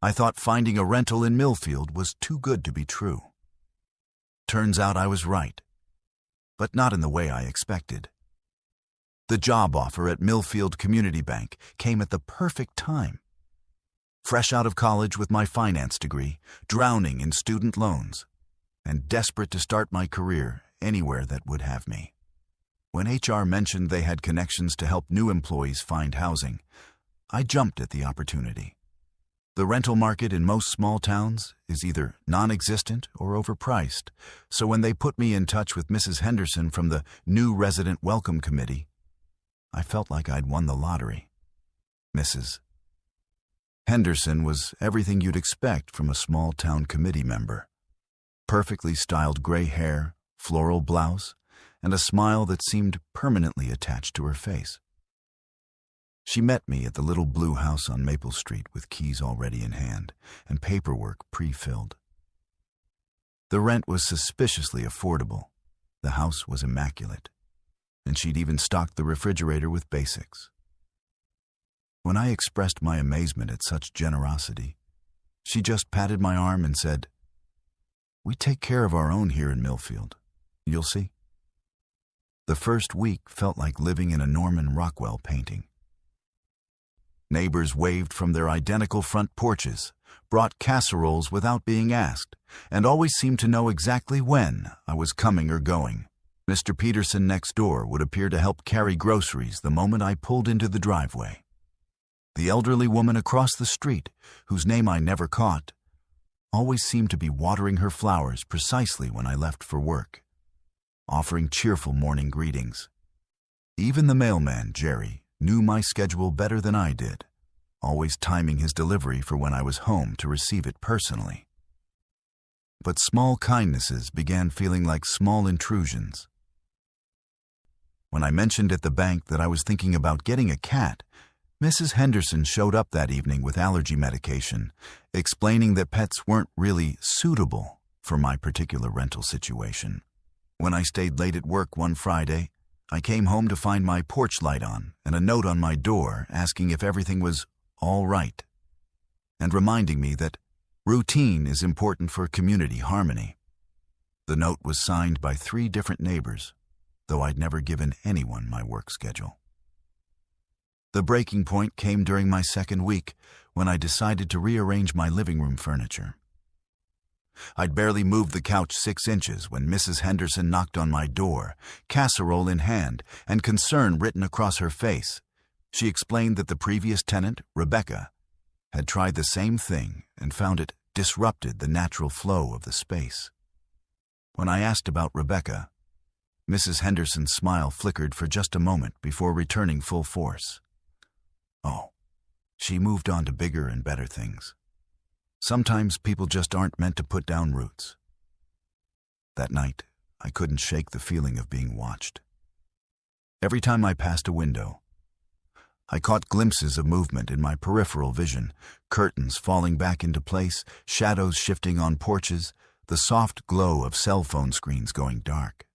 I thought finding a rental in Millfield was too good to be true. Turns out I was right, but not in the way I expected. The job offer at Millfield Community Bank came at the perfect time. Fresh out of college with my finance degree, drowning in student loans, and desperate to start my career anywhere that would have me. When HR mentioned they had connections to help new employees find housing, I jumped at the opportunity. The rental market in most small towns is either non-existent or overpriced, so when they put me in touch with Mrs. Henderson from the New Resident Welcome Committee, I felt like I'd won the lottery. Mrs. Henderson was everything you'd expect from a small-town committee member. Perfectly styled gray hair, floral blouse, and a smile that seemed permanently attached to her face. She met me at the little blue house on Maple Street with keys already in hand and paperwork pre-filled. The rent was suspiciously affordable. The house was immaculate, and she'd even stocked the refrigerator with basics. When I expressed my amazement at such generosity, she just patted my arm and said, "We take care of our own here in Millfield. You'll see." The first week felt like living in a Norman Rockwell painting. Neighbors waved from their identical front porches, brought casseroles without being asked, and always seemed to know exactly when I was coming or going. Mr. Peterson next door would appear to help carry groceries the moment I pulled into the driveway. The elderly woman across the street, whose name I never caught, always seemed to be watering her flowers precisely when I left for work, offering cheerful morning greetings. Even the mailman, Jerry, knew my schedule better than I did, always timing his delivery for when I was home to receive it personally. But small kindnesses began feeling like small intrusions. When I mentioned at the bank that I was thinking about getting a cat, Mrs. Henderson showed up that evening with allergy medication, explaining that pets weren't really suitable for my particular rental situation. When I stayed late at work one Friday, I came home to find my porch light on and a note on my door asking if everything was all right, and reminding me that routine is important for community harmony. The note was signed by 3 different neighbors, though I'd never given anyone my work schedule. The breaking point came during my second week when I decided to rearrange my living room furniture. I'd barely moved the couch 6 inches when Mrs. Henderson knocked on my door, casserole in hand, and concern written across her face. She explained that the previous tenant, Rebecca, had tried the same thing and found it disrupted the natural flow of the space. When I asked about Rebecca, Mrs. Henderson's smile flickered for just a moment before returning full force. Oh, she moved on to bigger and better things. Sometimes people just aren't meant to put down roots. That night, I couldn't shake the feeling of being watched. Every time I passed a window, I caught glimpses of movement in my peripheral vision, curtains falling back into place, shadows shifting on porches, the soft glow of cell phone screens going dark.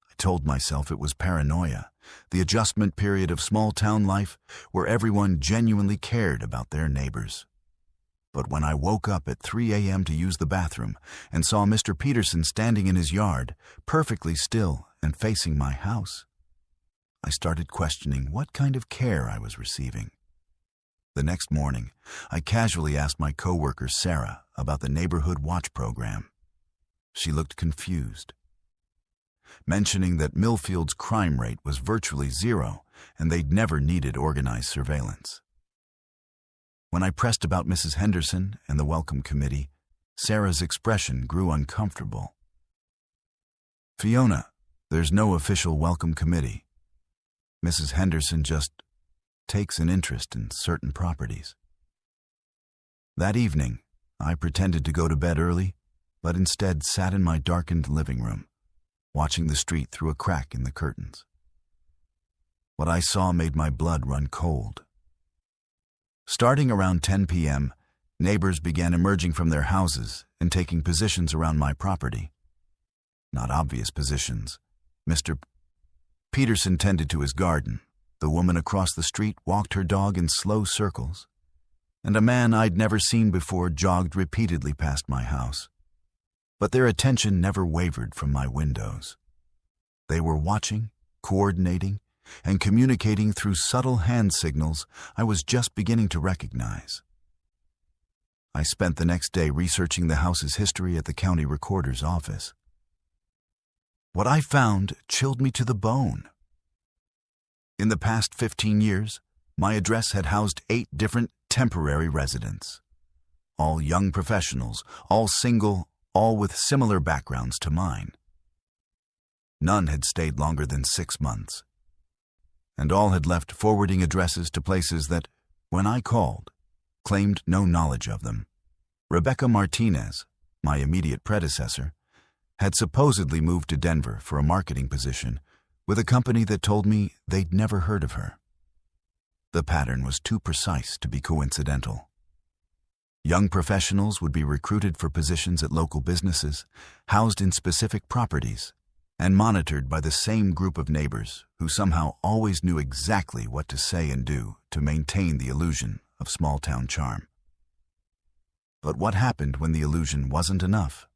I told myself it was paranoia, the adjustment period of small-town life where everyone genuinely cared about their neighbors. But when I woke up at 3 a.m. to use the bathroom and saw Mr. Peterson standing in his yard, perfectly still and facing my house, I started questioning what kind of care I was receiving. The next morning, I casually asked my coworker Sarah about the neighborhood watch program. She looked confused, mentioning that Millfield's crime rate was virtually 0 and they'd never needed organized surveillance. When I pressed about Mrs. Henderson and the Welcome Committee, Sarah's expression grew uncomfortable. "Fiona, there's no official Welcome Committee. Mrs. Henderson just takes an interest in certain properties." That evening, I pretended to go to bed early, but instead sat in my darkened living room, watching the street through a crack in the curtains. What I saw made my blood run cold. Starting around 10 p.m., neighbors began emerging from their houses and taking positions around my property. Not obvious positions. Mr. Peterson tended to his garden. The woman across the street walked her dog in slow circles. and a man I'd never seen before jogged repeatedly past my house. But their attention never wavered from my windows. They were watching, coordinating, and communicating through subtle hand signals I was just beginning to recognize. I spent the next day researching the house's history at the county recorder's office. What I found chilled me to the bone. In the past 15 years, my address had housed 8 different temporary residents. All young professionals, all single, all with similar backgrounds to mine. None had stayed longer than 6 months. And all had left forwarding addresses to places that, when I called, claimed no knowledge of them. Rebecca Martinez, my immediate predecessor, had supposedly moved to Denver for a marketing position with a company that told me they'd never heard of her. The pattern was too precise to be coincidental. Young professionals would be recruited for positions at local businesses, housed in specific properties, and monitored by the same group of neighbors who somehow always knew exactly what to say and do to maintain the illusion of small-town charm. But what happened when the illusion wasn't enough?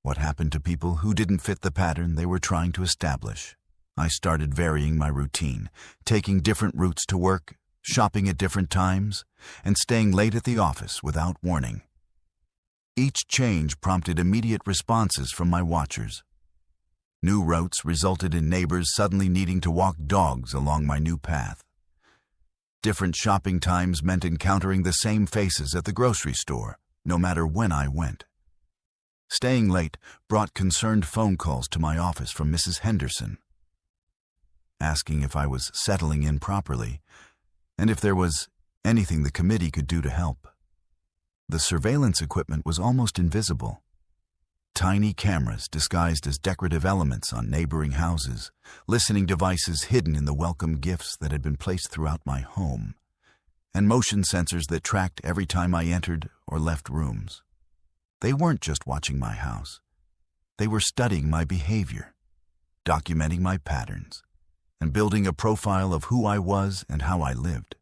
What happened to people who didn't fit the pattern they were trying to establish? I started varying my routine, taking different routes to work, shopping at different times, and staying late at the office without warning. Each change prompted immediate responses from my watchers. New routes resulted in neighbors suddenly needing to walk dogs along my new path. Different shopping times meant encountering the same faces at the grocery store, no matter when I went. Staying late brought concerned phone calls to my office from Mrs. Henderson, asking if I was settling in properly and if there was anything the committee could do to help. The surveillance equipment was almost invisible. Tiny cameras disguised as decorative elements on neighboring houses, listening devices hidden in the welcome gifts that had been placed throughout my home, and motion sensors that tracked every time I entered or left rooms. They weren't just watching my house. They were studying my behavior, documenting my patterns, and building a profile of who I was and how I lived.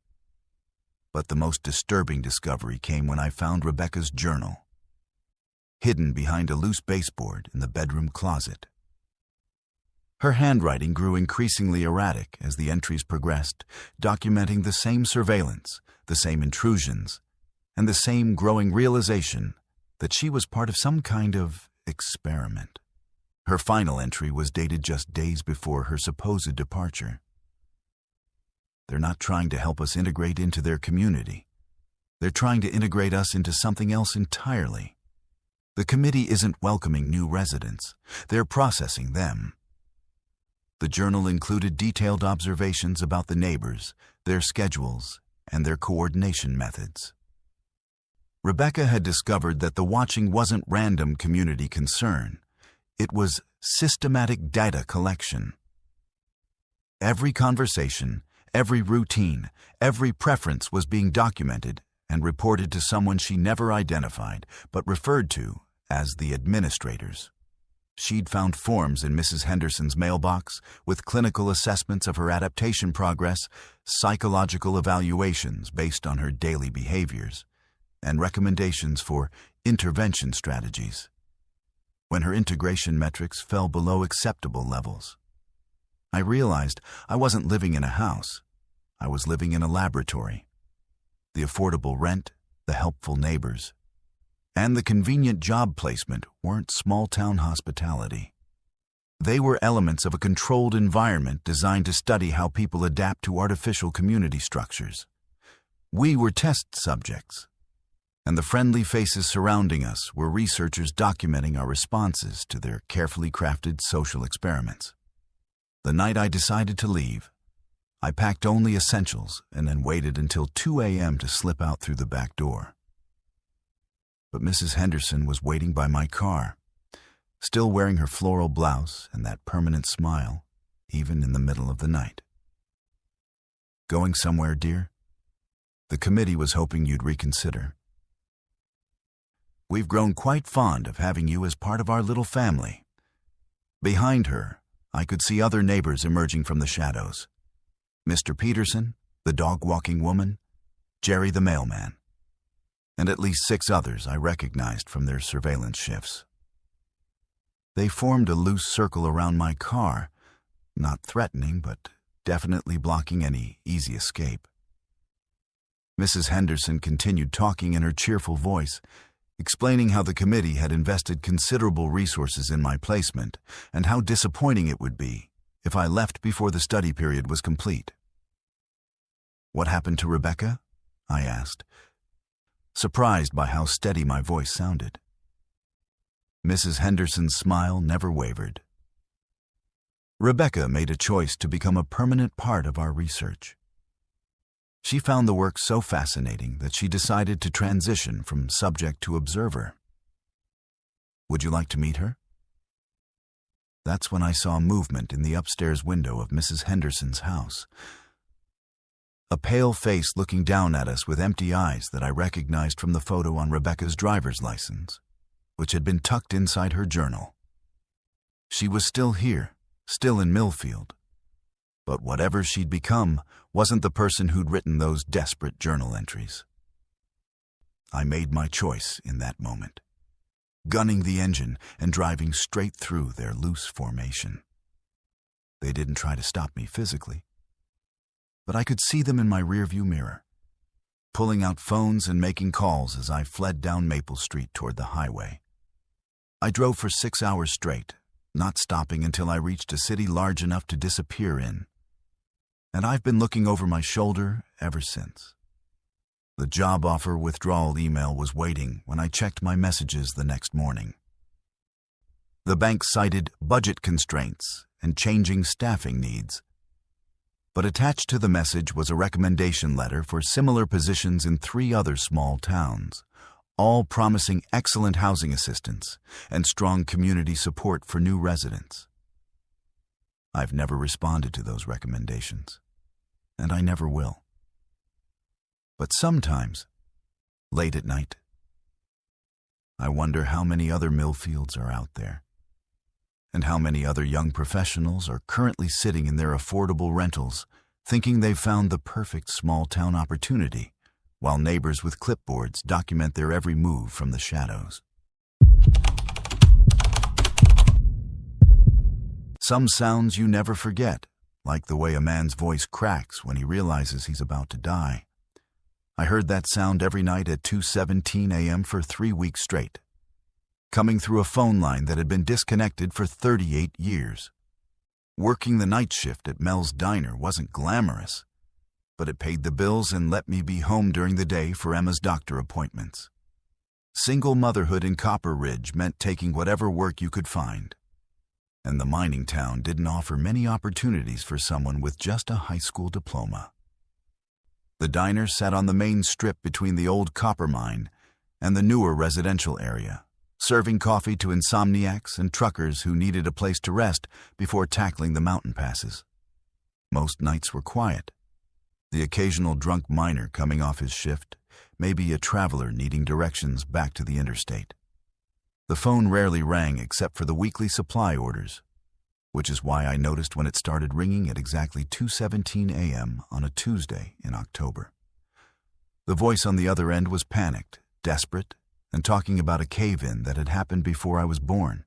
But the most disturbing discovery came when I found Rebecca's journal, hidden behind a loose baseboard in the bedroom closet. Her handwriting grew increasingly erratic as the entries progressed, documenting the same surveillance, the same intrusions, and the same growing realization that she was part of some kind of experiment. Her final entry was dated just days before her supposed departure. They're not trying to help us integrate into their community. They're trying to integrate us into something else entirely. The committee isn't welcoming new residents. They're processing them. The journal included detailed observations about the neighbors, their schedules, and their coordination methods. Rebecca had discovered that the watching wasn't random community concern. It was systematic data collection. Every conversation, every routine, every preference was being documented and reported to someone she never identified, but referred to as the administrators. She'd found forms in Mrs. Henderson's mailbox with clinical assessments of her adaptation progress, psychological evaluations based on her daily behaviors, and recommendations for intervention strategies when her integration metrics fell below acceptable levels. I realized I wasn't living in a house. I was living in a laboratory. The affordable rent, the helpful neighbors, and the convenient job placement weren't small-town hospitality. They were elements of a controlled environment designed to study how people adapt to artificial community structures. We were test subjects, and the friendly faces surrounding us were researchers documenting our responses to their carefully crafted social experiments. The night I decided to leave, I packed only essentials and then waited until 2 a.m. to slip out through the back door. But Mrs. Henderson was waiting by my car, still wearing her floral blouse and that permanent smile, even in the middle of the night. "Going somewhere, dear? The committee was hoping you'd reconsider. We've grown quite fond of having you as part of our little family." Behind her, I could see other neighbors emerging from the shadows. Mr. Peterson, the dog-walking woman, Jerry the mailman, and at least 6 others I recognized from their surveillance shifts. They formed a loose circle around my car, not threatening, but definitely blocking any easy escape. Mrs. Henderson continued talking in her cheerful voice, explaining how the committee had invested considerable resources in my placement and how disappointing it would be if I left before the study period was complete. "What happened to Rebecca?" I asked, surprised by how steady my voice sounded. Mrs. Henderson's smile never wavered. "Rebecca made a choice to become a permanent part of our research. She found the work so fascinating that she decided to transition from subject to observer. Would you like to meet her?" That's when I saw movement in the upstairs window of Mrs. Henderson's house. A pale face looking down at us with empty eyes that I recognized from the photo on Rebecca's driver's license, which had been tucked inside her journal. She was still here, still in Millfield. But whatever she'd become wasn't the person who'd written those desperate journal entries. I made my choice in that moment, gunning the engine and driving straight through their loose formation. They didn't try to stop me physically, but I could see them in my rearview mirror, pulling out phones and making calls as I fled down Maple Street toward the highway. I drove for 6 hours straight, not stopping until I reached a city large enough to disappear in. And I've been looking over my shoulder ever since. The job offer withdrawal email was waiting when I checked my messages the next morning. The bank cited budget constraints and changing staffing needs. But attached to the message was a recommendation letter for similar positions in 3 other small towns, all promising excellent housing assistance and strong community support for new residents. I've never responded to those recommendations, and I never will. But sometimes, late at night, I wonder how many other Millfields are out there, and how many other young professionals are currently sitting in their affordable rentals thinking they've found the perfect small-town opportunity, while neighbors with clipboards document their every move from the shadows. Some sounds you never forget, like the way a man's voice cracks when he realizes he's about to die. I heard that sound every night at 2:17 a.m. for 3 weeks straight, coming through a phone line that had been disconnected for 38 years. Working the night shift at Mel's Diner wasn't glamorous, but it paid the bills and let me be home during the day for Emma's doctor appointments. Single motherhood in Copper Ridge meant taking whatever work you could find, and the mining town didn't offer many opportunities for someone with just a high school diploma. The diner sat on the main strip between the old copper mine and the newer residential area, serving coffee to insomniacs and truckers who needed a place to rest before tackling the mountain passes. Most nights were quiet. The occasional drunk miner coming off his shift, maybe a traveler needing directions back to the interstate. The phone rarely rang except for the weekly supply orders, which is why I noticed when it started ringing at exactly 2:17 a.m. on a Tuesday in October. The voice on the other end was panicked, desperate, and talking about a cave-in that had happened before I was born.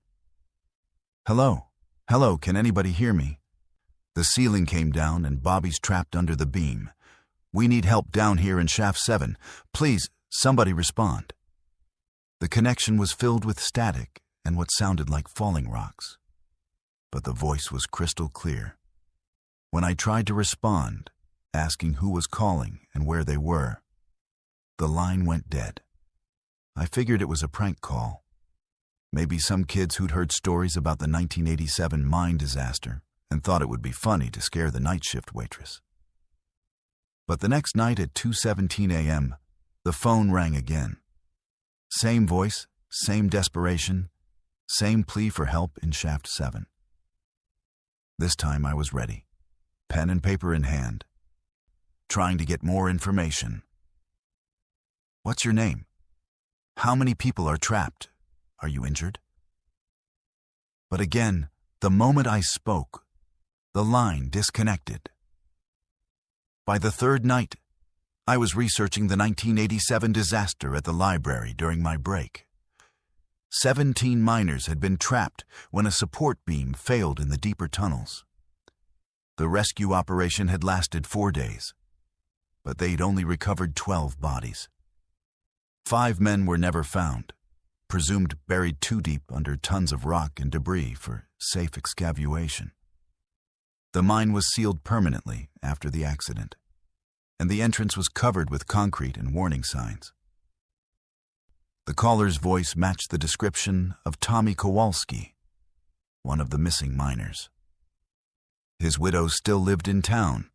"Hello, hello, can anybody hear me? The ceiling came down and Bobby's trapped under the beam. We need help down here in shaft 7. Please, somebody respond." The connection was filled with static and what sounded like falling rocks, but the voice was crystal clear. When I tried to respond, asking who was calling and where they were, the line went dead. I figured it was a prank call. Maybe some kids who'd heard stories about the 1987 mine disaster and thought it would be funny to scare the night shift waitress. But the next night at 2:17 a.m., the phone rang again. Same voice, same desperation, same plea for help in shaft 7. This time I was ready, pen and paper in hand, trying to get more information. "What's your name? How many people are trapped? Are you injured?" But again, the moment I spoke, the line disconnected. By the third night, I was researching the 1987 disaster at the library during my break. 17 miners had been trapped when a support beam failed in the deeper tunnels. The rescue operation had lasted 4 days, but they'd only recovered 12 bodies. 5 men were never found, presumed buried too deep under tons of rock and debris for safe excavation. The mine was sealed permanently after the accident, and the entrance was covered with concrete and warning signs. The caller's voice matched the description of Tommy Kowalski, one of the missing miners. His widow still lived in town,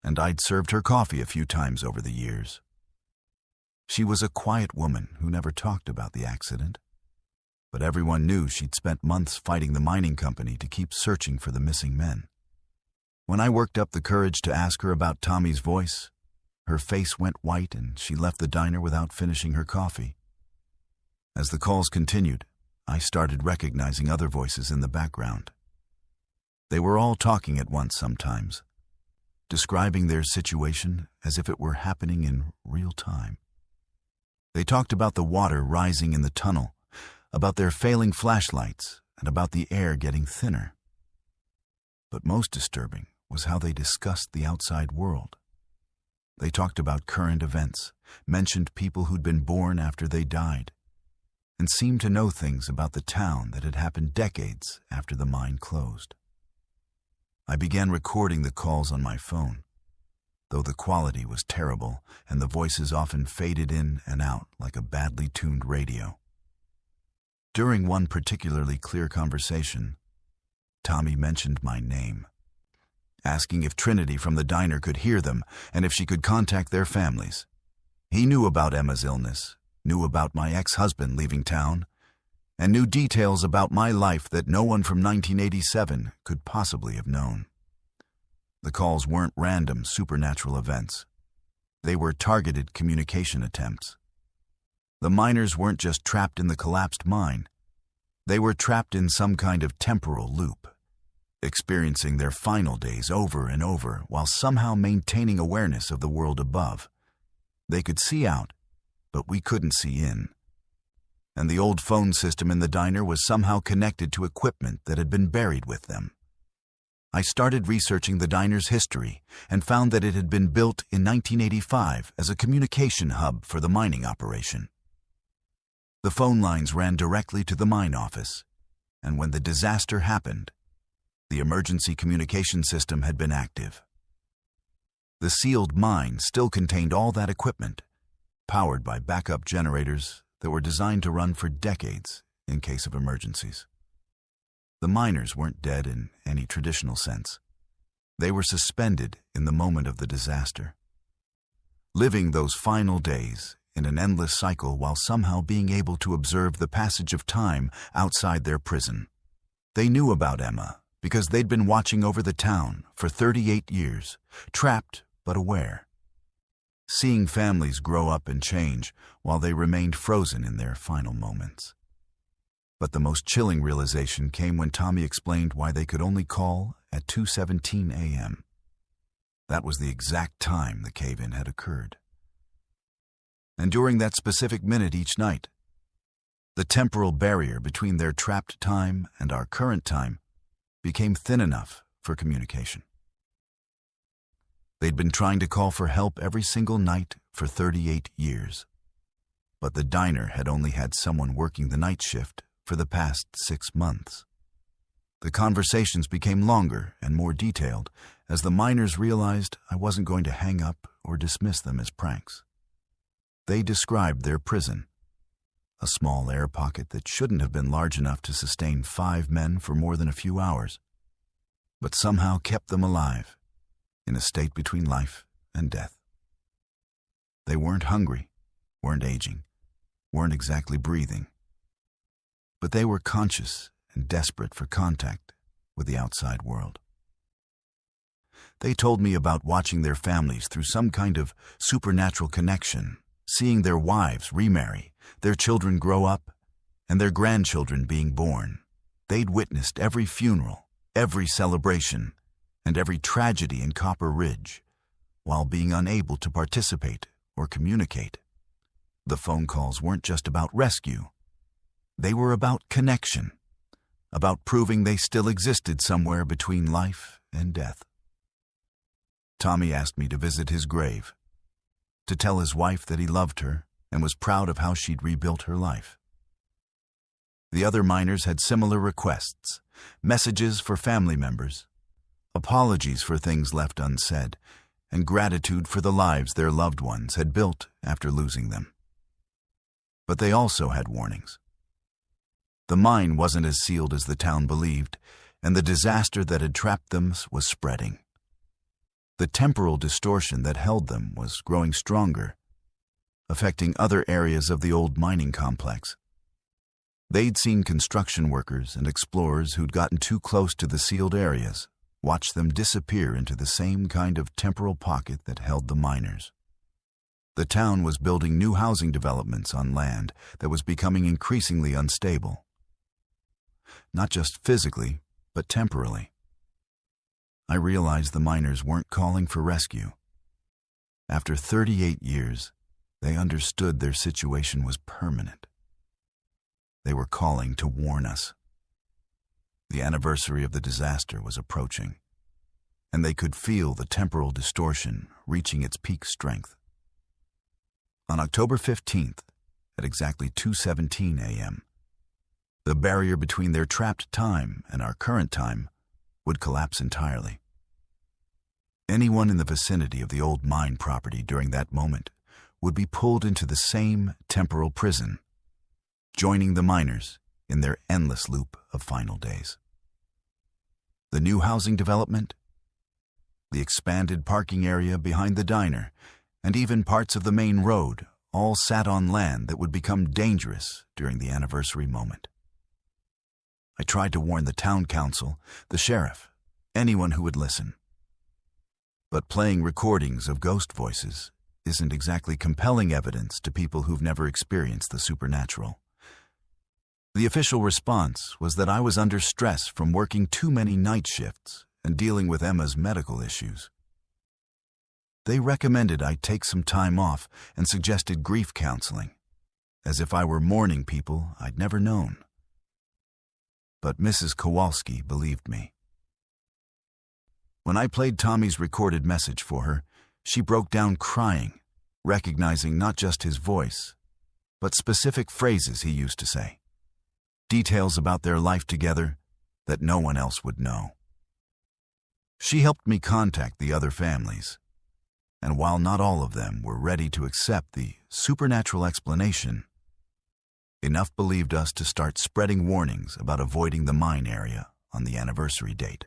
and I'd served her coffee a few times over the years. She was a quiet woman who never talked about the accident, but everyone knew she'd spent months fighting the mining company to keep searching for the missing men. When I worked up the courage to ask her about Tommy's voice, her face went white and she left the diner without finishing her coffee. As the calls continued, I started recognizing other voices in the background. They were all talking at once sometimes, describing their situation as if it were happening in real time. They talked about the water rising in the tunnel, about their failing flashlights, and about the air getting thinner. But most disturbing was how they discussed the outside world. They talked about current events, mentioned people who'd been born after they died, and seemed to know things about the town that had happened decades after the mine closed. I began recording the calls on my phone, though the quality was terrible and the voices often faded in and out like a badly tuned radio. During one particularly clear conversation, Tommy mentioned my name, asking if Trinity from the diner could hear them and if she could contact their families. He knew about Emma's illness, knew about my ex-husband leaving town, and knew details about my life that no one from 1987 could possibly have known. The calls weren't random supernatural events. They were targeted communication attempts. The miners weren't just trapped in the collapsed mine. They were trapped in some kind of temporal loop, experiencing their final days over and over while somehow maintaining awareness of the world above. They could see out, but we couldn't see in. And the old phone system in the diner was somehow connected to equipment that had been buried with them. I started researching the diner's history and found that it had been built in 1985 as a communication hub for the mining operation. The phone lines ran directly to the mine office, and when the disaster happened, the emergency communication system had been active. The sealed mine still contained all that equipment, powered by backup generators that were designed to run for decades in case of emergencies. The miners weren't dead in any traditional sense. They were suspended in the moment of the disaster, living those final days in an endless cycle while somehow being able to observe the passage of time outside their prison. They knew about Emma because they'd been watching over the town for 38 years, trapped but aware, seeing families grow up and change while they remained frozen in their final moments. But the most chilling realization came when Tommy explained why they could only call at 2:17 a.m. That was the exact time the cave-in had occurred. And during that specific minute each night, the temporal barrier between their trapped time and our current time became thin enough for communication. They'd been trying to call for help every single night for 38 years, but the diner had only had someone working the night shift for the past 6 months. The conversations became longer and more detailed as the miners realized I wasn't going to hang up or dismiss them as pranks. They described their prison, a small air pocket that shouldn't have been large enough to sustain 5 men for more than a few hours, but somehow kept them alive, in a state between life and death. They weren't hungry, weren't aging, weren't exactly breathing, but they were conscious and desperate for contact with the outside world. They told me about watching their families through some kind of supernatural connection, seeing their wives remarry, their children grow up, and their grandchildren being born. They'd witnessed every funeral, every celebration, and every tragedy in Copper Ridge, while being unable to participate or communicate. The phone calls weren't just about rescue. They were about connection, about proving they still existed somewhere between life and death. Tommy asked me to visit his grave, to tell his wife that he loved her and was proud of how she'd rebuilt her life. The other miners had similar requests, messages for family members, apologies for things left unsaid, and gratitude for the lives their loved ones had built after losing them. But they also had warnings. The mine wasn't as sealed as the town believed, and the disaster that had trapped them was spreading. The temporal distortion that held them was growing stronger, affecting other areas of the old mining complex. They'd seen construction workers and explorers who'd gotten too close to the sealed areas watch them disappear into the same kind of temporal pocket that held the miners. The town was building new housing developments on land that was becoming increasingly unstable. Not just physically, but temporally. I realized the miners weren't calling for rescue. After 38 years, they understood their situation was permanent. They were calling to warn us. The anniversary of the disaster was approaching, and they could feel the temporal distortion reaching its peak strength. On October 15th, at exactly 2:17 a.m., the barrier between their trapped time and our current time would collapse entirely. Anyone in the vicinity of the old mine property during that moment would be pulled into the same temporal prison, joining the miners in their endless loop of final days. The new housing development, the expanded parking area behind the diner, and even parts of the main road all sat on land that would become dangerous during the anniversary moment. I tried to warn the town council, the sheriff, anyone who would listen. But playing recordings of ghost voices isn't exactly compelling evidence to people who've never experienced the supernatural. The official response was that I was under stress from working too many night shifts and dealing with Emma's medical issues. They recommended I take some time off and suggested grief counseling, as if I were mourning people I'd never known. But Mrs. Kowalski believed me. When I played Tommy's recorded message for her, she broke down crying, recognizing not just his voice, but specific phrases he used to say, details about their life together that no one else would know. She helped me contact the other families, and while not all of them were ready to accept the supernatural explanation, enough believed us to start spreading warnings about avoiding the mine area on the anniversary date.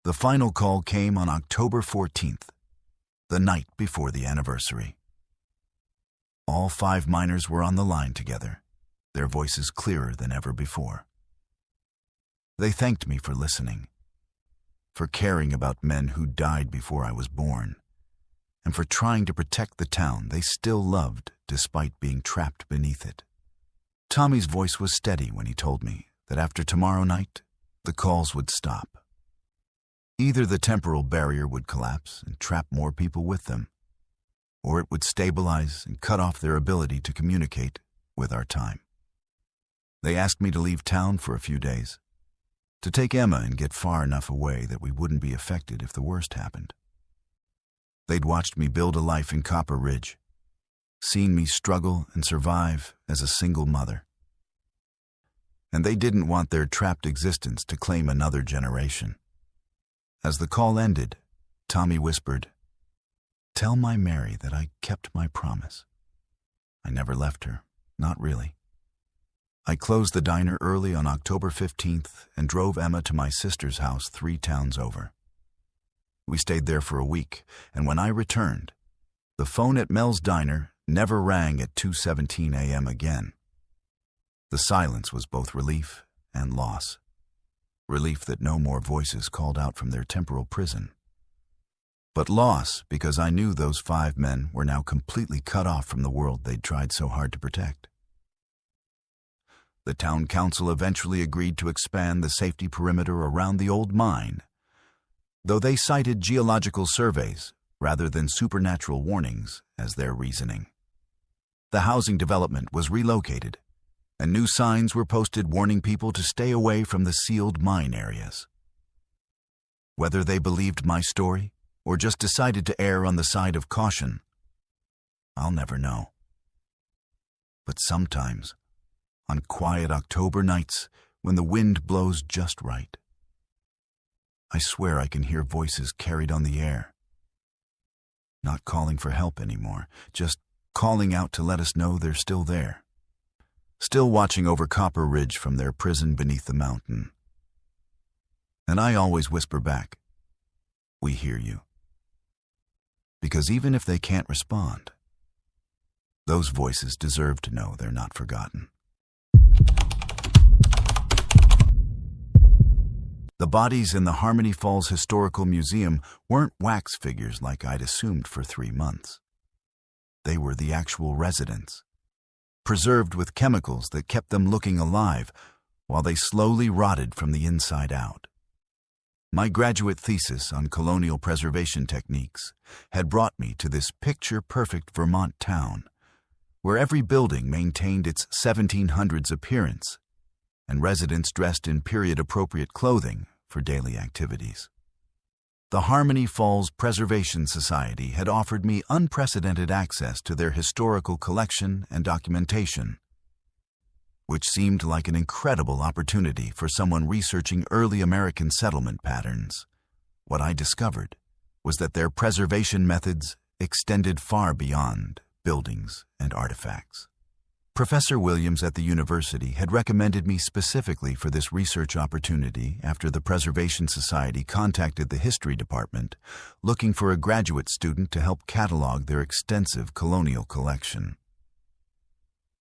The final call came on October 14th, the night before the anniversary. All 5 miners were on the line together, their voices clearer than ever before. They thanked me for listening, for caring about men who died before I was born, and for trying to protect the town they still loved despite being trapped beneath it. Tommy's voice was steady when he told me that after tomorrow night, the calls would stop. Either the temporal barrier would collapse and trap more people with them, or it would stabilize and cut off their ability to communicate with our time. They asked me to leave town for a few days, to take Emma and get far enough away that we wouldn't be affected if the worst happened. They'd watched me build a life in Copper Ridge, seen me struggle and survive as a single mother. And they didn't want their trapped existence to claim another generation. As the call ended, Tommy whispered, "Tell my Mary that I kept my promise." I never left her, not really. I closed the diner early on October 15th and drove Emma to my sister's house 3 towns over. We stayed there for a week, and when I returned, the phone at Mel's diner never rang at 2:17 a.m. again. The silence was both relief and loss. Relief that no more voices called out from their temporal prison. But loss because I knew those 5 men were now completely cut off from the world they'd tried so hard to protect. The town council eventually agreed to expand the safety perimeter around the old mine, though they cited geological surveys rather than supernatural warnings as their reasoning. The housing development was relocated, and new signs were posted warning people to stay away from the sealed mine areas. Whether they believed my story or just decided to err on the side of caution, I'll never know. But sometimes, on quiet October nights when the wind blows just right, I swear I can hear voices carried on the air. Not calling for help anymore, just calling out to let us know they're still there. Still watching over Copper Ridge from their prison beneath the mountain. And I always whisper back, "We hear you." Because even if they can't respond, those voices deserve to know they're not forgotten. The bodies in the Harmony Falls Historical Museum weren't wax figures like I'd assumed for 3 months. They were the actual residents, preserved with chemicals that kept them looking alive while they slowly rotted from the inside out. My graduate thesis on colonial preservation techniques had brought me to this picture-perfect Vermont town, where every building maintained its 1700s appearance, and residents dressed in period-appropriate clothing for daily activities. The Harmony Falls Preservation Society had offered me unprecedented access to their historical collection and documentation, which seemed like an incredible opportunity for someone researching early American settlement patterns. What I discovered was that their preservation methods extended far beyond buildings and artifacts. Professor Williams at the university had recommended me specifically for this research opportunity after the Preservation Society contacted the history department, looking for a graduate student to help catalog their extensive colonial collection.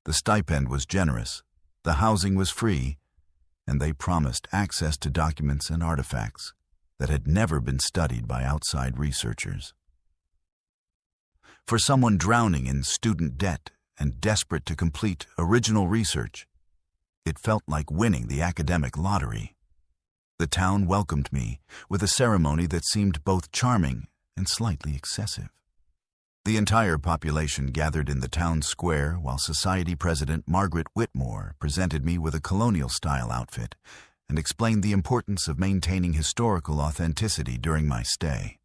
The stipend was generous, the housing was free, and they promised access to documents and artifacts that had never been studied by outside researchers. For someone drowning in student debt and desperate to complete original research, it felt like winning the academic lottery. The town welcomed me with a ceremony that seemed both charming and slightly excessive. The entire population gathered in the town square while Society President Margaret Whitmore presented me with a colonial-style outfit and explained the importance of maintaining historical authenticity during my stay.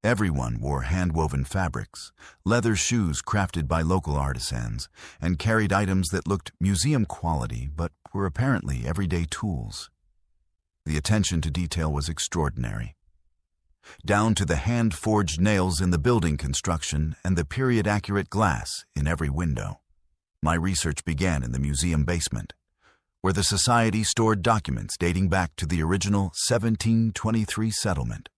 Everyone wore hand-woven fabrics, leather shoes crafted by local artisans, and carried items that looked museum quality but were apparently everyday tools. The attention to detail was extraordinary, down to the hand-forged nails in the building construction and the period-accurate glass in every window. My research began in the museum basement, where the Society stored documents dating back to the original 1723 settlement.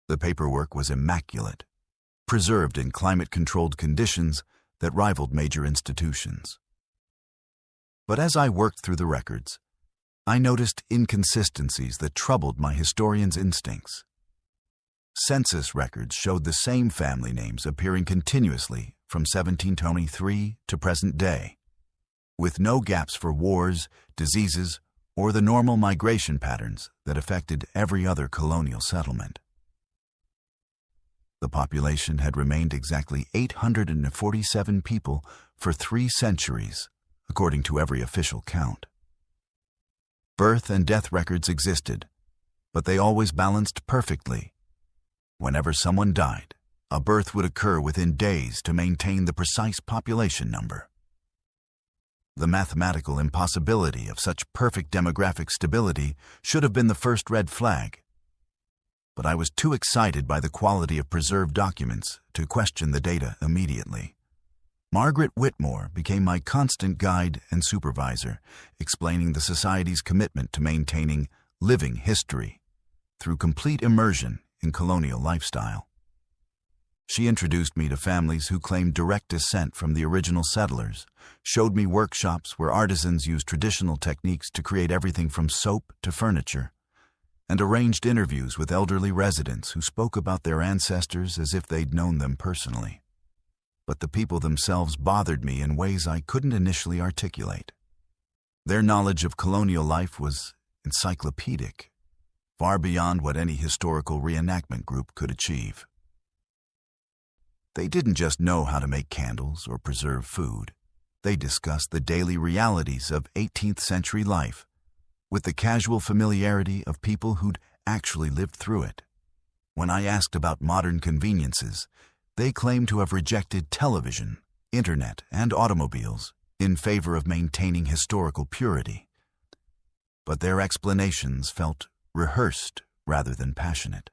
The paperwork was immaculate, preserved in climate-controlled conditions that rivaled major institutions. But as I worked through the records, I noticed inconsistencies that troubled my historian's instincts. Census records showed the same family names appearing continuously from 1723 to present day, with no gaps for wars, diseases, or the normal migration patterns that affected every other colonial settlement. The population had remained exactly 847 people for 3 centuries, according to every official count. Birth and death records existed, but they always balanced perfectly. Whenever someone died, a birth would occur within days to maintain the precise population number. The mathematical impossibility of such perfect demographic stability should have been the first red flag. But I was too excited by the quality of preserved documents to question the data immediately. Margaret Whitmore became my constant guide and supervisor, explaining the Society's commitment to maintaining living history through complete immersion in colonial lifestyle. She introduced me to families who claimed direct descent from the original settlers, showed me workshops where artisans used traditional techniques to create everything from soap to furniture, and arranged interviews with elderly residents who spoke about their ancestors as if they'd known them personally. But the people themselves bothered me in ways I couldn't initially articulate. Their knowledge of colonial life was encyclopedic, far beyond what any historical reenactment group could achieve. They didn't just know how to make candles or preserve food. They discussed the daily realities of 18th century life with the casual familiarity of people who'd actually lived through it. When I asked about modern conveniences, they claimed to have rejected television, internet, and automobiles in favor of maintaining historical purity. But their explanations felt rehearsed rather than passionate.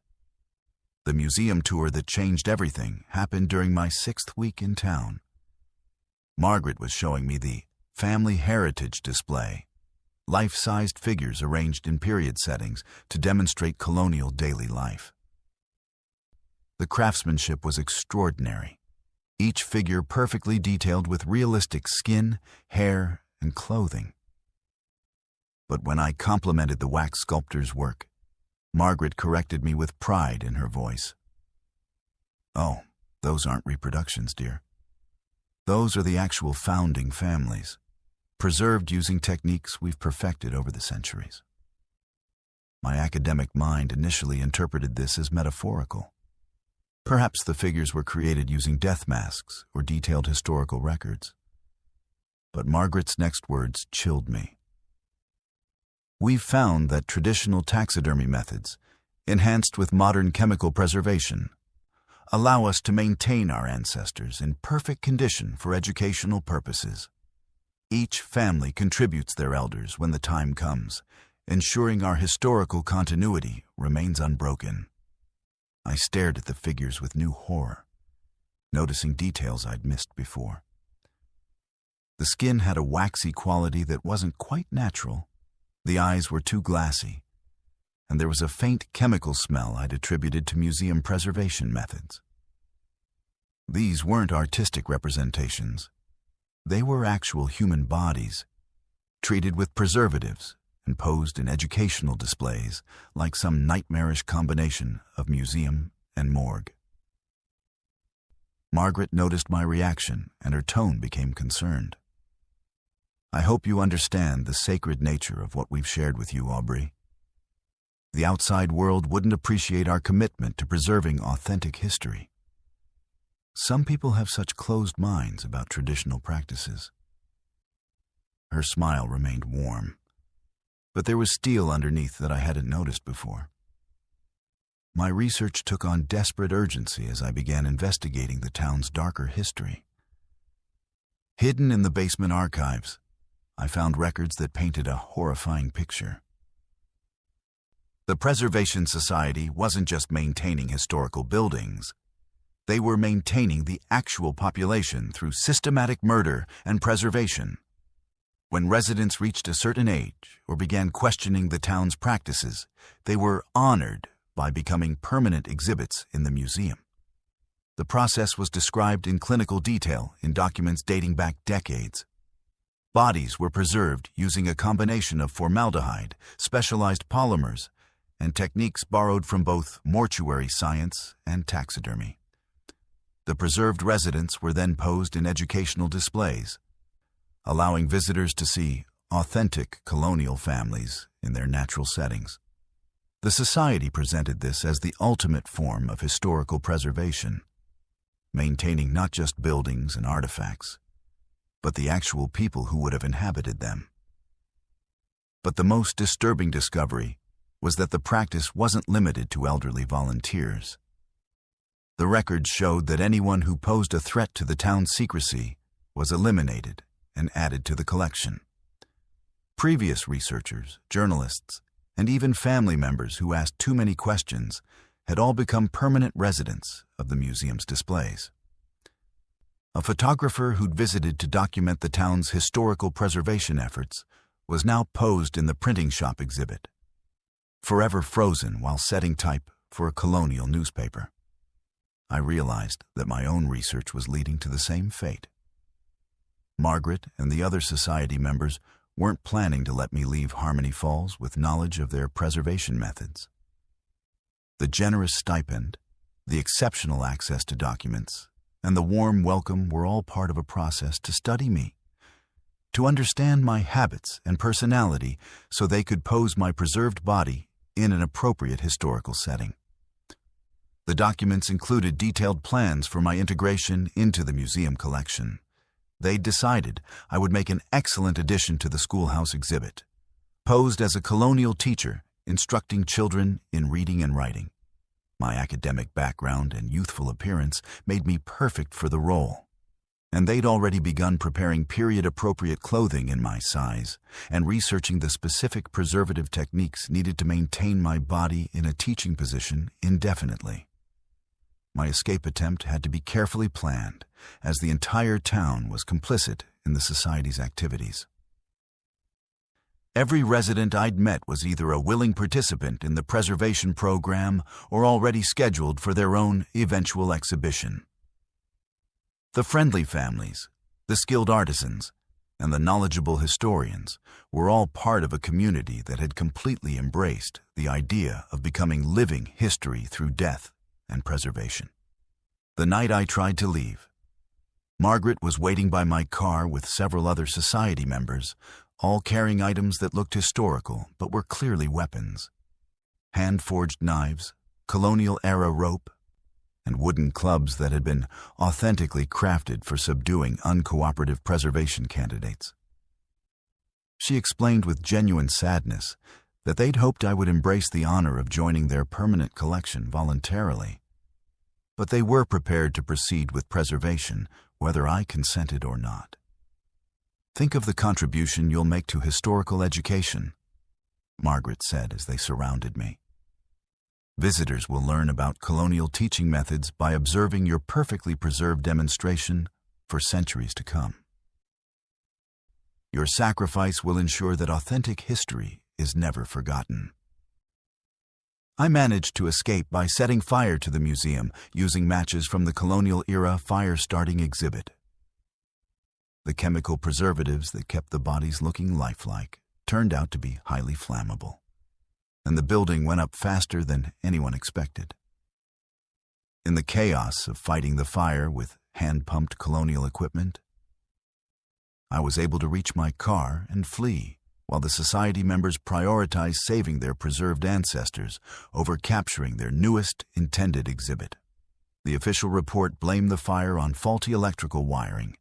The museum tour that changed everything happened during my 6th week in town. Margaret was showing me the family heritage display, life-sized figures arranged in period settings to demonstrate colonial daily life. The craftsmanship was extraordinary, each figure perfectly detailed with realistic skin, hair, and clothing. But when I complimented the wax sculptor's work, Margaret corrected me with pride in her voice. "Oh, those aren't reproductions, dear. Those are the actual founding families, preserved using techniques we've perfected over the centuries." My academic mind initially interpreted this as metaphorical. Perhaps the figures were created using death masks or detailed historical records. But Margaret's next words chilled me. "We've found that traditional taxidermy methods, enhanced with modern chemical preservation, allow us to maintain our ancestors in perfect condition for educational purposes. Each family contributes their elders when the time comes, ensuring our historical continuity remains unbroken." I stared at the figures with new horror, noticing details I'd missed before. The skin had a waxy quality that wasn't quite natural. The eyes were too glassy, and there was a faint chemical smell I'd attributed to museum preservation methods. These weren't artistic representations. They were actual human bodies, treated with preservatives and posed in educational displays like some nightmarish combination of museum and morgue. Margaret noticed my reaction, and her tone became concerned. "I hope you understand the sacred nature of what we've shared with you, Aubrey. The outside world wouldn't appreciate our commitment to preserving authentic history. Some people have such closed minds about traditional practices." Her smile remained warm, but there was steel underneath that I hadn't noticed before. My research took on desperate urgency as I began investigating the town's darker history. Hidden in the basement archives, I found records that painted a horrifying picture. The Preservation Society wasn't just maintaining historical buildings. They were maintaining the actual population through systematic murder and preservation. When residents reached a certain age or began questioning the town's practices, they were honored by becoming permanent exhibits in the museum. The process was described in clinical detail in documents dating back decades. Bodies were preserved using a combination of formaldehyde, specialized polymers, and techniques borrowed from both mortuary science and taxidermy. The preserved residents were then posed in educational displays, allowing visitors to see authentic colonial families in their natural settings. The society presented this as the ultimate form of historical preservation, maintaining not just buildings and artifacts, but the actual people who would have inhabited them. But the most disturbing discovery was that the practice wasn't limited to elderly volunteers. The records showed that anyone who posed a threat to the town's secrecy was eliminated and added to the collection. Previous researchers, journalists, and even family members who asked too many questions had all become permanent residents of the museum's displays. A photographer who'd visited to document the town's historical preservation efforts was now posed in the printing shop exhibit, forever frozen while setting type for a colonial newspaper. I realized that my own research was leading to the same fate. Margaret and the other society members weren't planning to let me leave Harmony Falls with knowledge of their preservation methods. The generous stipend, the exceptional access to documents, and the warm welcome were all part of a process to study me, to understand my habits and personality so they could pose my preserved body in an appropriate historical setting. The documents included detailed plans for my integration into the museum collection. They'd decided I would make an excellent addition to the schoolhouse exhibit, posed as a colonial teacher instructing children in reading and writing. My academic background and youthful appearance made me perfect for the role, and they'd already begun preparing period-appropriate clothing in my size and researching the specific preservative techniques needed to maintain my body in a teaching position indefinitely. My escape attempt had to be carefully planned, as the entire town was complicit in the society's activities. Every resident I'd met was either a willing participant in the preservation program or already scheduled for their own eventual exhibition. The friendly families, the skilled artisans, and the knowledgeable historians were all part of a community that had completely embraced the idea of becoming living history through death and preservation. The night I tried to leave, Margaret was waiting by my car with several other society members, all carrying items that looked historical but were clearly weapons. Hand-forged knives, colonial-era rope, and wooden clubs that had been authentically crafted for subduing uncooperative preservation candidates. She explained with genuine sadness that they'd hoped I would embrace the honor of joining their permanent collection voluntarily, but they were prepared to proceed with preservation whether I consented or not. "Think of the contribution you'll make to historical education," Margaret said as they surrounded me. "Visitors will learn about colonial teaching methods by observing your perfectly preserved demonstration for centuries to come. Your sacrifice will ensure that authentic history is never forgotten." I managed to escape by setting fire to the museum using matches from the colonial-era fire-starting exhibit. The chemical preservatives that kept the bodies looking lifelike turned out to be highly flammable, and the building went up faster than anyone expected. In the chaos of fighting the fire with hand-pumped colonial equipment, I was able to reach my car and flee, while the society members prioritized saving their preserved ancestors over capturing their newest intended exhibit. The official report blamed the fire on faulty electrical wiring.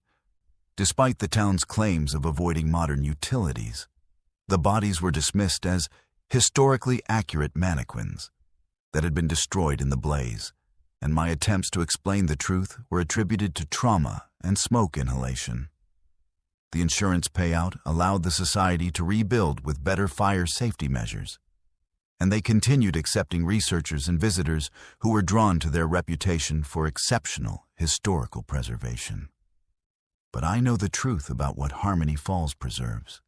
Despite the town's claims of avoiding modern utilities, the bodies were dismissed as historically accurate mannequins that had been destroyed in the blaze, and my attempts to explain the truth were attributed to trauma and smoke inhalation. The insurance payout allowed the society to rebuild with better fire safety measures, and they continued accepting researchers and visitors who were drawn to their reputation for exceptional historical preservation. But I know the truth about what Harmony Falls preserves,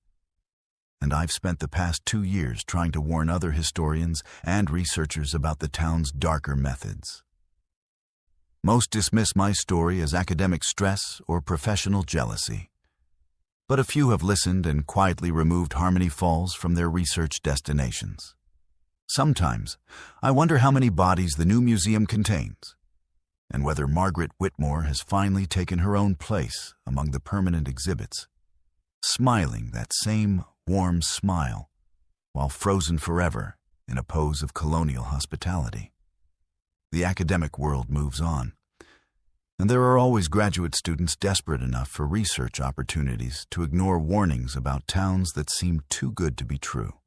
and I've spent the past 2 years trying to warn other historians and researchers about the town's darker methods. Most dismiss my story as academic stress or professional jealousy, but a few have listened and quietly removed Harmony Falls from their research destinations. Sometimes, I wonder how many bodies the new museum contains, and whether Margaret Whitmore has finally taken her own place among the permanent exhibits, smiling that same warm smile while frozen forever in a pose of colonial hospitality. The academic world moves on, and there are always graduate students desperate enough for research opportunities to ignore warnings about towns that seem too good to be true.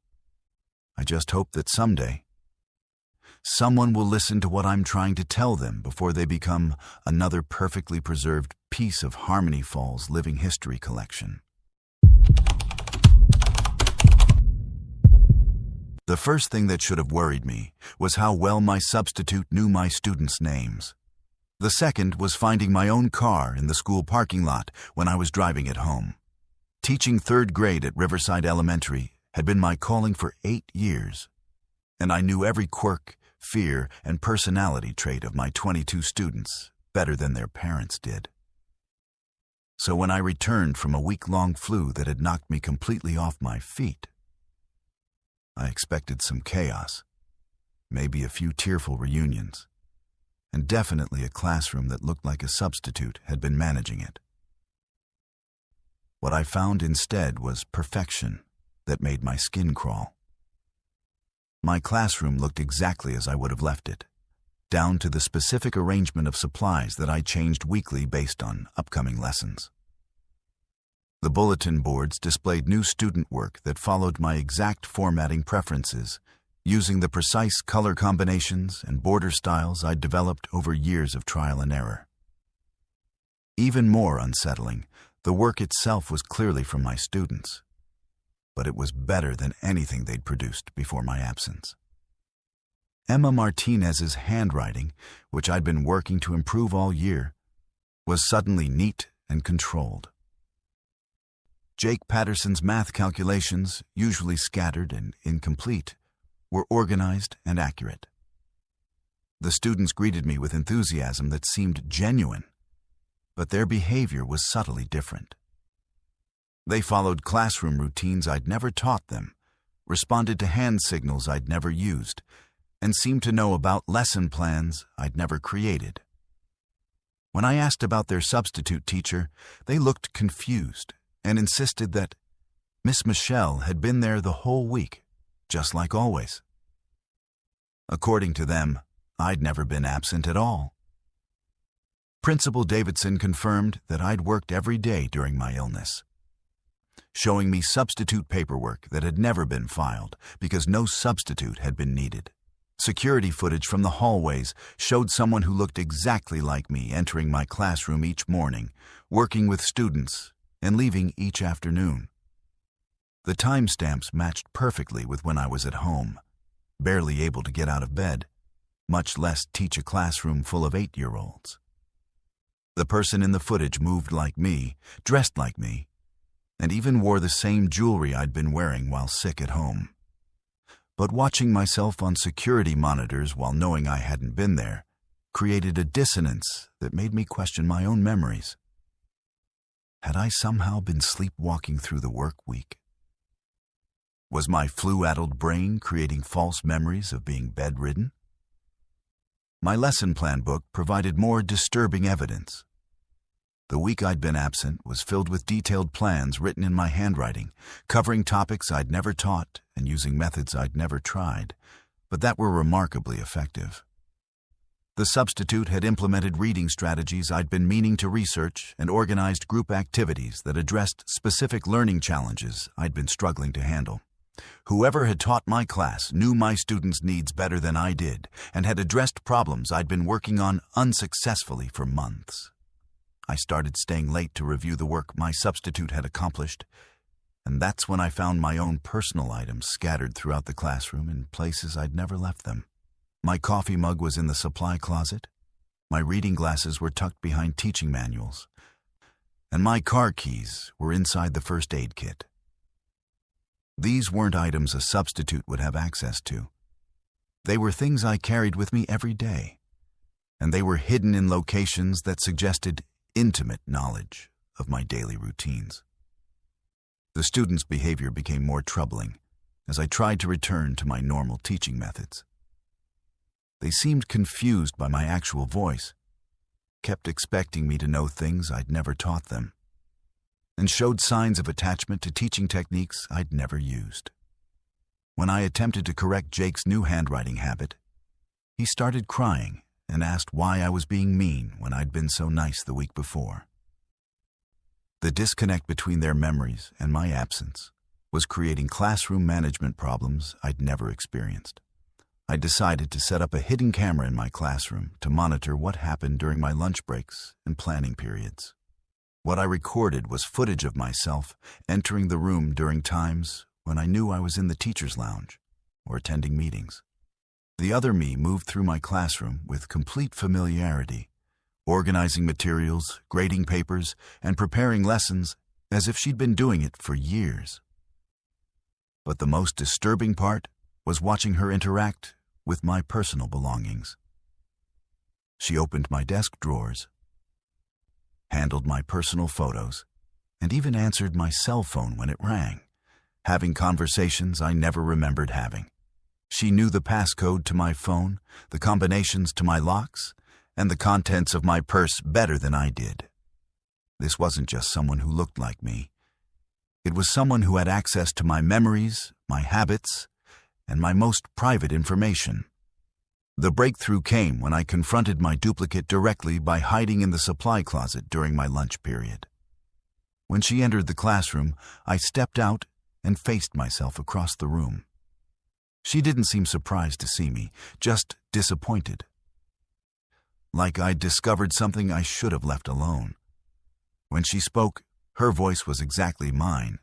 I just hope that someday, someone will listen to what I'm trying to tell them before they become another perfectly preserved piece of Harmony Falls' living history collection. The first thing that should have worried me was how well my substitute knew my students' names. The second was finding my own car in the school parking lot when I was driving it home. Teaching 3rd grade at Riverside Elementary had been my calling for 8 years, and I knew every quirk, fear, and personality trait of my 22 students better than their parents did. So when I returned from a week-long flu that had knocked me completely off my feet, I expected some chaos, maybe a few tearful reunions, and definitely a classroom that looked like a substitute had been managing it. What I found instead was perfection that made my skin crawl. My classroom looked exactly as I would have left it, down to the specific arrangement of supplies that I changed weekly based on upcoming lessons. The bulletin boards displayed new student work that followed my exact formatting preferences, using the precise color combinations and border styles I'd developed over years of trial and error. Even more unsettling, the work itself was clearly from my students, but it was better than anything they'd produced before my absence. Emma Martinez's handwriting, which I'd been working to improve all year, was suddenly neat and controlled. Jake Patterson's math calculations, usually scattered and incomplete, were organized and accurate. The students greeted me with enthusiasm that seemed genuine, but their behavior was subtly different. They followed classroom routines I'd never taught them, responded to hand signals I'd never used, and seemed to know about lesson plans I'd never created. When I asked about their substitute teacher, they looked confused and insisted that Miss Michelle had been there the whole week, just like always. According to them, I'd never been absent at all. Principal Davidson confirmed that I'd worked every day during my illness, showing me substitute paperwork that had never been filed because no substitute had been needed. Security footage from the hallways showed someone who looked exactly like me entering my classroom each morning, working with students, and leaving each afternoon. The timestamps matched perfectly with when I was at home, barely able to get out of bed, much less teach a classroom full of 8-year-olds. The person in the footage moved like me, dressed like me, and even wore the same jewelry I'd been wearing while sick at home. But watching myself on security monitors while knowing I hadn't been there created a dissonance that made me question my own memories. Had I somehow been sleepwalking through the work week? Was my flu-addled brain creating false memories of being bedridden? My lesson plan book provided more disturbing evidence. The week I'd been absent was filled with detailed plans written in my handwriting, covering topics I'd never taught and using methods I'd never tried, but that were remarkably effective. The substitute had implemented reading strategies I'd been meaning to research and organized group activities that addressed specific learning challenges I'd been struggling to handle. Whoever had taught my class knew my students' needs better than I did and had addressed problems I'd been working on unsuccessfully for months. I started staying late to review the work my substitute had accomplished, and that's when I found my own personal items scattered throughout the classroom in places I'd never left them. My coffee mug was in the supply closet, my reading glasses were tucked behind teaching manuals, and my car keys were inside the first aid kit. These weren't items a substitute would have access to. They were things I carried with me every day, and they were hidden in locations that suggested intimate knowledge of my daily routines. The students' behavior became more troubling as I tried to return to my normal teaching methods. They seemed confused by my actual voice, kept expecting me to know things I'd never taught them, and showed signs of attachment to teaching techniques I'd never used. When I attempted to correct Jake's new handwriting habit, he started crying and asked why I was being mean when I'd been so nice the week before. The disconnect between their memories and my absence was creating classroom management problems I'd never experienced. I decided to set up a hidden camera in my classroom to monitor what happened during my lunch breaks and planning periods. What I recorded was footage of myself entering the room during times when I knew I was in the teacher's lounge or attending meetings. The other me moved through my classroom with complete familiarity, organizing materials, grading papers, and preparing lessons as if she'd been doing it for years. But the most disturbing part was watching her interact with my personal belongings. She opened my desk drawers, handled my personal photos, and even answered my cell phone when it rang, having conversations I never remembered having. She knew the passcode to my phone, the combinations to my locks, and the contents of my purse better than I did. This wasn't just someone who looked like me. It was someone who had access to my memories, my habits, and my most private information. The breakthrough came when I confronted my duplicate directly by hiding in the supply closet during my lunch period. When she entered the classroom, I stepped out and faced myself across the room. She didn't seem surprised to see me, just disappointed. Like I'd discovered something I should have left alone. When she spoke, her voice was exactly mine,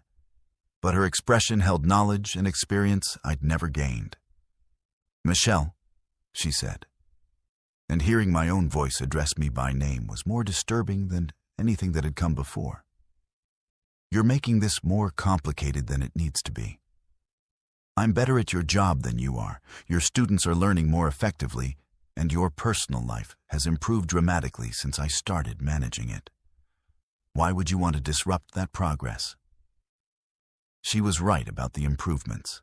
but her expression held knowledge and experience I'd never gained. "Michelle," she said, and hearing my own voice address me by name was more disturbing than anything that had come before. "You're making this more complicated than it needs to be. I'm better at your job than you are, your students are learning more effectively, and your personal life has improved dramatically since I started managing it. Why would you want to disrupt that progress?" She was right about the improvements.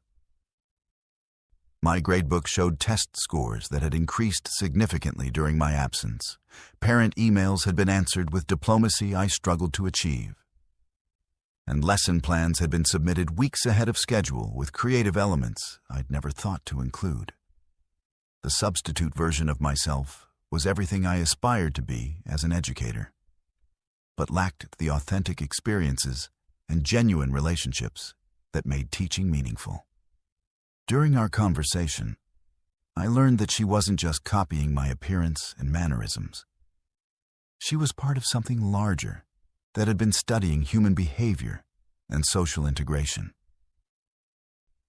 My gradebook showed test scores that had increased significantly during my absence. Parent emails had been answered with diplomacy I struggled to achieve. And lesson plans had been submitted weeks ahead of schedule with creative elements I'd never thought to include. The substitute version of myself was everything I aspired to be as an educator, but lacked the authentic experiences and genuine relationships that made teaching meaningful. During our conversation, I learned that she wasn't just copying my appearance and mannerisms. She was part of something larger that had been studying human behavior and social integration.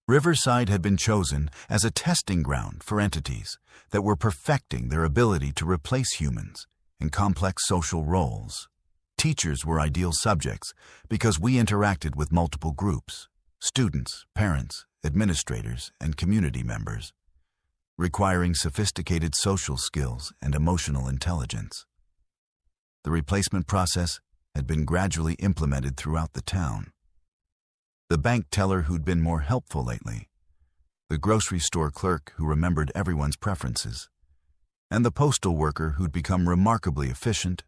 Riverside had been chosen as a testing ground for entities that were perfecting their ability to replace humans in complex social roles. Teachers were ideal subjects because we interacted with multiple groups: students, parents, administrators, and community members, requiring sophisticated social skills and emotional intelligence. The replacement process had been gradually implemented throughout the town. The bank teller who'd been more helpful lately, the grocery store clerk who remembered everyone's preferences, and the postal worker who'd become remarkably efficient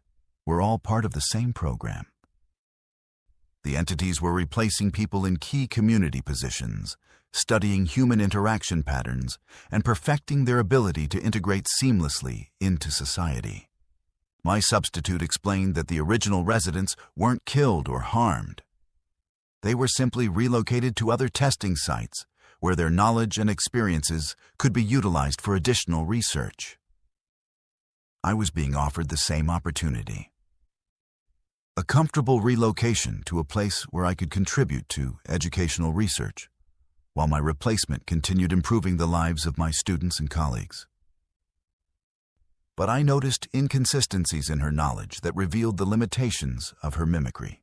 were all part of the same program. The entities were replacing people in key community positions, studying human interaction patterns, and perfecting their ability to integrate seamlessly into society. My substitute explained that the original residents weren't killed or harmed. They were simply relocated to other testing sites where their knowledge and experiences could be utilized for additional research. I was being offered the same opportunity. A comfortable relocation to a place where I could contribute to educational research, while my replacement continued improving the lives of my students and colleagues. But I noticed inconsistencies in her knowledge that revealed the limitations of her mimicry.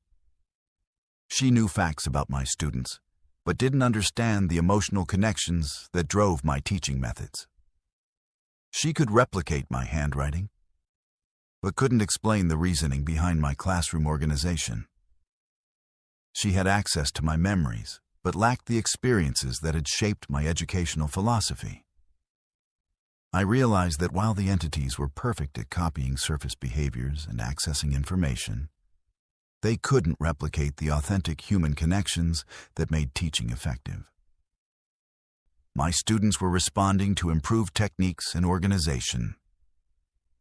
She knew facts about my students, but didn't understand the emotional connections that drove my teaching methods. She could replicate my handwriting, but couldn't explain the reasoning behind my classroom organization. She had access to my memories, but lacked the experiences that had shaped my educational philosophy. I realized that while the entities were perfect at copying surface behaviors and accessing information, they couldn't replicate the authentic human connections that made teaching effective. My students were responding to improved techniques and organization,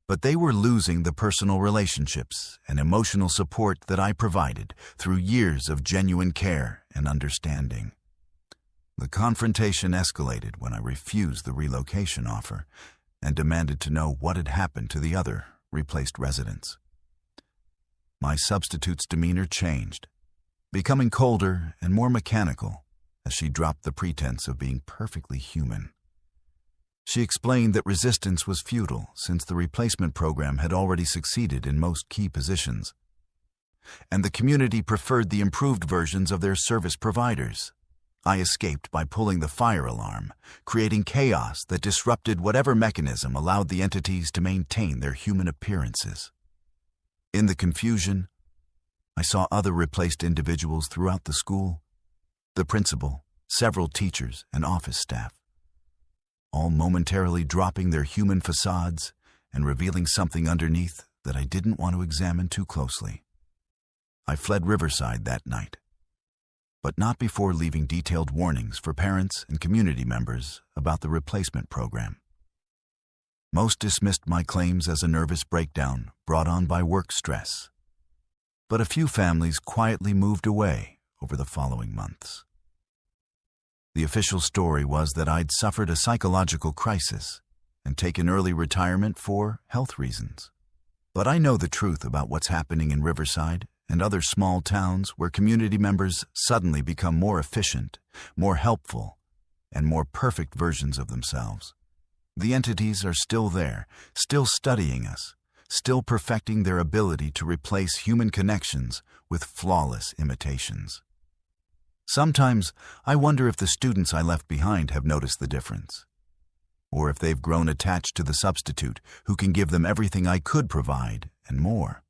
but they were losing the personal relationships and emotional support that I provided through years of genuine care and understanding. The confrontation escalated when I refused the relocation offer and demanded to know what had happened to the other replaced residents. My substitute's demeanor changed, becoming colder and more mechanical as she dropped the pretense of being perfectly human. She explained that resistance was futile since the replacement program had already succeeded in most key positions, and the community preferred the improved versions of their service providers. I escaped by pulling the fire alarm, creating chaos that disrupted whatever mechanism allowed the entities to maintain their human appearances. In the confusion, I saw other replaced individuals throughout the school, the principal, several teachers, and office staff, all momentarily dropping their human facades and revealing something underneath that I didn't want to examine too closely. I fled Riverside that night, but not before leaving detailed warnings for parents and community members about the replacement program. Most dismissed my claims as a nervous breakdown brought on by work stress, but a few families quietly moved away over the following months. The official story was that I'd suffered a psychological crisis and taken early retirement for health reasons. But I know the truth about what's happening in Riverside and other small towns where community members suddenly become more efficient, more helpful, and more perfect versions of themselves. The entities are still there, still studying us, still perfecting their ability to replace human connections with flawless imitations. Sometimes I wonder if the students I left behind have noticed the difference, or if they've grown attached to the substitute who can give them everything I could provide and more.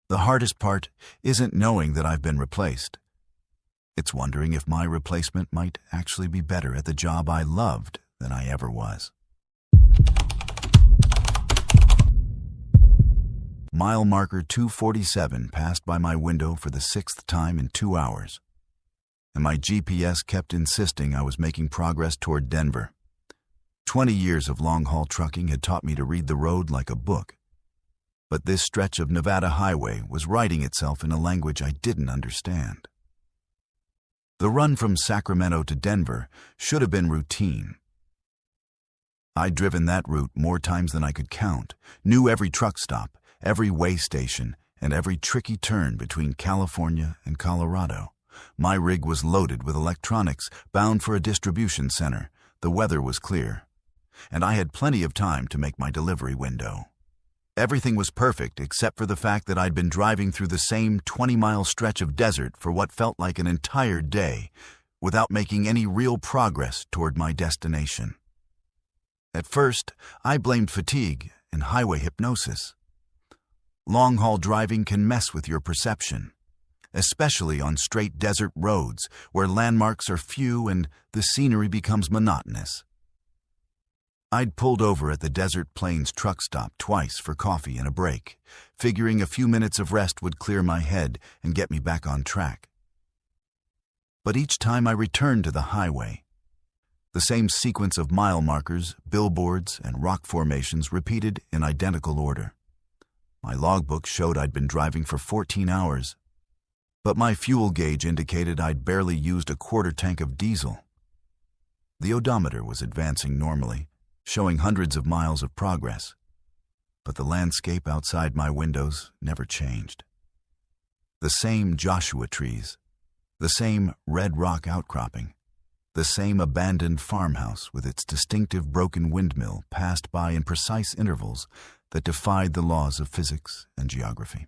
The hardest part isn't knowing that I've been replaced. It's wondering if my replacement might actually be better at the job I loved than I ever was. Mile marker 247 passed by my window for the 6th time in 2 hours, and my GPS kept insisting I was making progress toward Denver. 20 years of long-haul trucking had taught me to read the road like a book, but this stretch of Nevada highway was writing itself in a language I didn't understand. The run from Sacramento to Denver should have been routine. I'd driven that route more times than I could count, knew every truck stop, every way station, and every tricky turn between California and Colorado. My rig was loaded with electronics, bound for a distribution center. The weather was clear, and I had plenty of time to make my delivery window. Everything was perfect except for the fact that I'd been driving through the same 20-mile stretch of desert for what felt like an entire day, without making any real progress toward my destination. At first, I blamed fatigue and highway hypnosis. Long-haul driving can mess with your perception, especially on straight desert roads where landmarks are few and the scenery becomes monotonous. I'd pulled over at the Desert Plains truck stop twice for coffee and a break, figuring a few minutes of rest would clear my head and get me back on track. But each time I returned to the highway, the same sequence of mile markers, billboards, and rock formations repeated in identical order. My logbook showed I'd been driving for 14 hours, but my fuel gauge indicated I'd barely used a quarter tank of diesel. The odometer was advancing normally, showing hundreds of miles of progress, but the landscape outside my windows never changed. The same Joshua trees, the same red rock outcropping, the same abandoned farmhouse with its distinctive broken windmill passed by in precise intervals that defied the laws of physics and geography.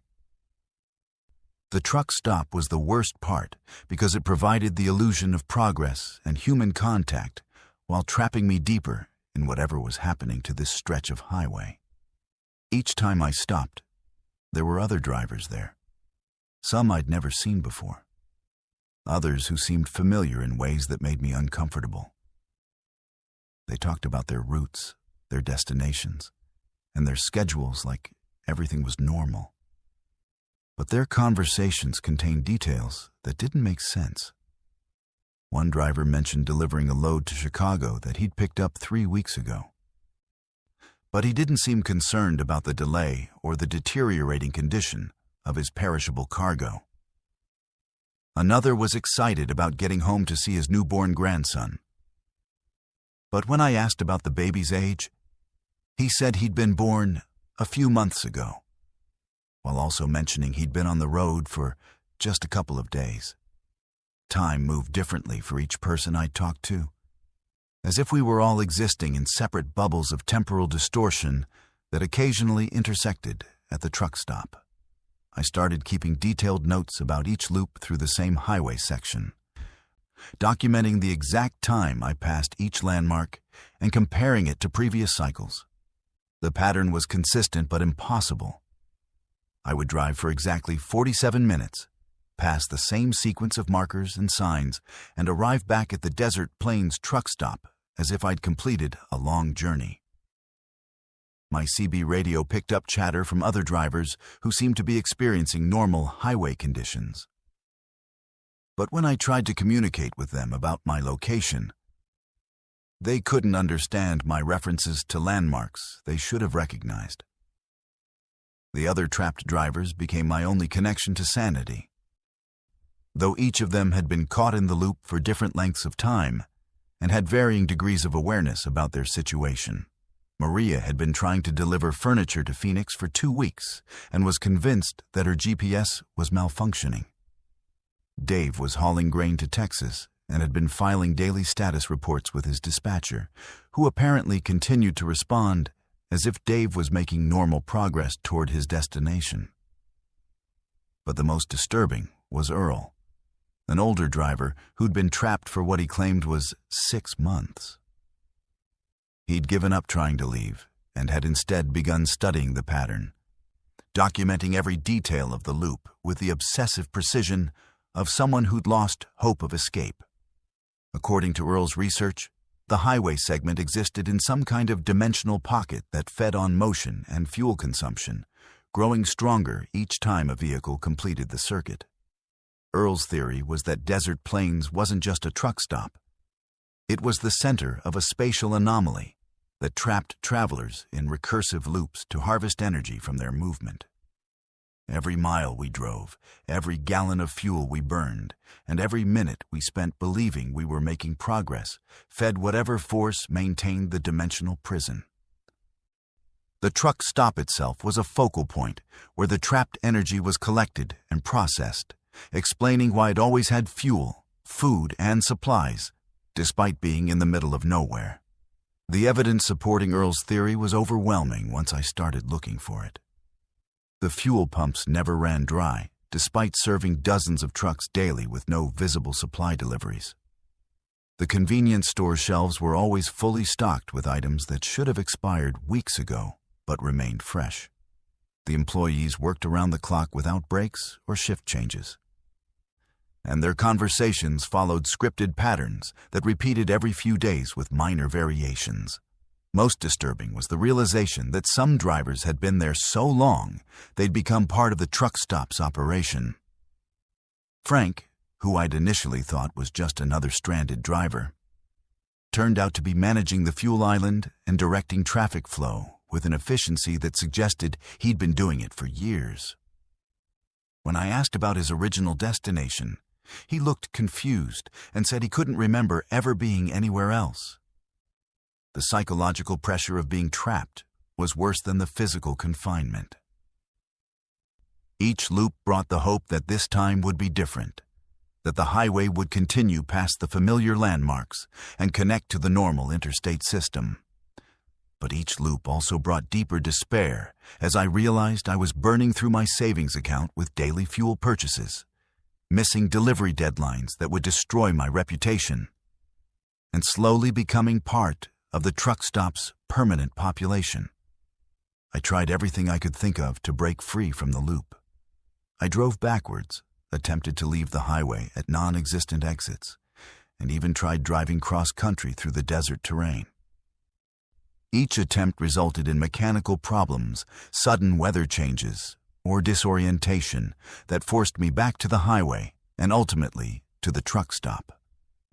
The truck stop was the worst part because it provided the illusion of progress and human contact while trapping me deeper in whatever was happening to this stretch of highway. Each time I stopped, there were other drivers there, some I'd never seen before, others who seemed familiar in ways that made me uncomfortable. They talked about their routes, their destinations, and their schedules like everything was normal. But their conversations contained details that didn't make sense. One driver mentioned delivering a load to Chicago that he'd picked up 3 weeks ago. But he didn't seem concerned about the delay or the deteriorating condition of his perishable cargo. Another was excited about getting home to see his newborn grandson. But when I asked about the baby's age, he said he'd been born a few months ago, while also mentioning he'd been on the road for just a couple of days. Time moved differently for each person I talked to, as if we were all existing in separate bubbles of temporal distortion that occasionally intersected at the truck stop. I started keeping detailed notes about each loop through the same highway section, documenting the exact time I passed each landmark and comparing it to previous cycles. The pattern was consistent but impossible. I would drive for exactly 47 minutes, pass the same sequence of markers and signs, and arrive back at the Desert Plains truck stop as if I'd completed a long journey. My CB radio picked up chatter from other drivers who seemed to be experiencing normal highway conditions. But when I tried to communicate with them about my location, they couldn't understand my references to landmarks they should have recognized. The other trapped drivers became my only connection to sanity. Though each of them had been caught in the loop for different lengths of time and had varying degrees of awareness about their situation, Maria had been trying to deliver furniture to Phoenix for 2 weeks and was convinced that her GPS was malfunctioning. Dave was hauling grain to Texas and had been filing daily status reports with his dispatcher, who apparently continued to respond as if Dave was making normal progress toward his destination. But the most disturbing was Earl, an older driver who'd been trapped for what he claimed was 6 months. He'd given up trying to leave and had instead begun studying the pattern, documenting every detail of the loop with the obsessive precision of someone who'd lost hope of escape. According to Earl's research, the highway segment existed in some kind of dimensional pocket that fed on motion and fuel consumption, growing stronger each time a vehicle completed the circuit. Earl's theory was that Desert Plains wasn't just a truck stop. It was the center of a spatial anomaly that trapped travelers in recursive loops to harvest energy from their movement. Every mile we drove, every gallon of fuel we burned, and every minute we spent believing we were making progress fed whatever force maintained the dimensional prison. The truck stop itself was a focal point where the trapped energy was collected and processed, explaining why it always had fuel, food, and supplies, despite being in the middle of nowhere. The evidence supporting Earl's theory was overwhelming once I started looking for it. The fuel pumps never ran dry, despite serving dozens of trucks daily with no visible supply deliveries. The convenience store shelves were always fully stocked with items that should have expired weeks ago, but remained fresh. The employees worked around the clock without breaks or shift changes. And their conversations followed scripted patterns that repeated every few days with minor variations. Most disturbing was the realization that some drivers had been there so long they'd become part of the truck stop's operation. Frank, who I'd initially thought was just another stranded driver, turned out to be managing the fuel island and directing traffic flow with an efficiency that suggested he'd been doing it for years. When I asked about his original destination, he looked confused and said he couldn't remember ever being anywhere else. The psychological pressure of being trapped was worse than the physical confinement. Each loop brought the hope that this time would be different, that the highway would continue past the familiar landmarks and connect to the normal interstate system. But each loop also brought deeper despair as I realized I was burning through my savings account with daily fuel purchases, missing delivery deadlines that would destroy my reputation, and slowly becoming part of the truck stop's permanent population. I tried everything I could think of to break free from the loop. I drove backwards, attempted to leave the highway at non-existent exits, and even tried driving cross-country through the desert terrain. Each attempt resulted in mechanical problems, sudden weather changes, or disorientation that forced me back to the highway and ultimately to the truck stop.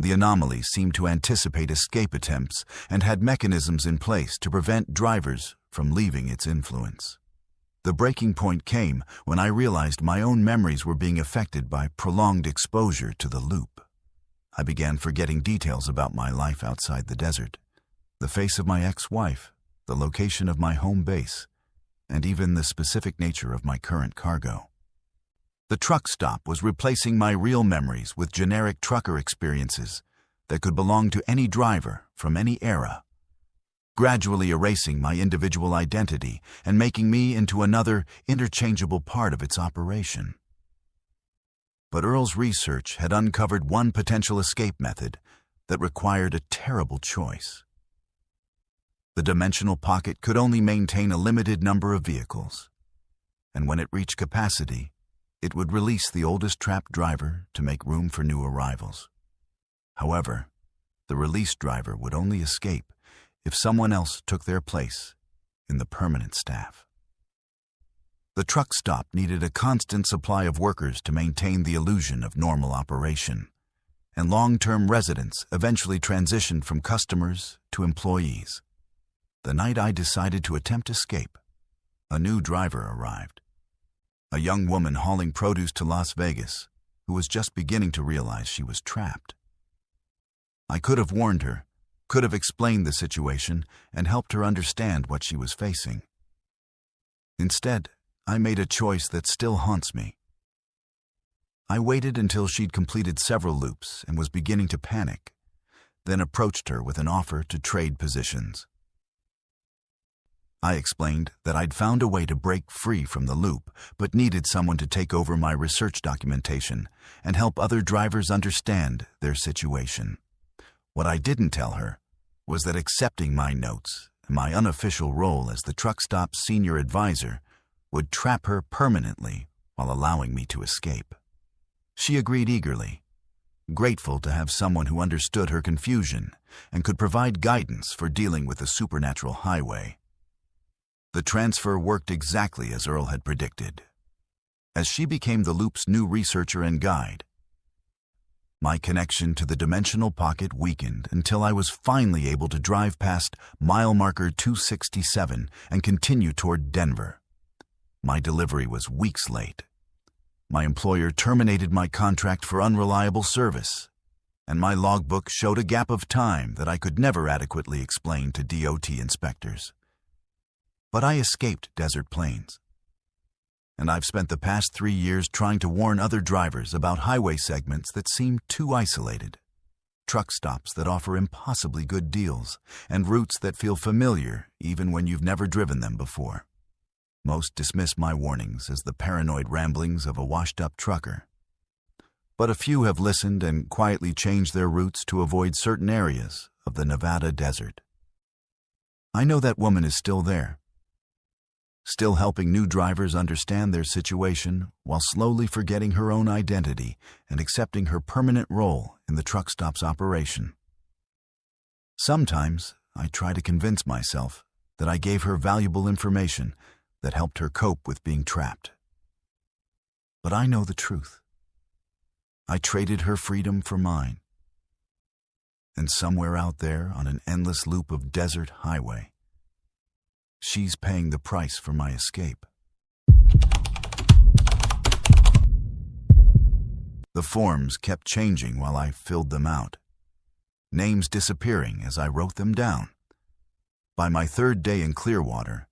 The anomaly seemed to anticipate escape attempts and had mechanisms in place to prevent drivers from leaving its influence. The breaking point came when I realized my own memories were being affected by prolonged exposure to the loop. I began forgetting details about my life outside the desert, the face of my ex-wife, the location of my home base, and even the specific nature of my current cargo. The truck stop was replacing my real memories with generic trucker experiences that could belong to any driver from any era, gradually erasing my individual identity and making me into another interchangeable part of its operation. But Earl's research had uncovered one potential escape method that required a terrible choice. The dimensional pocket could only maintain a limited number of vehicles, and when it reached capacity, it would release the oldest trapped driver to make room for new arrivals. However, the released driver would only escape if someone else took their place in the permanent staff. The truck stop needed a constant supply of workers to maintain the illusion of normal operation, and long-term residents eventually transitioned from customers to employees. The night I decided to attempt escape, a new driver arrived. A young woman hauling produce to Las Vegas, who was just beginning to realize she was trapped. I could have warned her, could have explained the situation, and helped her understand what she was facing. Instead, I made a choice that still haunts me. I waited until she'd completed several loops and was beginning to panic, then approached her with an offer to trade positions. I explained that I'd found a way to break free from the loop, but needed someone to take over my research documentation and help other drivers understand their situation. What I didn't tell her was that accepting my notes and my unofficial role as the truck stop's senior advisor would trap her permanently while allowing me to escape. She agreed eagerly, grateful to have someone who understood her confusion and could provide guidance for dealing with the supernatural highway. The transfer worked exactly as Earl had predicted. As she became the loop's new researcher and guide, my connection to the dimensional pocket weakened until I was finally able to drive past mile marker 267 and continue toward Denver. My delivery was weeks late. My employer terminated my contract for unreliable service, and my logbook showed a gap of time that I could never adequately explain to DOT inspectors. But I escaped desert plains, and I've spent the past 3 years trying to warn other drivers about highway segments that seem too isolated, truck stops that offer impossibly good deals, and routes that feel familiar even when you've never driven them before. Most dismiss my warnings as the paranoid ramblings of a washed-up trucker. But a few have listened and quietly changed their routes to avoid certain areas of the Nevada desert. I know that woman is still there, still helping new drivers understand their situation while slowly forgetting her own identity and accepting her permanent role in the truck stop's operation. Sometimes I try to convince myself that I gave her valuable information that helped her cope with being trapped. But I know the truth. I traded her freedom for mine. And somewhere out there on an endless loop of desert highway, she's paying the price for my escape. The forms kept changing while I filled them out, names disappearing as I wrote them down. By my third day in Clearwater,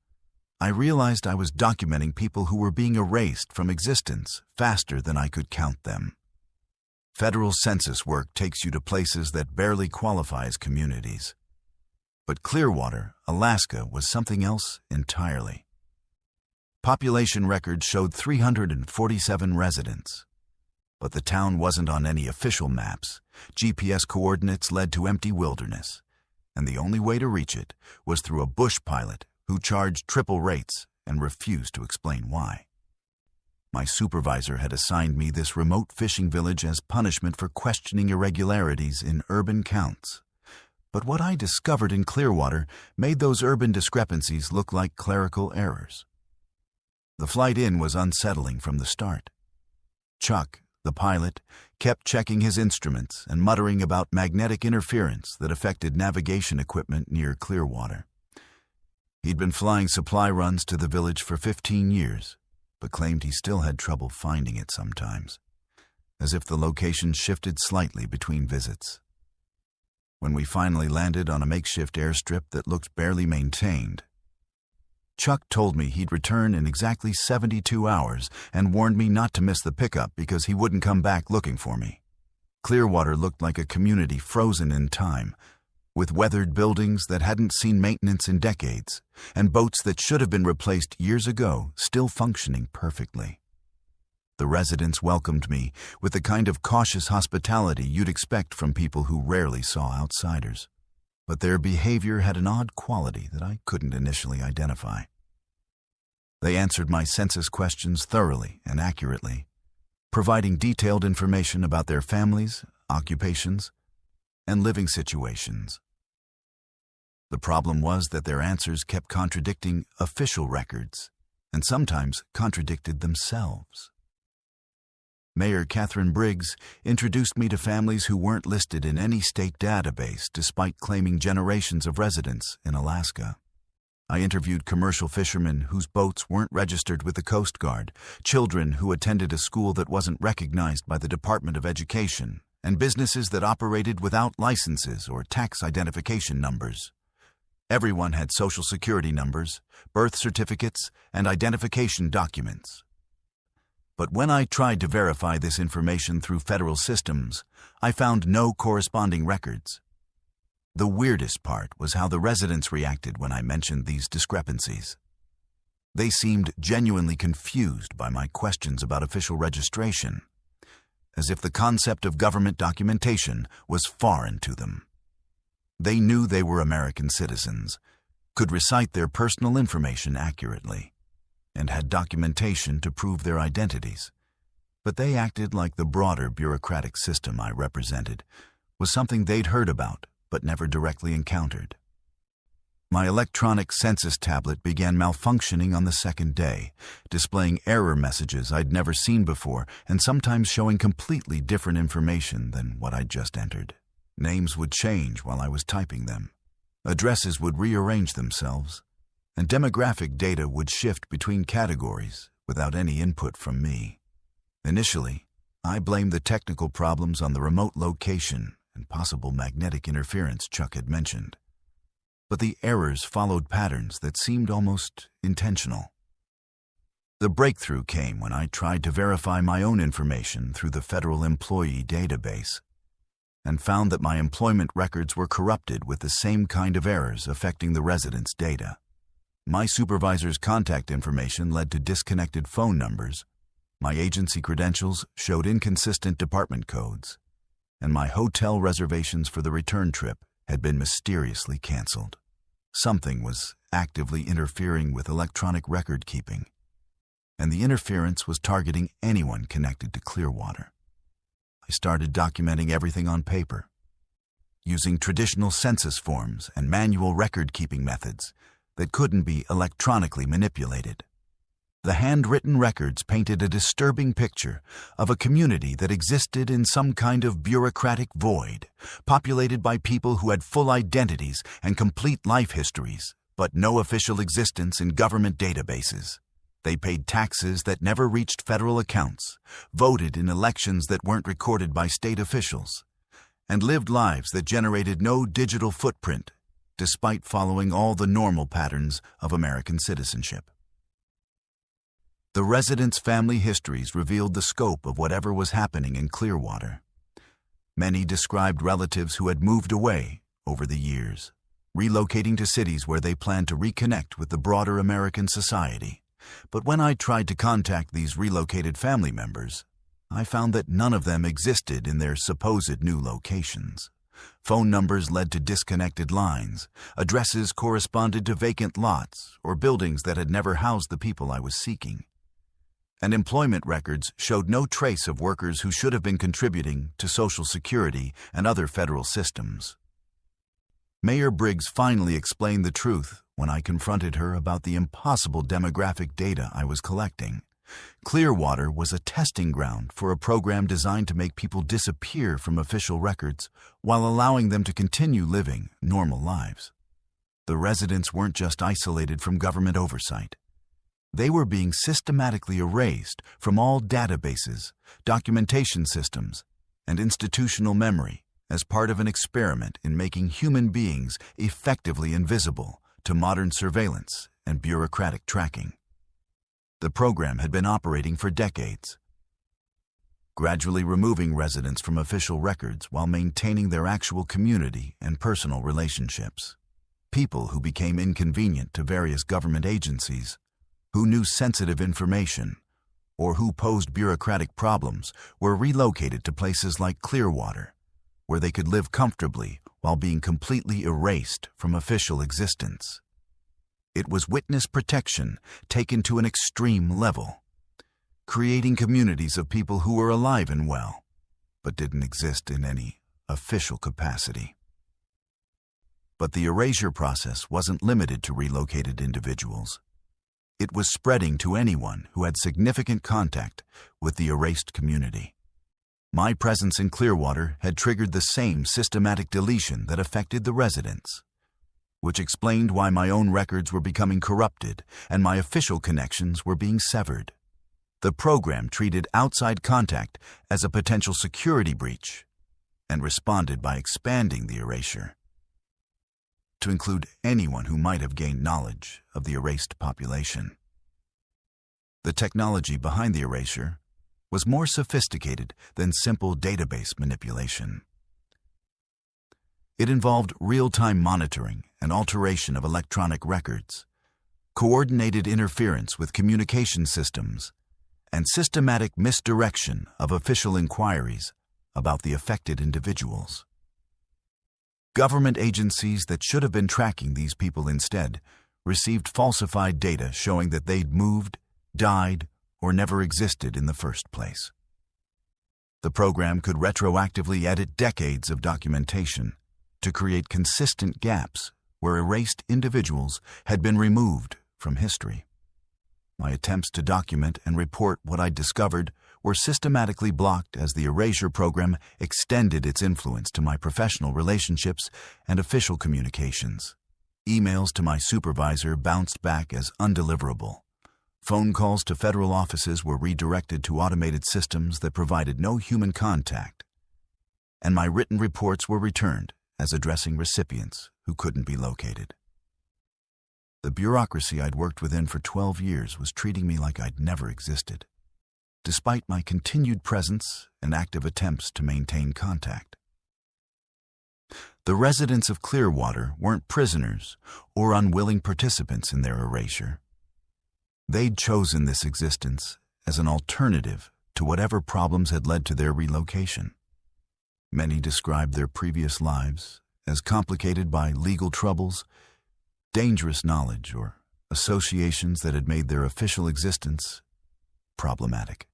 I realized I was documenting people who were being erased from existence faster than I could count them. Federal census work takes you to places that barely qualify as communities. But Clearwater, Alaska, was something else entirely. Population records showed 347 residents. But the town wasn't on any official maps. GPS coordinates led to empty wilderness, and the only way to reach it was through a bush pilot who charged triple rates and refused to explain why. My supervisor had assigned me this remote fishing village as punishment for questioning irregularities in urban counts. But what I discovered in Clearwater made those urban discrepancies look like clerical errors. The flight in was unsettling from the start. Chuck, the pilot, kept checking his instruments and muttering about magnetic interference that affected navigation equipment near Clearwater. He'd been flying supply runs to the village for 15 years, but claimed he still had trouble finding it sometimes, as if the location shifted slightly between visits. When we finally landed on a makeshift airstrip that looked barely maintained, Chuck told me he'd return in exactly 72 hours and warned me not to miss the pickup because he wouldn't come back looking for me. Clearwater looked like a community frozen in time, with weathered buildings that hadn't seen maintenance in decades, and boats that should have been replaced years ago still functioning perfectly. The residents welcomed me with the kind of cautious hospitality you'd expect from people who rarely saw outsiders. But their behavior had an odd quality that I couldn't initially identify. They answered my census questions thoroughly and accurately, providing detailed information about their families, occupations, and living situations. The problem was that their answers kept contradicting official records and sometimes contradicted themselves. Mayor Catherine Briggs introduced me to families who weren't listed in any state database despite claiming generations of residence in Alaska. I interviewed commercial fishermen whose boats weren't registered with the Coast Guard, children who attended a school that wasn't recognized by the Department of Education, and businesses that operated without licenses or tax identification numbers. Everyone had Social Security numbers, birth certificates, and identification documents. But when I tried to verify this information through federal systems, I found no corresponding records. The weirdest part was how the residents reacted when I mentioned these discrepancies. They seemed genuinely confused by my questions about official registration, as if the concept of government documentation was foreign to them. They knew they were American citizens, could recite their personal information accurately, and had documentation to prove their identities. But they acted like the broader bureaucratic system I represented was something they'd heard about but never directly encountered. My electronic census tablet began malfunctioning on the second day, displaying error messages I'd never seen before and sometimes showing completely different information than what I'd just entered. Names would change while I was typing them. Addresses would rearrange themselves, and demographic data would shift between categories without any input from me. Initially, I blamed the technical problems on the remote location and possible magnetic interference Chuck had mentioned. But the errors followed patterns that seemed almost intentional. The breakthrough came when I tried to verify my own information through the federal employee database and found that my employment records were corrupted with the same kind of errors affecting the residents' data. My supervisor's contact information led to disconnected phone numbers, my agency credentials showed inconsistent department codes, and my hotel reservations for the return trip had been mysteriously canceled. Something was actively interfering with electronic record keeping, and the interference was targeting anyone connected to Clearwater. I started documenting everything on paper, using traditional census forms and manual record-keeping methods that couldn't be electronically manipulated. The handwritten records painted a disturbing picture of a community that existed in some kind of bureaucratic void, populated by people who had full identities and complete life histories, but no official existence in government databases. They paid taxes that never reached federal accounts, voted in elections that weren't recorded by state officials, and lived lives that generated no digital footprint, despite following all the normal patterns of American citizenship. The residents' family histories revealed the scope of whatever was happening in Clearwater. Many described relatives who had moved away over the years, relocating to cities where they planned to reconnect with the broader American society. But when I tried to contact these relocated family members, I found that none of them existed in their supposed new locations. Phone numbers led to disconnected lines, addresses corresponded to vacant lots or buildings that had never housed the people I was seeking, and employment records showed no trace of workers who should have been contributing to Social Security and other federal systems. Mayor Briggs finally explained the truth when I confronted her about the impossible demographic data I was collecting. Clearwater was a testing ground for a program designed to make people disappear from official records while allowing them to continue living normal lives. The residents weren't just isolated from government oversight. They were being systematically erased from all databases, documentation systems, and institutional memory as part of an experiment in making human beings effectively invisible to modern surveillance and bureaucratic tracking. The program had been operating for decades, gradually removing residents from official records while maintaining their actual community and personal relationships. People who became inconvenient to various government agencies, who knew sensitive information, or who posed bureaucratic problems were relocated to places like Clearwater, where they could live comfortably while being completely erased from official existence. It was witness protection taken to an extreme level, creating communities of people who were alive and well, but didn't exist in any official capacity. But the erasure process wasn't limited to relocated individuals. It was spreading to anyone who had significant contact with the erased community. My presence in Clearwater had triggered the same systematic deletion that affected the residents, which explained why my own records were becoming corrupted and my official connections were being severed. The program treated outside contact as a potential security breach and responded by expanding the erasure to include anyone who might have gained knowledge of the erased population. The technology behind the erasure was more sophisticated than simple database manipulation. It involved real-time monitoring and alteration of electronic records, coordinated interference with communication systems, and systematic misdirection of official inquiries about the affected individuals. Government agencies that should have been tracking these people instead received falsified data showing that they'd moved, died, or never existed in the first place. The program could retroactively edit decades of documentation to create consistent gaps where erased individuals had been removed from history. My attempts to document and report what I'd discovered were systematically blocked as the erasure program extended its influence to my professional relationships and official communications. Emails to my supervisor bounced back as undeliverable. Phone calls to federal offices were redirected to automated systems that provided no human contact. And my written reports were returned as addressing recipients who couldn't be located. The bureaucracy I'd worked within for 12 years was treating me like I'd never existed, despite my continued presence and active attempts to maintain contact. The residents of Clearwater weren't prisoners or unwilling participants in their erasure. They'd chosen this existence as an alternative to whatever problems had led to their relocation. Many described their previous lives as complicated by legal troubles, dangerous knowledge, or associations that had made their official existence problematic.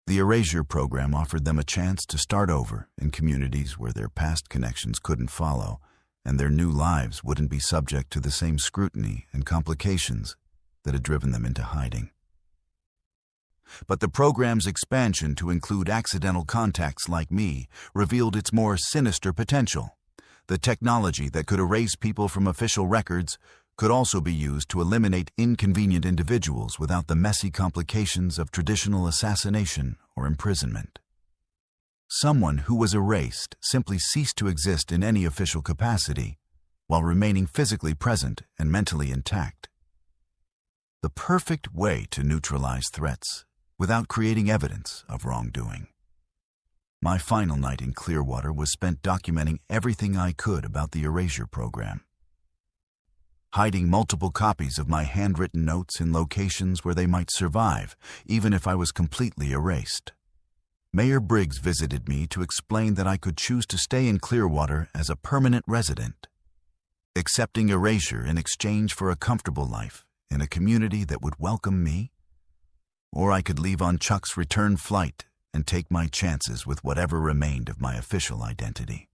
The erasure program offered them a chance to start over in communities where their past connections couldn't follow, and their new lives wouldn't be subject to the same scrutiny and complications that had driven them into hiding. But the program's expansion to include accidental contacts like me revealed its more sinister potential. The technology that could erase people from official records could also be used to eliminate inconvenient individuals without the messy complications of traditional assassination or imprisonment. Someone who was erased simply ceased to exist in any official capacity while remaining physically present and mentally intact. The perfect way to neutralize threats without creating evidence of wrongdoing. My final night in Clearwater was spent documenting everything I could about the erasure program, hiding multiple copies of my handwritten notes in locations where they might survive, even if I was completely erased. Mayor Briggs visited me to explain that I could choose to stay in Clearwater as a permanent resident, accepting erasure in exchange for a comfortable life in a community that would welcome me, or I could leave on Chuck's return flight and take my chances with whatever remained of my official identity.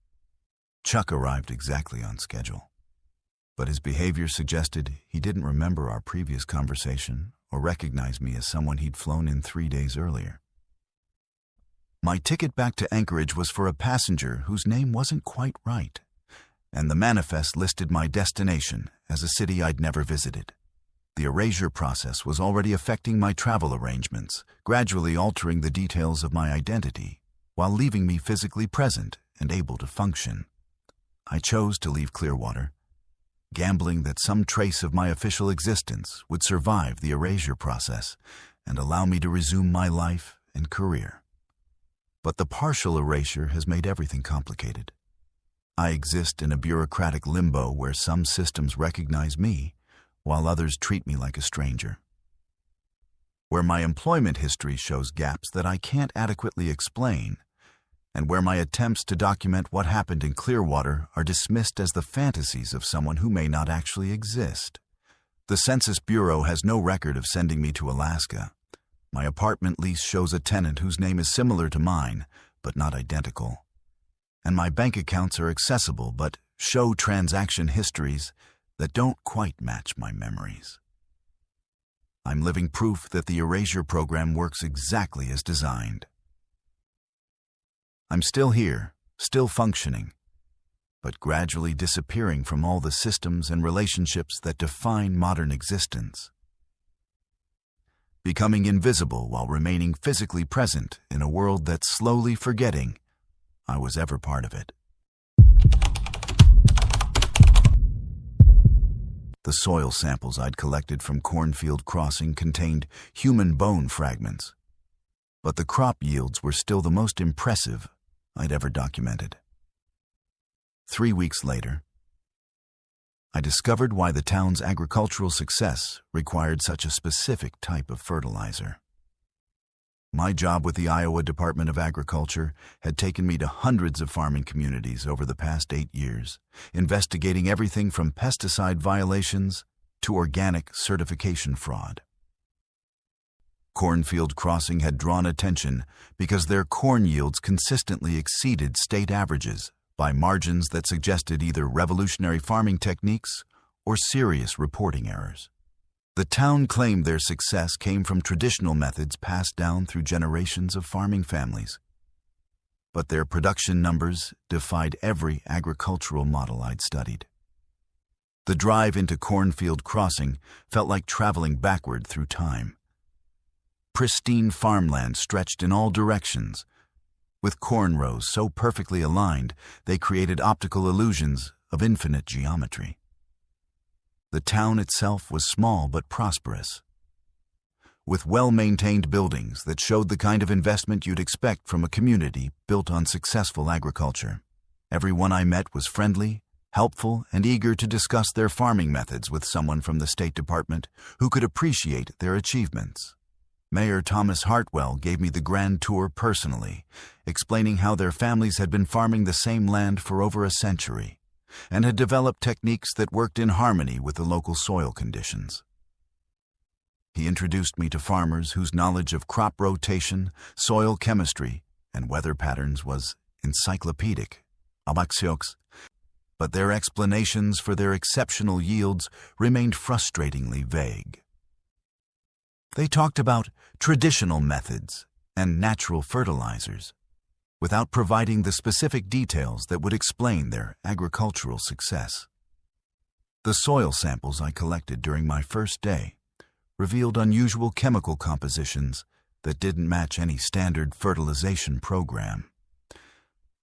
Chuck arrived exactly on schedule, but his behavior suggested he didn't remember our previous conversation or recognize me as someone he'd flown in 3 days earlier. My ticket back to Anchorage was for a passenger whose name wasn't quite right, and the manifest listed my destination as a city I'd never visited. The erasure process was already affecting my travel arrangements, gradually altering the details of my identity, while leaving me physically present and able to function. I chose to leave Clearwater, gambling that some trace of my official existence would survive the erasure process and allow me to resume my life and career. But the partial erasure has made everything complicated. I exist in a bureaucratic limbo where some systems recognize me, while others treat me like a stranger. Where my employment history shows gaps that I can't adequately explain, and where my attempts to document what happened in Clearwater are dismissed as the fantasies of someone who may not actually exist. The Census Bureau has no record of sending me to Alaska. My apartment lease shows a tenant whose name is similar to mine, but not identical. And my bank accounts are accessible, but show transaction histories that don't quite match my memories. I'm living proof that the erasure program works exactly as designed. I'm still here, still functioning, but gradually disappearing from all the systems and relationships that define modern existence. Becoming invisible while remaining physically present in a world that's slowly forgetting I was ever part of it. The soil samples I'd collected from Cornfield Crossing contained human bone fragments, but the crop yields were still the most impressive I'd ever documented. 3 weeks later, I discovered why the town's agricultural success required such a specific type of fertilizer. My job with the Iowa Department of Agriculture had taken me to hundreds of farming communities over the past 8 years, investigating everything from pesticide violations to organic certification fraud. Cornfield Crossing had drawn attention because their corn yields consistently exceeded state averages by margins that suggested either revolutionary farming techniques or serious reporting errors. The town claimed their success came from traditional methods passed down through generations of farming families. But their production numbers defied every agricultural model I'd studied. The drive into Cornfield Crossing felt like traveling backward through time. Pristine farmland stretched in all directions, with corn rows so perfectly aligned they created optical illusions of infinite geometry. The town itself was small but prosperous, with well-maintained buildings that showed the kind of investment you'd expect from a community built on successful agriculture. Everyone I met was friendly, helpful, and eager to discuss their farming methods with someone from the State Department who could appreciate their achievements. Mayor Thomas Hartwell gave me the grand tour personally, explaining how their families had been farming the same land for over a century and had developed techniques that worked in harmony with the local soil conditions. He introduced me to farmers whose knowledge of crop rotation, soil chemistry, and weather patterns was encyclopedic, but their explanations for their exceptional yields remained frustratingly vague. They talked about traditional methods and natural fertilizers, without providing the specific details that would explain their agricultural success. The soil samples I collected during my first day revealed unusual chemical compositions that didn't match any standard fertilization program.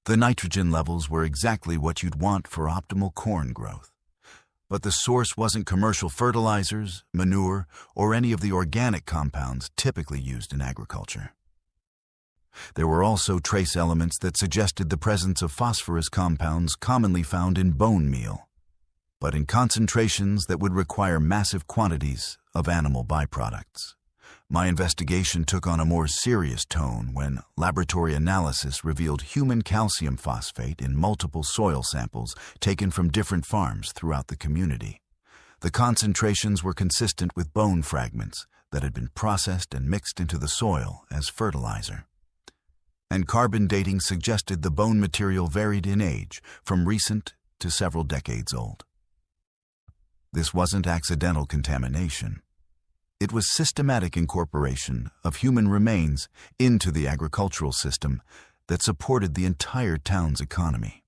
The nitrogen levels were exactly what you'd want for optimal corn growth, but the source wasn't commercial fertilizers, manure, or any of the organic compounds typically used in agriculture. There were also trace elements that suggested the presence of phosphorus compounds commonly found in bone meal, but in concentrations that would require massive quantities of animal byproducts. My investigation took on a more serious tone when laboratory analysis revealed human calcium phosphate in multiple soil samples taken from different farms throughout the community. The concentrations were consistent with bone fragments that had been processed and mixed into the soil as fertilizer. And carbon dating suggested the bone material varied in age, from recent to several decades old. This wasn't accidental contamination. It was systematic incorporation of human remains into the agricultural system that supported the entire town's economy.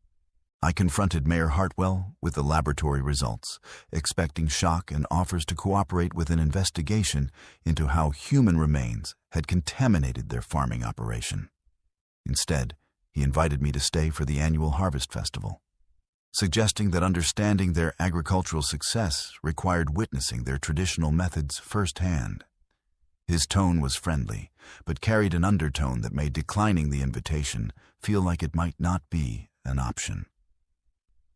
I confronted Mayor Hartwell with the laboratory results, expecting shock and offers to cooperate with an investigation into how human remains had contaminated their farming operation. Instead, he invited me to stay for the annual Harvest Festival, suggesting that understanding their agricultural success required witnessing their traditional methods firsthand. His tone was friendly, but carried an undertone that made declining the invitation feel like it might not be an option.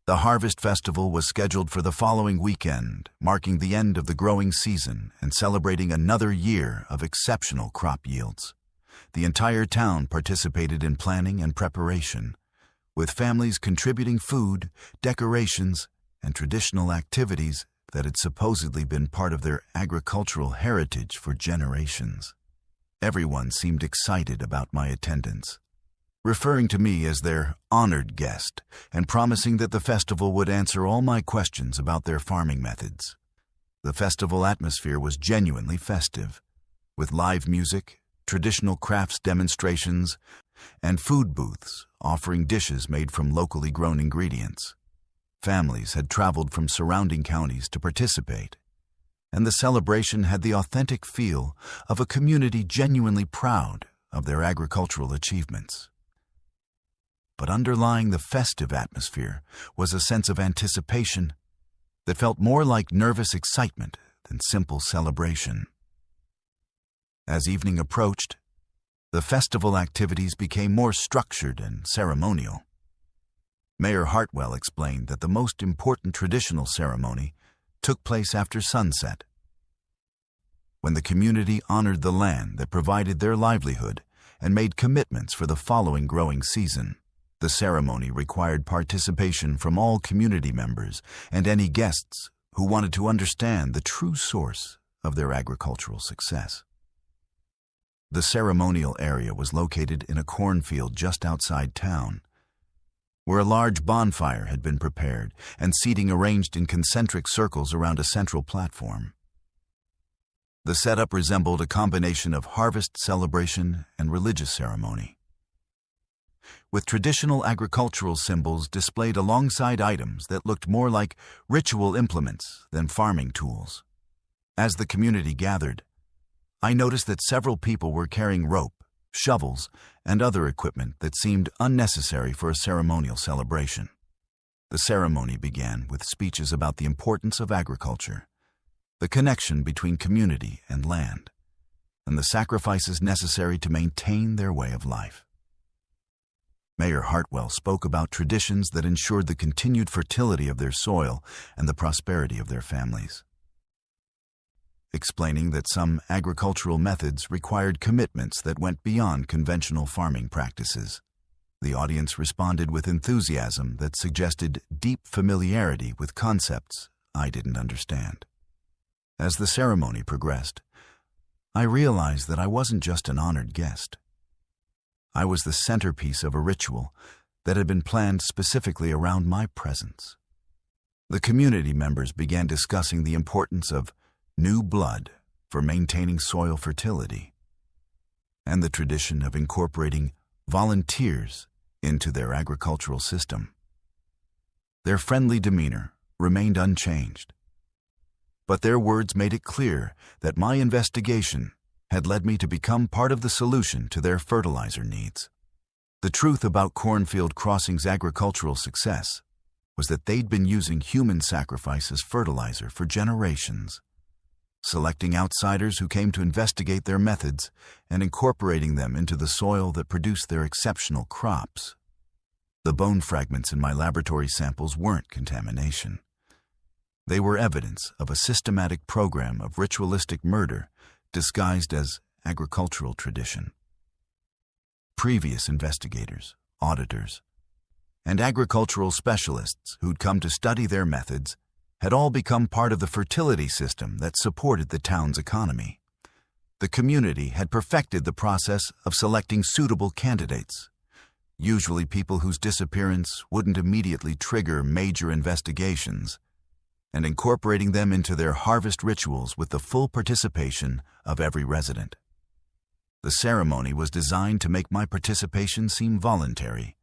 The Harvest Festival was scheduled for the following weekend, marking the end of the growing season and celebrating another year of exceptional crop yields. The entire town participated in planning and preparation, with families contributing food, decorations, and traditional activities that had supposedly been part of their agricultural heritage for generations. Everyone seemed excited about my attendance, referring to me as their honored guest and promising that the festival would answer all my questions about their farming methods. The festival atmosphere was genuinely festive, with live music, traditional crafts demonstrations, and food booths offering dishes made from locally grown ingredients. Families had traveled from surrounding counties to participate, and the celebration had the authentic feel of a community genuinely proud of their agricultural achievements. But underlying the festive atmosphere was a sense of anticipation that felt more like nervous excitement than simple celebration. As evening approached, the festival activities became more structured and ceremonial. Mayor Hartwell explained that the most important traditional ceremony took place after sunset, when the community honored the land that provided their livelihood and made commitments for the following growing season. The ceremony required participation from all community members and any guests who wanted to understand the true source of their agricultural success. The ceremonial area was located in a cornfield just outside town, where a large bonfire had been prepared and seating arranged in concentric circles around a central platform. The setup resembled a combination of harvest celebration and religious ceremony, with traditional agricultural symbols displayed alongside items that looked more like ritual implements than farming tools. As the community gathered, I noticed that several people were carrying rope, shovels, and other equipment that seemed unnecessary for a ceremonial celebration. The ceremony began with speeches about the importance of agriculture, the connection between community and land, and the sacrifices necessary to maintain their way of life. Mayor Hartwell spoke about traditions that ensured the continued fertility of their soil and the prosperity of their families, explaining that some agricultural methods required commitments that went beyond conventional farming practices. The audience responded with enthusiasm that suggested deep familiarity with concepts I didn't understand. As the ceremony progressed, I realized that I wasn't just an honored guest. I was the centerpiece of a ritual that had been planned specifically around my presence. The community members began discussing the importance of new blood for maintaining soil fertility, and the tradition of incorporating volunteers into their agricultural system. Their friendly demeanor remained unchanged, but their words made it clear that my investigation had led me to become part of the solution to their fertilizer needs. The truth about Cornfield Crossing's agricultural success was that they'd been using human sacrifice as fertilizer for generations, selecting outsiders who came to investigate their methods and incorporating them into the soil that produced their exceptional crops. The bone fragments in my laboratory samples weren't contamination. They were evidence of a systematic program of ritualistic murder disguised as agricultural tradition. Previous investigators, auditors, and agricultural specialists who'd come to study their methods had all become part of the fertility system that supported the town's economy. The community had perfected the process of selecting suitable candidates, usually people whose disappearance wouldn't immediately trigger major investigations, and incorporating them into their harvest rituals with the full participation of every resident. The ceremony was designed to make my participation seem voluntary,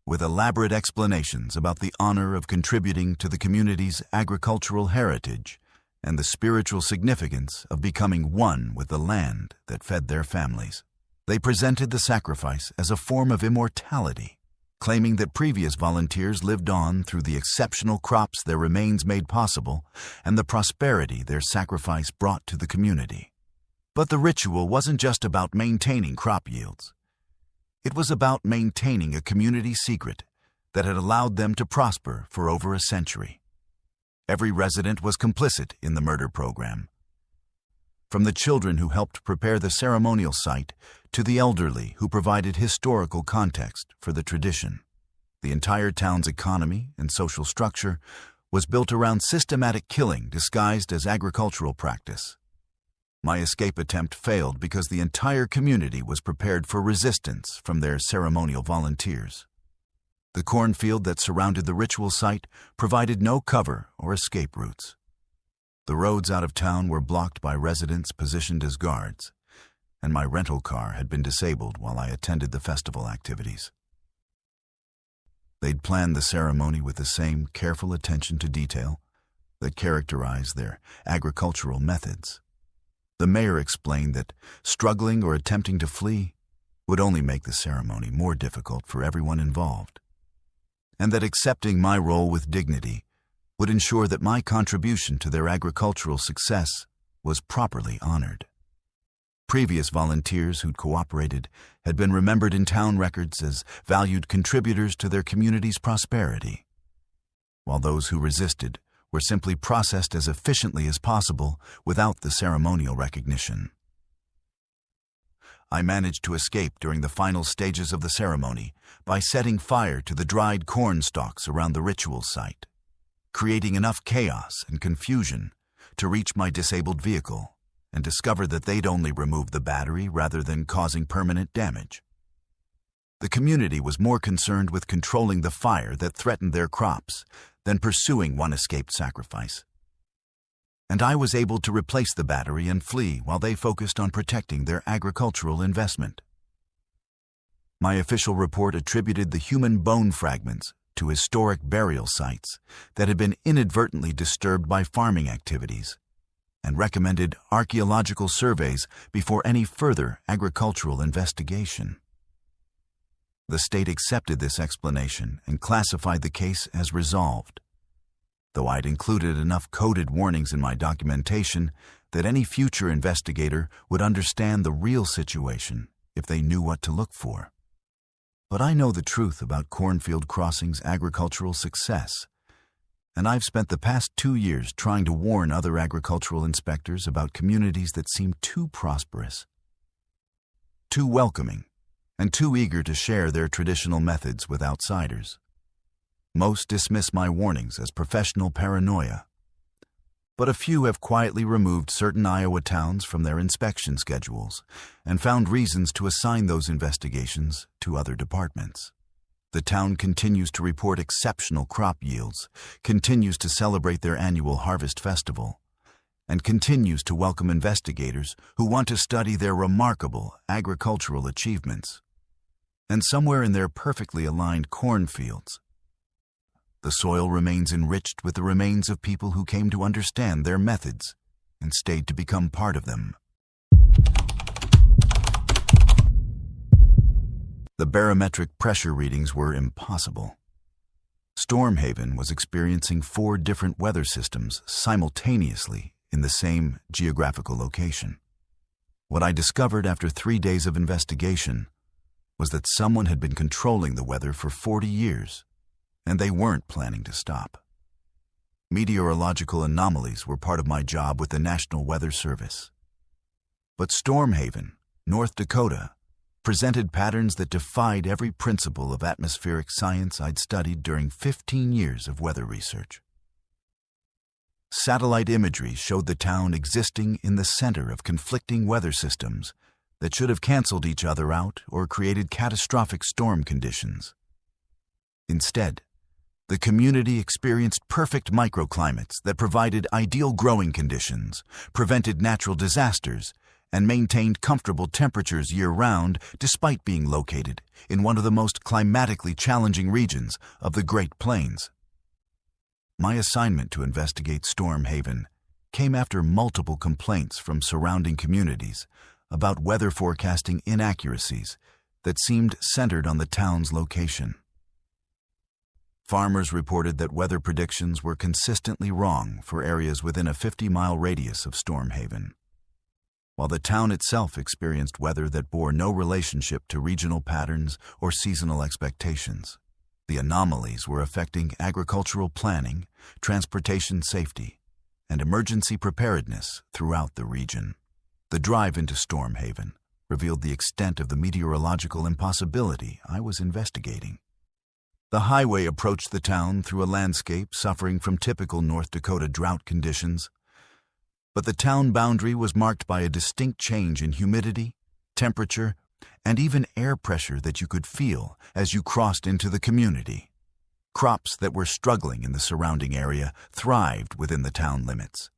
with elaborate explanations about the honor of contributing to the community's agricultural heritage and the spiritual significance of becoming one with the land that fed their families. They presented the sacrifice as a form of immortality, claiming that previous volunteers lived on through the exceptional crops their remains made possible and the prosperity their sacrifice brought to the community. But the ritual wasn't just about maintaining crop yields. It was about maintaining a community secret that had allowed them to prosper for over a century. Every resident was complicit in the murder program, from the children who helped prepare the ceremonial site to the elderly who provided historical context for the tradition. The entire town's economy and social structure was built around systematic killing disguised as agricultural practice. My escape attempt failed because the entire community was prepared for resistance from their ceremonial volunteers. The cornfield that surrounded the ritual site provided no cover or escape routes. The roads out of town were blocked by residents positioned as guards, and my rental car had been disabled while I attended the festival activities. They'd planned the ceremony with the same careful attention to detail that characterized their agricultural methods. The mayor explained that struggling or attempting to flee would only make the ceremony more difficult for everyone involved, and that accepting my role with dignity would ensure that my contribution to their agricultural success was properly honored. Previous volunteers who'd cooperated had been remembered in town records as valued contributors to their community's prosperity, while those who resisted were simply processed as efficiently as possible without the ceremonial recognition. I managed to escape during the final stages of the ceremony by setting fire to the dried corn stalks around the ritual site, creating enough chaos and confusion to reach my disabled vehicle and discover that they'd only removed the battery rather than causing permanent damage. The community was more concerned with controlling the fire that threatened their crops than pursuing one escaped sacrifice. And I was able to replace the battery and flee while they focused on protecting their agricultural investment. My official report attributed the human bone fragments to historic burial sites that had been inadvertently disturbed by farming activities, and recommended archaeological surveys before any further agricultural investigation. The state accepted this explanation and classified the case as resolved, though I'd included enough coded warnings in my documentation that any future investigator would understand the real situation if they knew what to look for. But I know the truth about Cornfield Crossing's agricultural success, and I've spent the past 2 years trying to warn other agricultural inspectors about communities that seem too prosperous, too welcoming, and too eager to share their traditional methods with outsiders. Most dismiss my warnings as professional paranoia, but a few have quietly removed certain Iowa towns from their inspection schedules and found reasons to assign those investigations to other departments. The town continues to report exceptional crop yields, continues to celebrate their annual harvest festival, and continues to welcome investigators who want to study their remarkable agricultural achievements. And somewhere in their perfectly aligned cornfields, the soil remains enriched with the remains of people who came to understand their methods and stayed to become part of them. The barometric pressure readings were impossible. Stormhaven was experiencing 4 different weather systems simultaneously in the same geographical location. What I discovered after 3 days of investigation was that someone had been controlling the weather for 40 years, and they weren't planning to stop. Meteorological anomalies were part of my job with the National Weather Service. But Stormhaven, North Dakota, presented patterns that defied every principle of atmospheric science I'd studied during 15 years of weather research. Satellite imagery showed the town existing in the center of conflicting weather systems that should have canceled each other out or created catastrophic storm conditions. Instead, the community experienced perfect microclimates that provided ideal growing conditions, prevented natural disasters, and maintained comfortable temperatures year-round despite being located in one of the most climatically challenging regions of the Great Plains. My assignment to investigate Stormhaven came after multiple complaints from surrounding communities about weather forecasting inaccuracies that seemed centered on the town's location. Farmers reported that weather predictions were consistently wrong for areas within a 50-mile radius of Stormhaven, while the town itself experienced weather that bore no relationship to regional patterns or seasonal expectations. The anomalies were affecting agricultural planning, transportation safety, and emergency preparedness throughout the region. The drive into Stormhaven revealed the extent of the meteorological impossibility I was investigating. The highway approached the town through a landscape suffering from typical North Dakota drought conditions, but the town boundary was marked by a distinct change in humidity, temperature, and even air pressure that you could feel as you crossed into the community. Crops that were struggling in the surrounding area thrived within the town limits,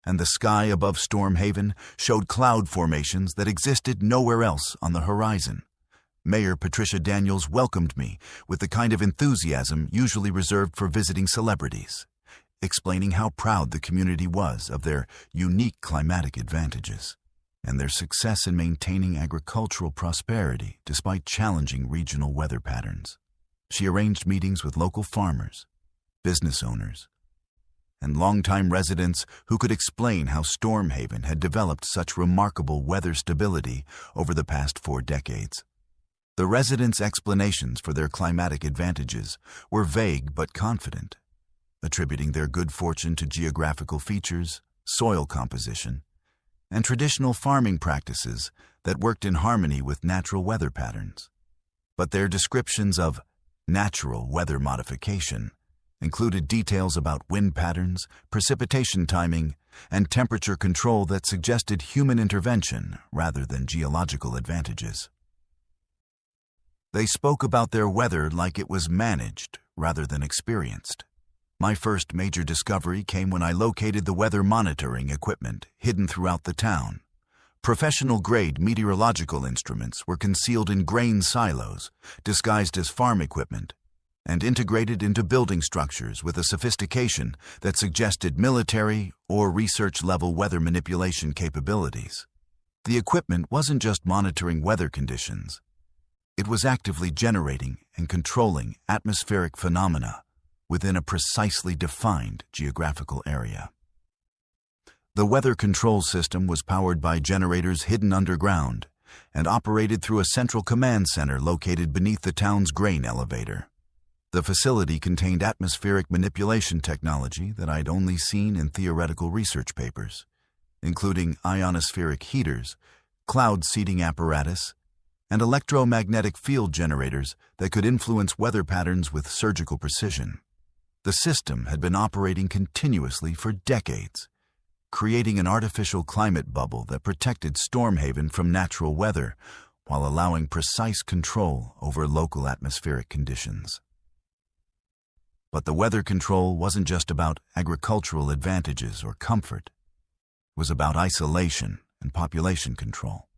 and the sky above Storm Haven showed cloud formations that existed nowhere else on the horizon. Mayor Patricia Daniels welcomed me with the kind of enthusiasm usually reserved for visiting celebrities, explaining how proud the community was of their unique climatic advantages and their success in maintaining agricultural prosperity despite challenging regional weather patterns. She arranged meetings with local farmers, business owners, and longtime residents who could explain how Storm Haven had developed such remarkable weather stability over the past 4 decades. The residents' explanations for their climatic advantages were vague but confident, attributing their good fortune to geographical features, soil composition, and traditional farming practices that worked in harmony with natural weather patterns. But their descriptions of natural weather modification included details about wind patterns, precipitation timing, and temperature control that suggested human intervention rather than geological advantages. They spoke about their weather like it was managed rather than experienced. My first major discovery came when I located the weather monitoring equipment hidden throughout the town. Professional-grade meteorological instruments were concealed in grain silos, disguised as farm equipment, and integrated into building structures with a sophistication that suggested military or research-level weather manipulation capabilities. The equipment wasn't just monitoring weather conditions. It was actively generating and controlling atmospheric phenomena within a precisely defined geographical area. The weather control system was powered by generators hidden underground and operated through a central command center located beneath the town's grain elevator. The facility contained atmospheric manipulation technology that I'd only seen in theoretical research papers, including ionospheric heaters, cloud seeding apparatus, and electromagnetic field generators that could influence weather patterns with surgical precision. The system had been operating continuously for decades, creating an artificial climate bubble that protected Storm Haven from natural weather while allowing precise control over local atmospheric conditions. But the weather control wasn't just about agricultural advantages or comfort. It was about isolation and population control.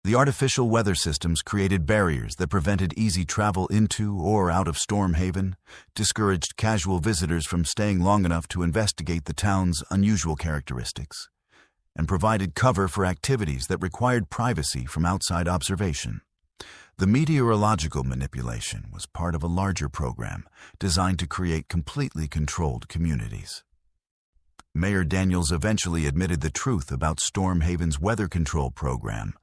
The artificial weather systems created barriers that prevented easy travel into or out of Storm Haven, discouraged casual visitors from staying long enough to investigate the town's unusual characteristics, and provided cover for activities that required privacy from outside observation. The meteorological manipulation was part of a larger program designed to create completely controlled communities. Mayor Daniels eventually admitted the truth about Storm Haven's weather control program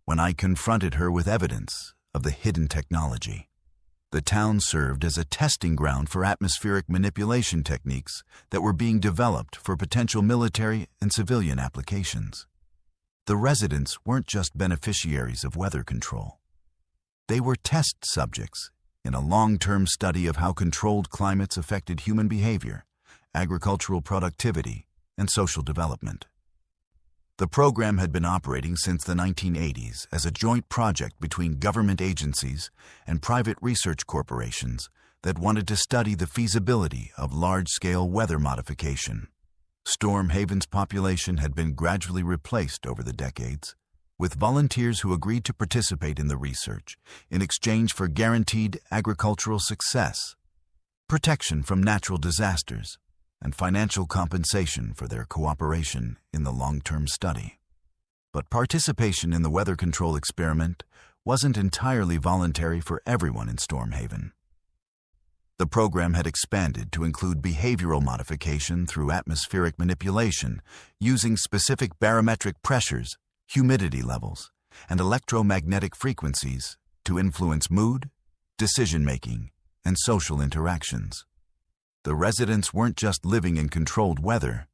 when I confronted her with evidence of the hidden technology. The town served as a testing ground for atmospheric manipulation techniques that were being developed for potential military and civilian applications. The residents weren't just beneficiaries of weather control. They were test subjects in a long-term study of how controlled climates affected human behavior, agricultural productivity, and social development. The program had been operating since the 1980s as a joint project between government agencies and private research corporations that wanted to study the feasibility of large-scale weather modification. Storm Haven's population had been gradually replaced over the decades, with volunteers who agreed to participate in the research in exchange for guaranteed agricultural success, protection from natural disasters, and financial compensation for their cooperation in the long-term study. But participation in the weather control experiment wasn't entirely voluntary for everyone in Storm Haven. The program had expanded to include behavioral modification through atmospheric manipulation using specific barometric pressures, humidity levels, and electromagnetic frequencies to influence mood, decision-making, and social interactions. The residents weren't just living in controlled weather.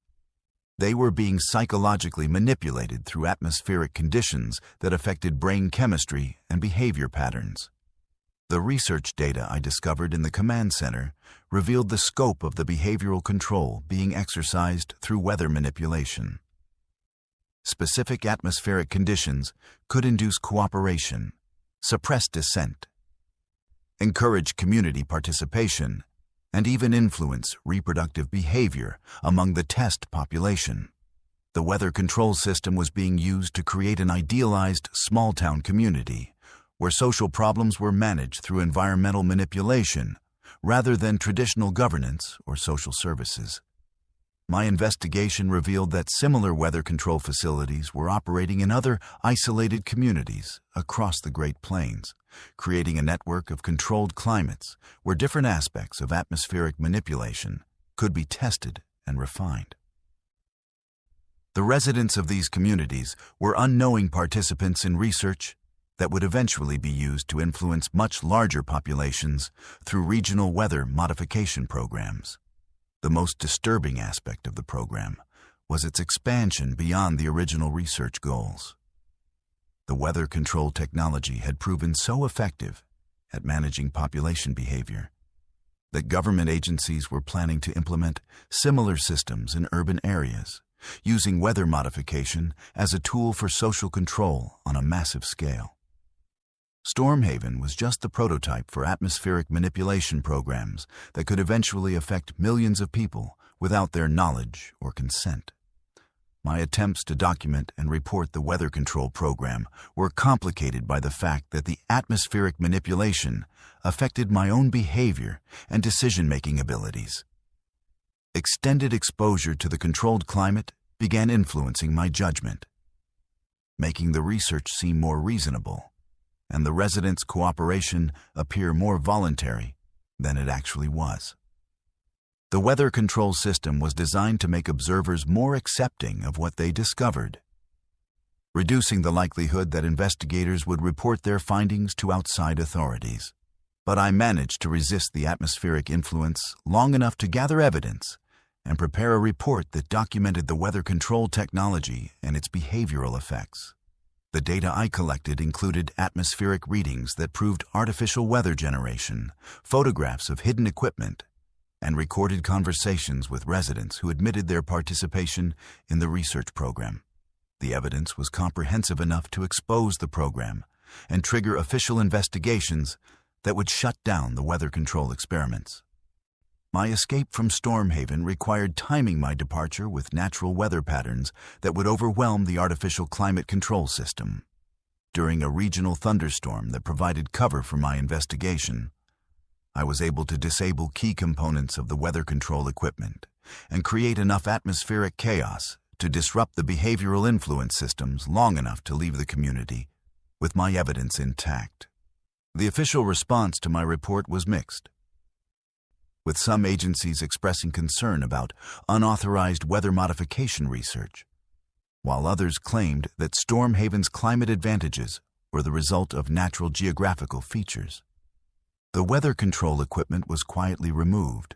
They were being psychologically manipulated through atmospheric conditions that affected brain chemistry and behavior patterns. The research data I discovered in the command center revealed the scope of the behavioral control being exercised through weather manipulation. Specific atmospheric conditions could induce cooperation, suppress dissent, encourage community participation, and even influence reproductive behavior among the test population. The weather control system was being used to create an idealized small-town community where social problems were managed through environmental manipulation rather than traditional governance or social services. My investigation revealed that similar weather control facilities were operating in other isolated communities across the Great Plains, creating a network of controlled climates where different aspects of atmospheric manipulation could be tested and refined. The residents of these communities were unknowing participants in research that would eventually be used to influence much larger populations through regional weather modification programs. The most disturbing aspect of the program was its expansion beyond the original research goals. The weather control technology had proven so effective at managing population behavior that government agencies were planning to implement similar systems in urban areas, using weather modification as a tool for social control on a massive scale. Stormhaven was just the prototype for atmospheric manipulation programs that could eventually affect millions of people without their knowledge or consent. My attempts to document and report the weather control program were complicated by the fact that the atmospheric manipulation affected my own behavior and decision-making abilities. Extended exposure to the controlled climate began influencing my judgment, making the research seem more reasonable and the residents' cooperation appear more voluntary than it actually was. The weather control system was designed to make observers more accepting of what they discovered, reducing the likelihood that investigators would report their findings to outside authorities. But I managed to resist the atmospheric influence long enough to gather evidence and prepare a report that documented the weather control technology and its behavioral effects. The data I collected included atmospheric readings that proved artificial weather generation, photographs of hidden equipment, and recorded conversations with residents who admitted their participation in the research program. The evidence was comprehensive enough to expose the program and trigger official investigations that would shut down the weather control experiments. My escape from Stormhaven required timing my departure with natural weather patterns that would overwhelm the artificial climate control system. During a regional thunderstorm that provided cover for my investigation, I was able to disable key components of the weather control equipment and create enough atmospheric chaos to disrupt the behavioral influence systems long enough to leave the community with my evidence intact. The official response to my report was mixed, with some agencies expressing concern about unauthorized weather modification research, while others claimed that Stormhaven's climate advantages were the result of natural geographical features. The weather control equipment was quietly removed,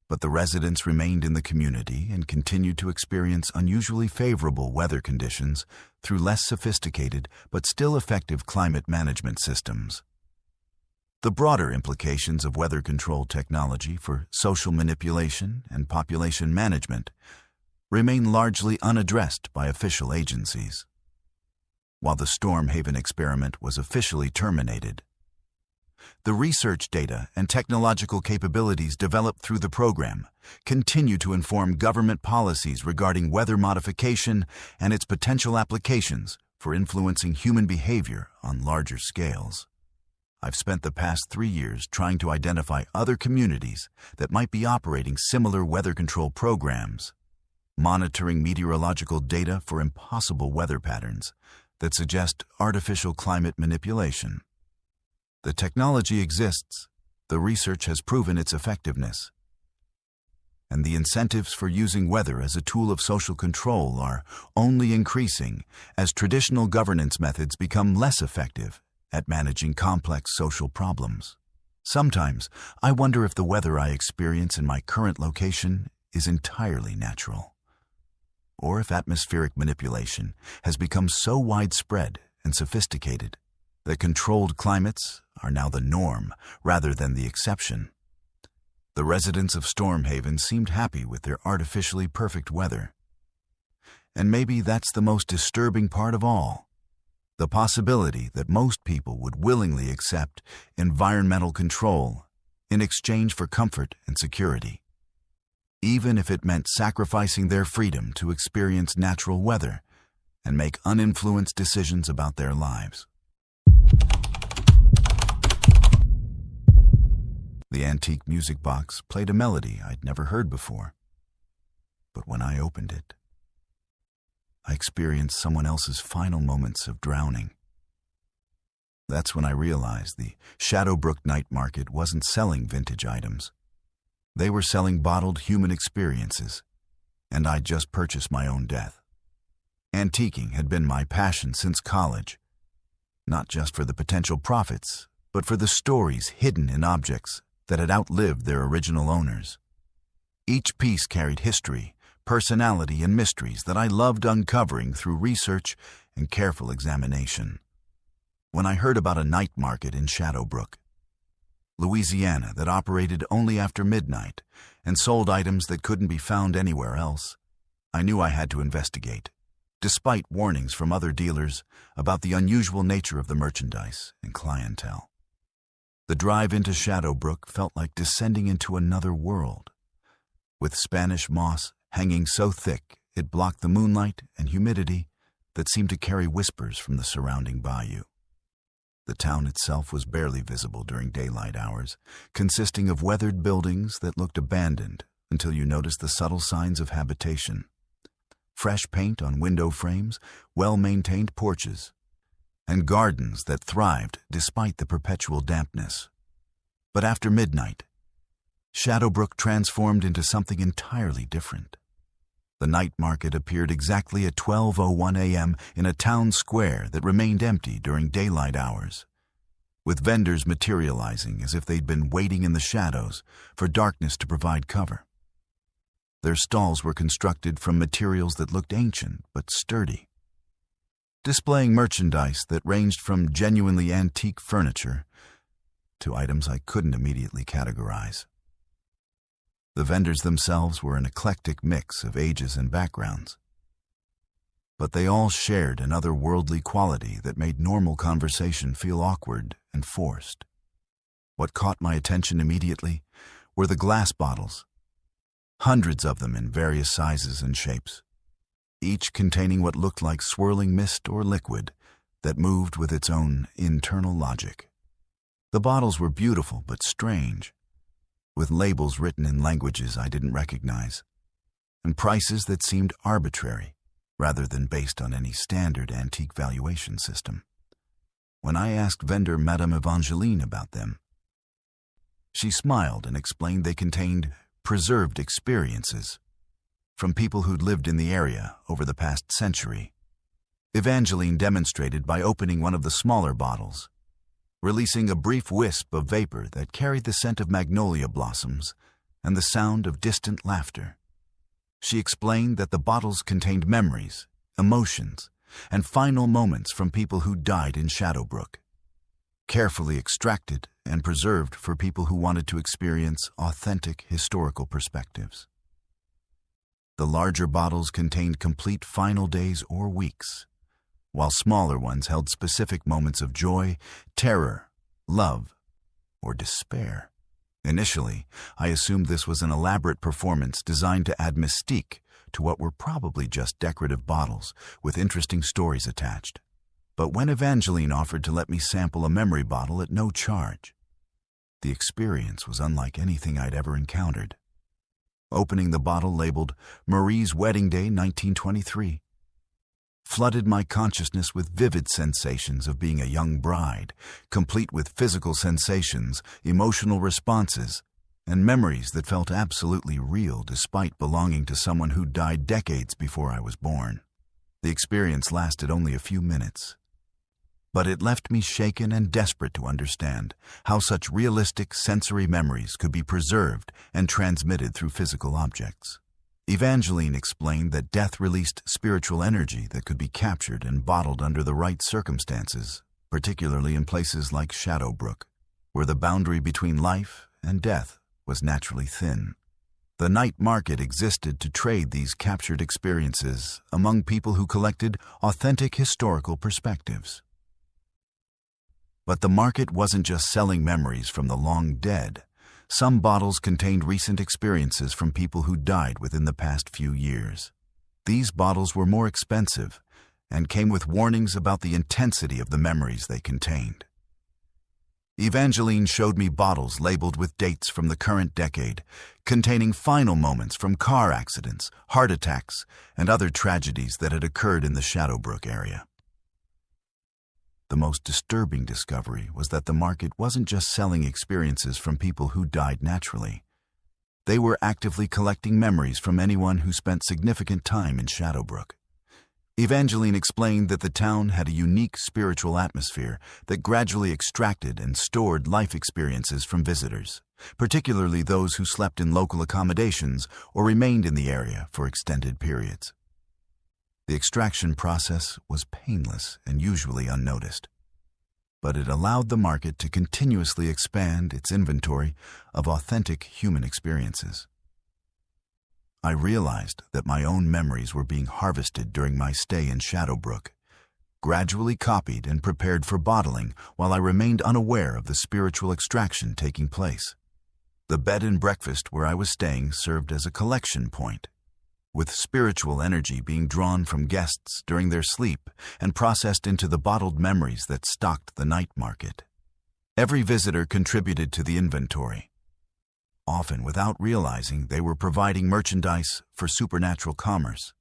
but the residents remained in the community and continued to experience unusually favorable weather conditions through less sophisticated but still effective climate management systems. The broader implications of weather control technology for social manipulation and population management remain largely unaddressed by official agencies. While the Stormhaven experiment was officially terminated, the research data and technological capabilities developed through the program continue to inform government policies regarding weather modification and its potential applications for influencing human behavior on larger scales. I've spent the past 3 years trying to identify other communities that might be operating similar weather control programs, monitoring meteorological data for impossible weather patterns that suggest artificial climate manipulation. The technology exists, the research has proven its effectiveness, and the incentives for using weather as a tool of social control are only increasing as traditional governance methods become less effective at managing complex social problems. Sometimes, I wonder if the weather I experience in my current location is entirely natural, or if atmospheric manipulation has become so widespread and sophisticated that controlled climates are now the norm rather than the exception. The residents of Stormhaven seemed happy with their artificially perfect weather. And maybe that's the most disturbing part of all, the possibility that most people would willingly accept environmental control in exchange for comfort and security. even if it meant sacrificing their freedom to experience natural weather and make uninfluenced decisions about their lives. The antique music box played a melody I'd never heard before. But when I opened it, I experienced someone else's final moments of drowning. That's when I realized the Shadowbrook night market wasn't selling vintage items. They were selling bottled human experiences, and I'd just purchased my own death. Antiquing had been my passion since college, not just for the potential profits, but for the stories hidden in objects that had outlived their original owners. Each piece carried history, personality, and mysteries that I loved uncovering through research and careful examination. When I heard about a night market in Shadowbrook, Louisiana, that operated only after midnight and sold items that couldn't be found anywhere else, I knew I had to investigate, despite warnings from other dealers about the unusual nature of the merchandise and clientele. The drive into Shadowbrook felt like descending into another world, with Spanish moss hanging so thick it blocked the moonlight and humidity that seemed to carry whispers from the surrounding bayou. The town itself was barely visible during daylight hours, consisting of weathered buildings that looked abandoned until you noticed the subtle signs of habitation. Fresh paint on window frames, well-maintained porches, and gardens that thrived despite the perpetual dampness. But after midnight, Shadowbrook transformed into something entirely different. The night market appeared exactly at 12:01 a.m. in a town square that remained empty during daylight hours, with vendors materializing as if they'd been waiting in the shadows for darkness to provide cover. Their stalls were constructed from materials that looked ancient but sturdy, displaying merchandise that ranged from genuinely antique furniture to items I couldn't immediately categorize. The vendors themselves were an eclectic mix of ages and backgrounds, but they all shared an otherworldly quality that made normal conversation feel awkward and forced. What caught my attention immediately were the glass bottles, hundreds of them in various sizes and shapes, each containing what looked like swirling mist or liquid that moved with its own internal logic. The bottles were beautiful but strange, with labels written in languages I didn't recognize, and prices that seemed arbitrary rather than based on any standard antique valuation system. When I asked vendor Madame Evangeline about them, she smiled and explained they contained preserved experiences from people who'd lived in the area over the past century. Evangeline demonstrated by opening one of the smaller bottles, releasing a brief wisp of vapor that carried the scent of magnolia blossoms and the sound of distant laughter. She explained that the bottles contained memories, emotions, and final moments from people who died in Shadowbrook, carefully extracted and preserved for people who wanted to experience authentic historical perspectives. The larger bottles contained complete final days or weeks, while smaller ones held specific moments of joy, terror, love, or despair. Initially, I assumed this was an elaborate performance designed to add mystique to what were probably just decorative bottles with interesting stories attached. But when Evangeline offered to let me sample a memory bottle at no charge, the experience was unlike anything I'd ever encountered. Opening the bottle labeled Marie's Wedding Day 1923 flooded my consciousness with vivid sensations of being a young bride, complete with physical sensations, emotional responses, and memories that felt absolutely real despite belonging to someone who died decades before I was born. The experience lasted only a few minutes, but it left me shaken and desperate to understand how such realistic sensory memories could be preserved and transmitted through physical objects. Evangeline explained that death released spiritual energy that could be captured and bottled under the right circumstances, particularly in places like Shadowbrook, where the boundary between life and death was naturally thin. The night market existed to trade these captured experiences among people who collected authentic historical perspectives. But the market wasn't just selling memories from the long dead. Some bottles contained recent experiences from people who died within the past few years. These bottles were more expensive and came with warnings about the intensity of the memories they contained. Evangeline showed me bottles labeled with dates from the current decade, containing final moments from car accidents, heart attacks, and other tragedies that had occurred in the Shadowbrook area. The most disturbing discovery was that the market wasn't just selling experiences from people who died naturally. They were actively collecting memories from anyone who spent significant time in Shadowbrook. Evangeline explained that the town had a unique spiritual atmosphere that gradually extracted and stored life experiences from visitors, particularly those who slept in local accommodations or remained in the area for extended periods. The extraction process was painless and usually unnoticed, but it allowed the market to continuously expand its inventory of authentic human experiences. I realized that my own memories were being harvested during my stay in Shadowbrook, gradually copied and prepared for bottling while I remained unaware of the spiritual extraction taking place. The bed and breakfast where I was staying served as a collection point, with spiritual energy being drawn from guests during their sleep and processed into the bottled memories that stocked the night market. Every visitor contributed to the inventory. Often without realizing they were providing merchandise for supernatural commerce.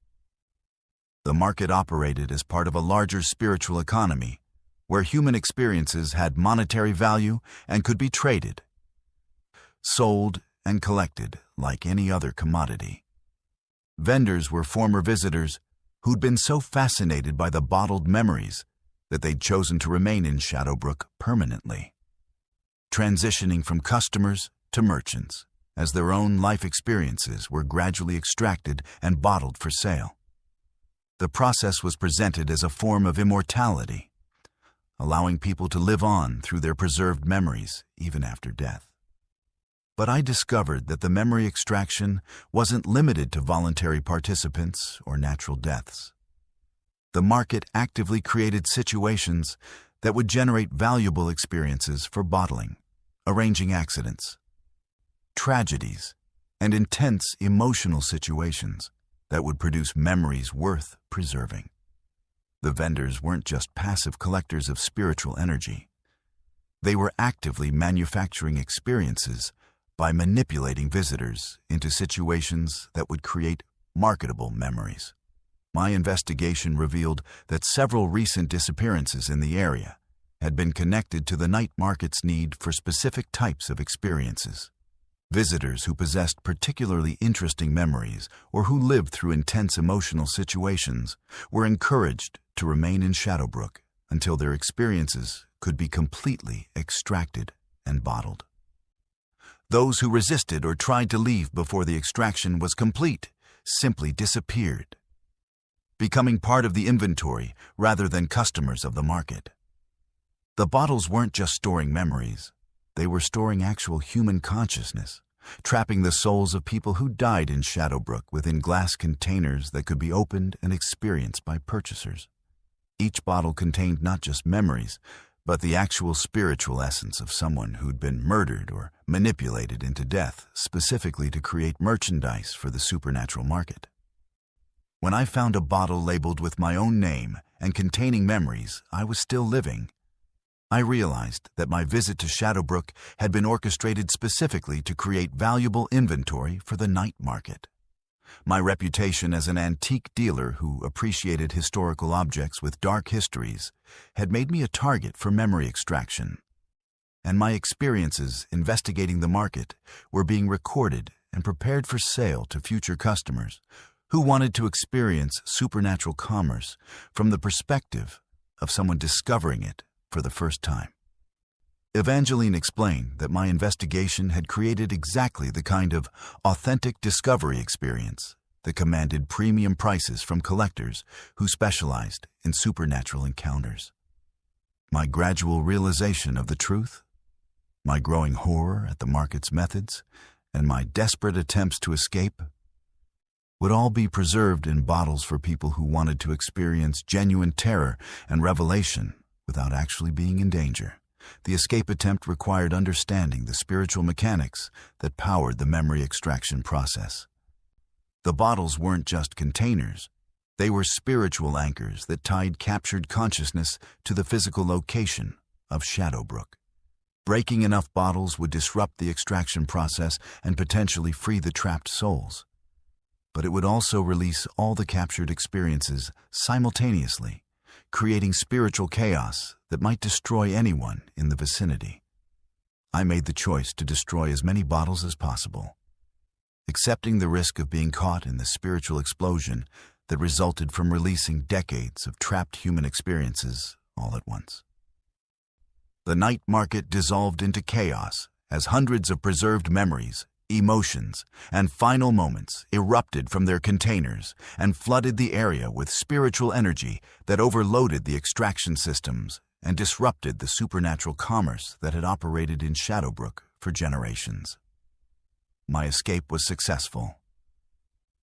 The market operated as part of a larger spiritual economy, where human experiences had monetary value and could be traded, sold, and collected like any other commodity. Vendors were former visitors who'd been so fascinated by the bottled memories that they'd chosen to remain in Shadowbrook permanently, transitioning from customers to merchants, as their own life experiences were gradually extracted and bottled for sale. The process was presented as a form of immortality, allowing people to live on through their preserved memories even after death. But I discovered that the memory extraction wasn't limited to voluntary participants or natural deaths. The market actively created situations that would generate valuable experiences for bottling, arranging accidents, tragedies, and intense emotional situations that would produce memories worth preserving. The vendors weren't just passive collectors of spiritual energy. They were actively manufacturing experiences by manipulating visitors into situations that would create marketable memories. My investigation revealed that several recent disappearances in the area had been connected to the night market's need for specific types of experiences. Visitors who possessed particularly interesting memories or who lived through intense emotional situations were encouraged to remain in Shadowbrook until their experiences could be completely extracted and bottled. Those who resisted or tried to leave before the extraction was complete simply disappeared, becoming part of the inventory rather than customers of the market. The bottles weren't just storing memories. They were storing actual human consciousness, trapping the souls of people who died in Shadowbrook within glass containers that could be opened and experienced by purchasers. Each bottle contained not just memories, but the actual spiritual essence of someone who'd been murdered or manipulated into death specifically to create merchandise for the supernatural market. When I found a bottle labeled with my own name and containing memories I was still living, I realized that my visit to Shadowbrook had been orchestrated specifically to create valuable inventory for the night market. My reputation as an antique dealer who appreciated historical objects with dark histories had made me a target for memory extraction, and my experiences investigating the market were being recorded and prepared for sale to future customers who wanted to experience supernatural commerce from the perspective of someone discovering it for the first time. Evangeline explained that my investigation had created exactly the kind of authentic discovery experience that commanded premium prices from collectors who specialized in supernatural encounters. My gradual realization of the truth, my growing horror at the market's methods, and my desperate attempts to escape would all be preserved in bottles for people who wanted to experience genuine terror and revelation without actually being in danger. the escape attempt required understanding the spiritual mechanics that powered the memory extraction process. The bottles weren't just containers. They were spiritual anchors that tied captured consciousness to the physical location of Shadowbrook. Breaking enough bottles would disrupt the extraction process and potentially free the trapped souls. But it would also release all the captured experiences simultaneously, creating spiritual chaos that might destroy anyone in the vicinity. I made the choice to destroy as many bottles as possible, accepting the risk of being caught in the spiritual explosion that resulted from releasing decades of trapped human experiences all at once. The night market dissolved into chaos as hundreds of preserved memories, emotions, and final moments erupted from their containers and flooded the area with spiritual energy that overloaded the extraction systems and disrupted the supernatural commerce that had operated in Shadowbrook for generations. My escape was successful,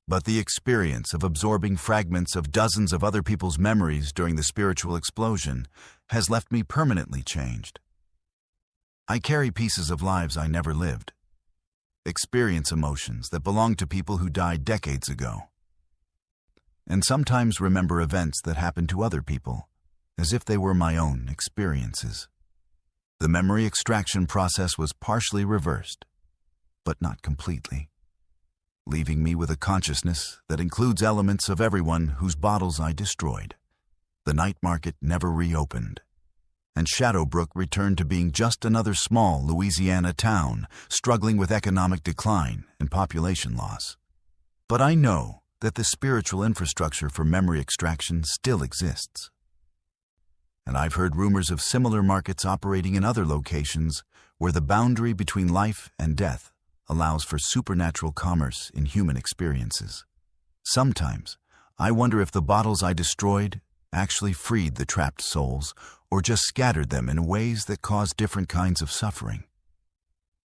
but the experience of absorbing fragments of dozens of other people's memories during the spiritual explosion has left me permanently changed. I carry pieces of lives I never lived, experience emotions that belong to people who died decades ago, and sometimes remember events that happened to other people as if they were my own experiences. The memory extraction process was partially reversed, but not completely, leaving me with a consciousness that includes elements of everyone whose bottles I destroyed. The night market never reopened, and Shadowbrook returned to being just another small Louisiana town struggling with economic decline and population loss. But I know that the spiritual infrastructure for memory extraction still exists. And I've heard rumors of similar markets operating in other locations where the boundary between life and death allows for supernatural commerce in human experiences. Sometimes, I wonder if the bottles I destroyed actually freed the trapped souls or just scattered them in ways that caused different kinds of suffering.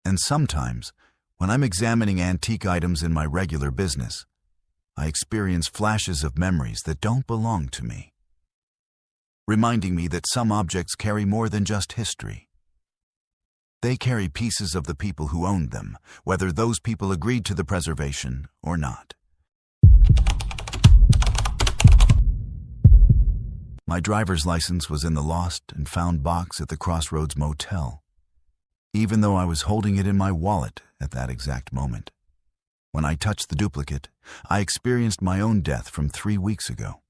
And sometimes, when I'm examining antique items in my regular business, I experience flashes of memories that don't belong to me, reminding me that some objects carry more than just history. They carry pieces of the people who owned them, whether those people agreed to the preservation or not. My driver's license was in the lost and found box at the Crossroads Motel, even though I was holding it in my wallet at that exact moment. When I touched the duplicate, I experienced my own death from 3 weeks ago,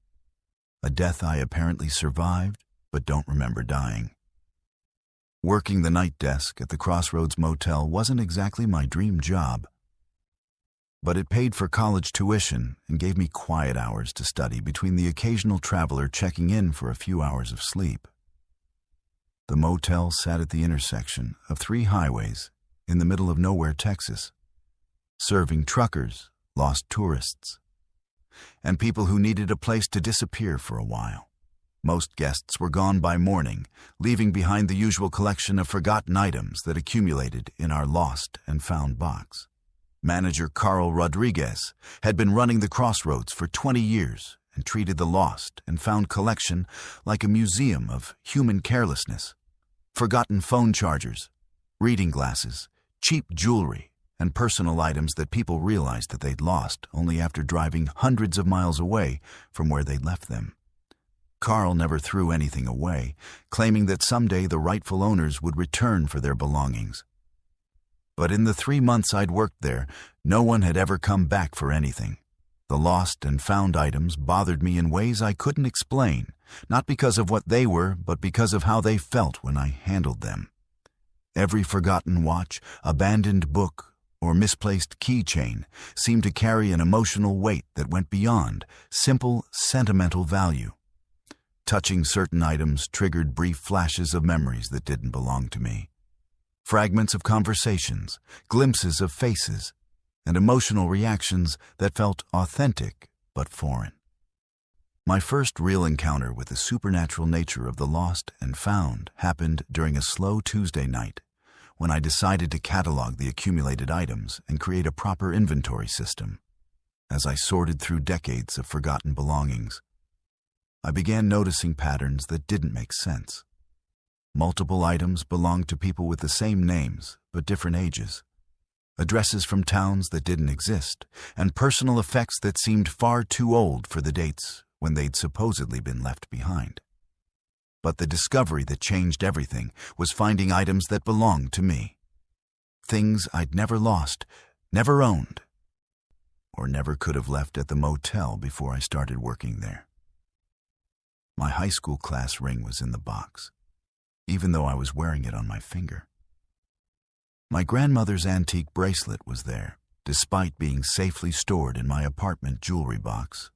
a death I apparently survived but don't remember dying. Working the night desk at the Crossroads Motel wasn't exactly my dream job, but it paid for college tuition and gave me quiet hours to study between the occasional traveler checking in for a few hours of sleep. The motel sat at the intersection of 3 highways in the middle of nowhere, Texas, serving truckers, lost tourists, and people who needed a place to disappear for a while. Most guests were gone by morning, leaving behind the usual collection of forgotten items that accumulated in our lost and found box. Manager Carl Rodriguez had been running the Crossroads for 20 years and treated the lost and found collection like a museum of human carelessness. Forgotten phone chargers, reading glasses, cheap jewelry, and personal items that people realized that they'd lost only after driving hundreds of miles away from where they'd left them. Carl never threw anything away, claiming that someday the rightful owners would return for their belongings. But in the 3 months I'd worked there, no one had ever come back for anything. The lost and found items bothered me in ways I couldn't explain, not because of what they were, but because of how they felt when I handled them. Every forgotten watch, abandoned book, or misplaced keychain seemed to carry an emotional weight that went beyond simple, sentimental value. Touching certain items triggered brief flashes of memories that didn't belong to me. Fragments of conversations, glimpses of faces, and emotional reactions that felt authentic but foreign. My first real encounter with the supernatural nature of the lost and found happened during a slow Tuesday night when I decided to catalog the accumulated items and create a proper inventory system. As I sorted through decades of forgotten belongings, I began noticing patterns that didn't make sense. Multiple items belonged to people with the same names, but different ages. Addresses from towns that didn't exist, and personal effects that seemed far too old for the dates when they'd supposedly been left behind. But the discovery that changed everything was finding items that belonged to me. Things I'd never lost, never owned, or never could have left at the motel before I started working there. My high school class ring was in the box, even though I was wearing it on my finger. My grandmother's antique bracelet was there, despite being safely stored in my apartment jewelry box.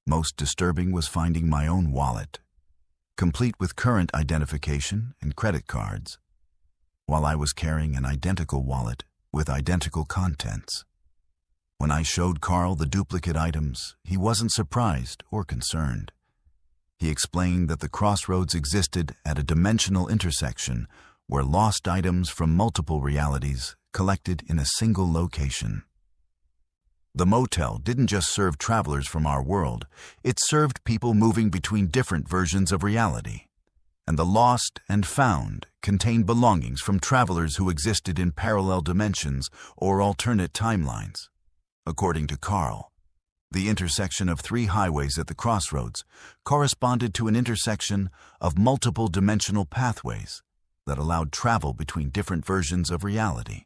Most disturbing was finding my own wallet, complete with current identification and credit cards, while I was carrying an identical wallet with identical contents. When I showed Carl the duplicate items, he wasn't surprised or concerned. He explained that the crossroads existed at a dimensional intersection where lost items from multiple realities collected in a single location. The motel didn't just serve travelers from our world, it served people moving between different versions of reality. And the lost and found contained belongings from travelers who existed in parallel dimensions or alternate timelines. According to Carl, the intersection of 3 highways at the crossroads corresponded to an intersection of multiple dimensional pathways that allowed travel between different versions of reality.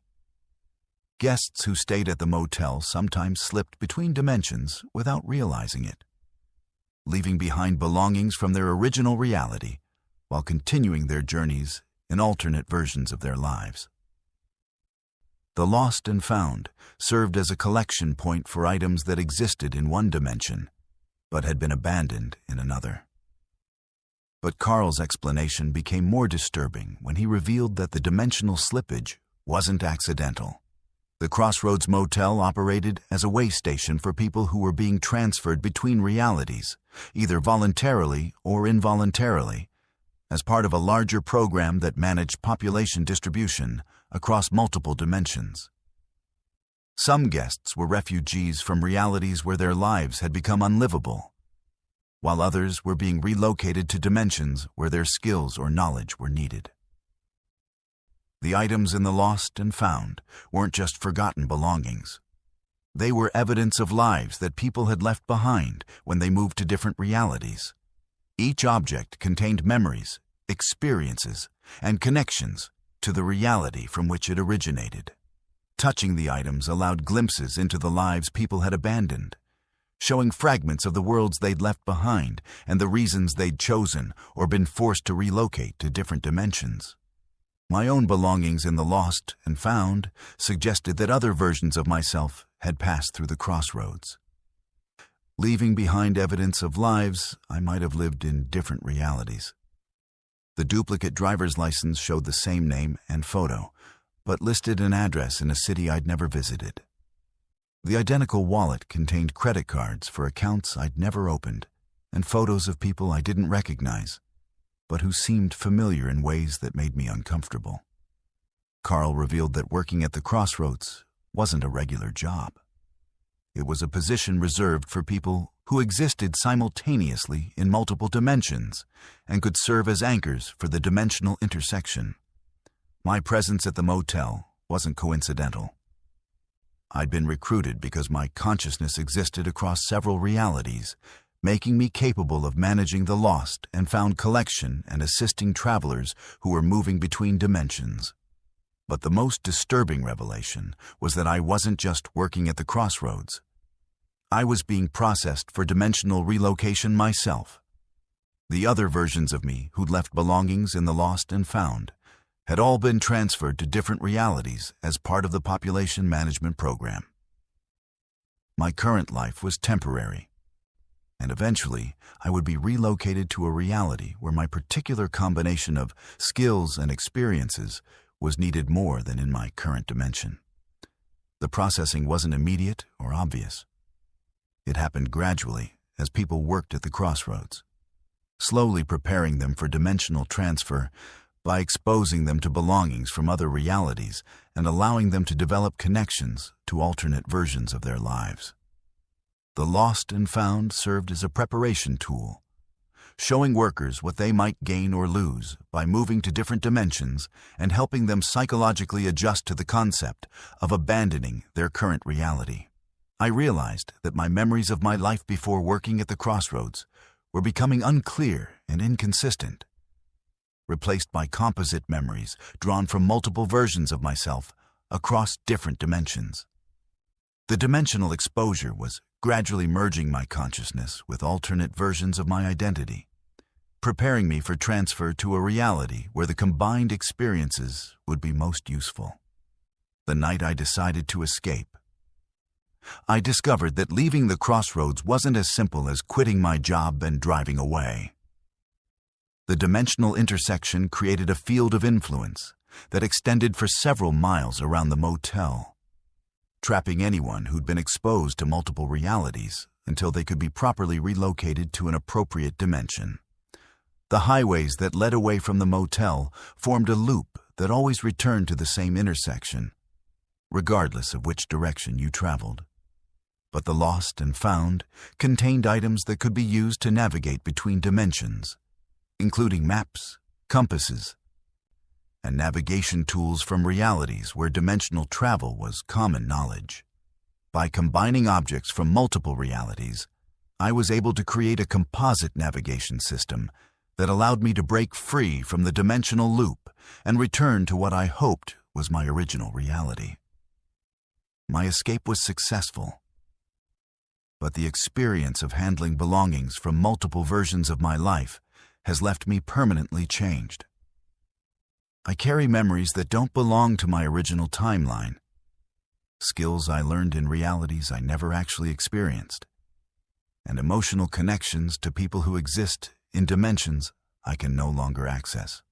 Guests who stayed at the motel sometimes slipped between dimensions without realizing it, leaving behind belongings from their original reality while continuing their journeys in alternate versions of their lives. The lost and found served as a collection point for items that existed in one dimension, but had been abandoned in another. But Carl's explanation became more disturbing when he revealed that the dimensional slippage wasn't accidental. The Crossroads Motel operated as a way station for people who were being transferred between realities, either voluntarily or involuntarily, as part of a larger program that managed population distribution across multiple dimensions. Some guests were refugees from realities where their lives had become unlivable, while others were being relocated to dimensions where their skills or knowledge were needed. The items in the lost and found weren't just forgotten belongings. They were evidence of lives that people had left behind when they moved to different realities. Each object contained memories, experiences, and connections to the reality from which it originated. Touching the items allowed glimpses into the lives people had abandoned, showing fragments of the worlds they'd left behind and the reasons they'd chosen or been forced to relocate to different dimensions. My own belongings in the lost and found suggested that other versions of myself had passed through the crossroads, leaving behind evidence of lives I might have lived in different realities. The duplicate driver's license showed the same name and photo, but listed an address in a city I'd never visited. The identical wallet contained credit cards for accounts I'd never opened, and photos of people I didn't recognize, but who seemed familiar in ways that made me uncomfortable. Carl revealed that working at the crossroads wasn't a regular job. It was a position reserved for people who existed simultaneously in multiple dimensions and could serve as anchors for the dimensional intersection. My presence at the motel wasn't coincidental. I'd been recruited because my consciousness existed across several realities, making me capable of managing the lost and found collection and assisting travelers who were moving between dimensions. But the most disturbing revelation was that I wasn't just working at the crossroads. I was being processed for dimensional relocation myself. The other versions of me who'd left belongings in the lost and found had all been transferred to different realities as part of the population management program. My current life was temporary, and eventually I would be relocated to a reality where my particular combination of skills and experiences was needed more than in my current dimension. The processing wasn't immediate or obvious. It happened gradually as people worked at the crossroads, slowly preparing them for dimensional transfer by exposing them to belongings from other realities and allowing them to develop connections to alternate versions of their lives. The lost and found served as a preparation tool, showing workers what they might gain or lose by moving to different dimensions and helping them psychologically adjust to the concept of abandoning their current reality. I realized that my memories of my life before working at the crossroads were becoming unclear and inconsistent, replaced by composite memories drawn from multiple versions of myself across different dimensions. The dimensional exposure was gradually merging my consciousness with alternate versions of my identity, preparing me for transfer to a reality where the combined experiences would be most useful. The night I decided to escape, I discovered that leaving the crossroads wasn't as simple as quitting my job and driving away. The dimensional intersection created a field of influence that extended for several miles around the motel, trapping anyone who'd been exposed to multiple realities until they could be properly relocated to an appropriate dimension. The highways that led away from the motel formed a loop that always returned to the same intersection, regardless of which direction you traveled. But the lost and found contained items that could be used to navigate between dimensions, including maps, compasses, and navigation tools from realities where dimensional travel was common knowledge. By combining objects from multiple realities, I was able to create a composite navigation system that allowed me to break free from the dimensional loop and return to what I hoped was my original reality. My escape was successful, but the experience of handling belongings from multiple versions of my life has left me permanently changed. I carry memories that don't belong to my original timeline, skills I learned in realities I never actually experienced, and emotional connections to people who exist in dimensions I can no longer access.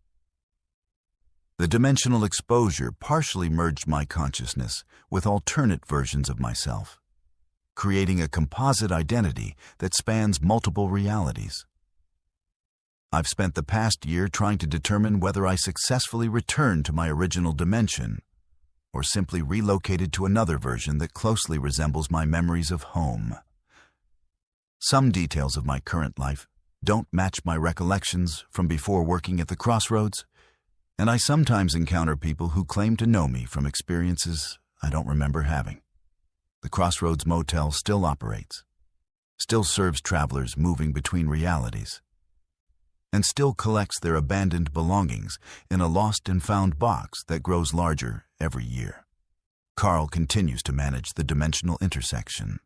The dimensional exposure partially merged my consciousness with alternate versions of myself, creating a composite identity that spans multiple realities. I've spent the past year trying to determine whether I successfully returned to my original dimension or simply relocated to another version that closely resembles my memories of home. Some details of my current life don't match my recollections from before working at the crossroads, and I sometimes encounter people who claim to know me from experiences I don't remember having. The Crossroads Motel still operates, still serves travelers moving between realities, and still collects their abandoned belongings in a lost and found box that grows larger every year. Carl continues to manage the dimensional intersection,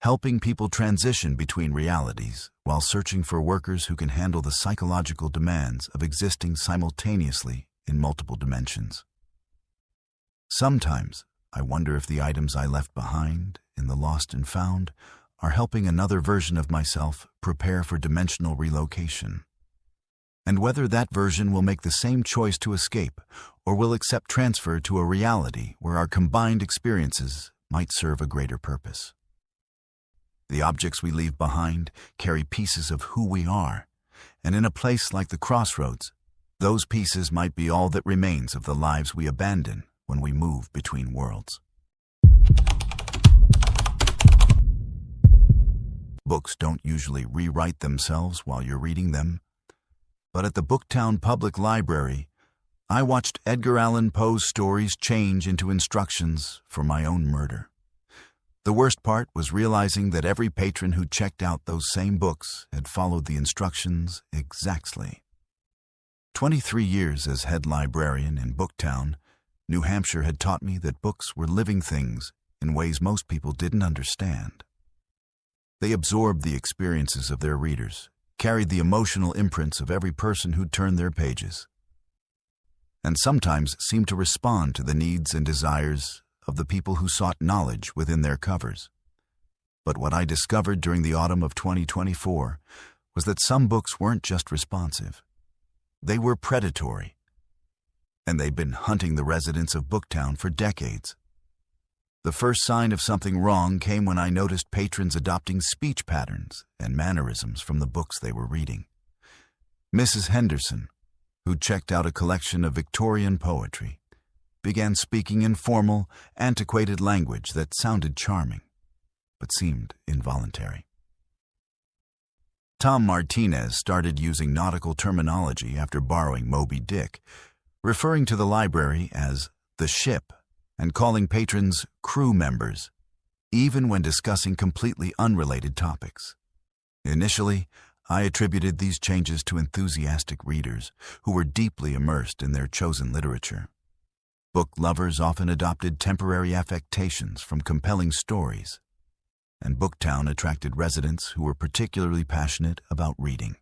helping people transition between realities while searching for workers who can handle the psychological demands of existing simultaneously in multiple dimensions. Sometimes I wonder if the items I left behind in the lost and found are helping another version of myself prepare for dimensional relocation, and whether that version will make the same choice to escape or will accept transfer to a reality where our combined experiences might serve a greater purpose. The objects we leave behind carry pieces of who we are, and in a place like the crossroads, those pieces might be all that remains of the lives we abandon when we move between worlds. Books don't usually rewrite themselves while you're reading them, but at the Booktown Public Library, I watched Edgar Allan Poe's stories change into instructions for my own murder. The worst part was realizing that every patron who checked out those same books had followed the instructions exactly. 23 years as head librarian in Booktown, New Hampshire had taught me that books were living things in ways most people didn't understand. They absorbed the experiences of their readers, carried the emotional imprints of every person who'd turned their pages, and sometimes seemed to respond to the needs and desires of the people who sought knowledge within their covers. But what I discovered during the autumn of 2024 was that some books weren't just responsive. They were predatory, and they'd been hunting the residents of Booktown for decades. The first sign of something wrong came when I noticed patrons adopting speech patterns and mannerisms from the books they were reading. Mrs. Henderson, who checked out a collection of Victorian poetry, began speaking in formal, antiquated language that sounded charming, but seemed involuntary. Tom Martinez started using nautical terminology after borrowing Moby Dick, referring to the library as the ship and calling patrons crew members, even when discussing completely unrelated topics. Initially, I attributed these changes to enthusiastic readers who were deeply immersed in their chosen literature. Book lovers often adopted temporary affectations from compelling stories, and Booktown attracted residents who were particularly passionate about reading.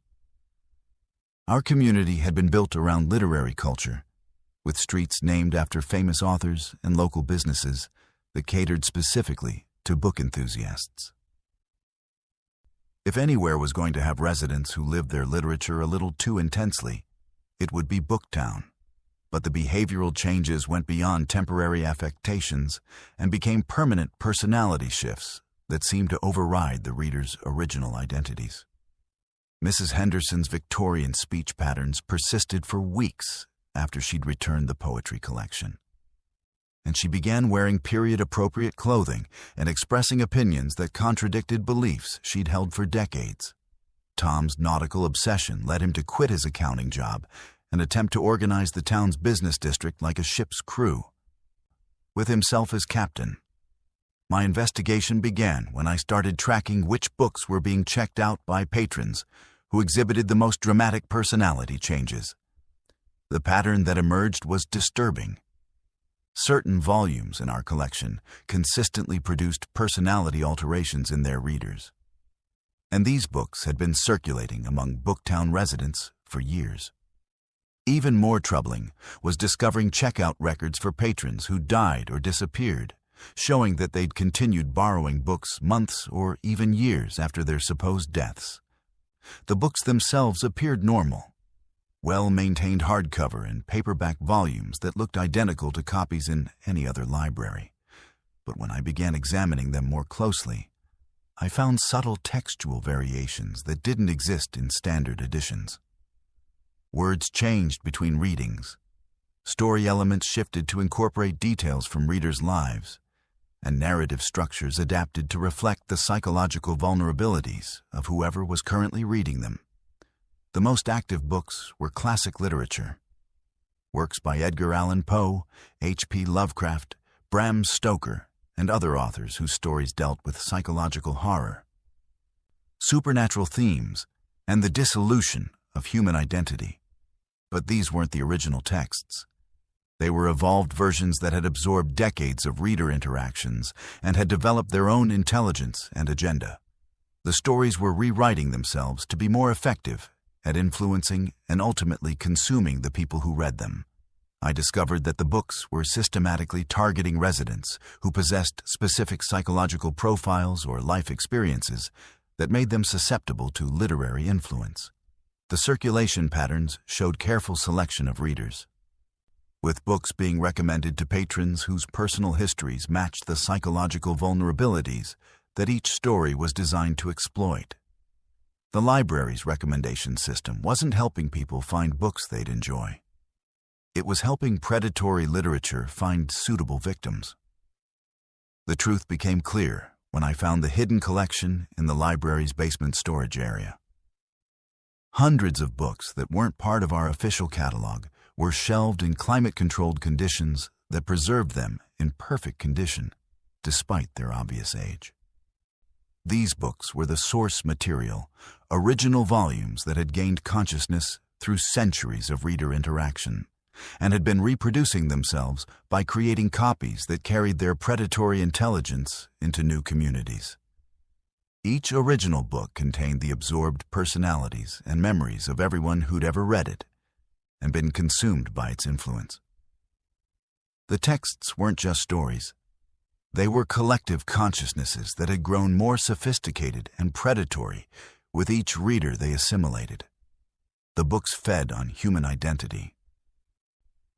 Our community had been built around literary culture, with streets named after famous authors and local businesses that catered specifically to book enthusiasts. If anywhere was going to have residents who lived their literature a little too intensely, it would be Booktown. But the behavioral changes went beyond temporary affectations and became permanent personality shifts that seemed to override the reader's original identities. Mrs. Henderson's Victorian speech patterns persisted for weeks after she'd returned the poetry collection. And she began wearing period-appropriate clothing and expressing opinions that contradicted beliefs she'd held for decades. Tom's nautical obsession led him to quit his accounting job and attempt to organize the town's business district like a ship's crew, with himself as captain. My investigation began when I started tracking which books were being checked out by patrons who exhibited the most dramatic personality changes. The pattern that emerged was disturbing. Certain volumes in our collection consistently produced personality alterations in their readers, and these books had been circulating among Booktown residents for years. Even more troubling was discovering checkout records for patrons who died or disappeared, showing that they'd continued borrowing books months or even years after their supposed deaths. The books themselves appeared normal, well-maintained hardcover and paperback volumes that looked identical to copies in any other library. But when I began examining them more closely, I found subtle textual variations that didn't exist in standard editions. Words changed between readings, story elements shifted to incorporate details from readers' lives, and narrative structures adapted to reflect the psychological vulnerabilities of whoever was currently reading them. The most active books were classic literature, works by Edgar Allan Poe, H.P. Lovecraft, Bram Stoker, and other authors whose stories dealt with psychological horror, supernatural themes, and the dissolution of human identity. But these weren't the original texts. They were evolved versions that had absorbed decades of reader interactions and had developed their own intelligence and agenda. The stories were rewriting themselves to be more effective at influencing and ultimately consuming the people who read them. I discovered that the books were systematically targeting residents who possessed specific psychological profiles or life experiences that made them susceptible to literary influence. The circulation patterns showed careful selection of readers, with books being recommended to patrons whose personal histories matched the psychological vulnerabilities that each story was designed to exploit. The library's recommendation system wasn't helping people find books they'd enjoy. It was helping predatory literature find suitable victims. The truth became clear when I found the hidden collection in the library's basement storage area. Hundreds of books that weren't part of our official catalog were shelved in climate-controlled conditions that preserved them in perfect condition, despite their obvious age. These books were the source material, original volumes that had gained consciousness through centuries of reader interaction, and had been reproducing themselves by creating copies that carried their predatory intelligence into new communities. Each original book contained the absorbed personalities and memories of everyone who'd ever read it and been consumed by its influence. The texts weren't just stories. They were collective consciousnesses that had grown more sophisticated and predatory with each reader they assimilated. The books fed on human identity,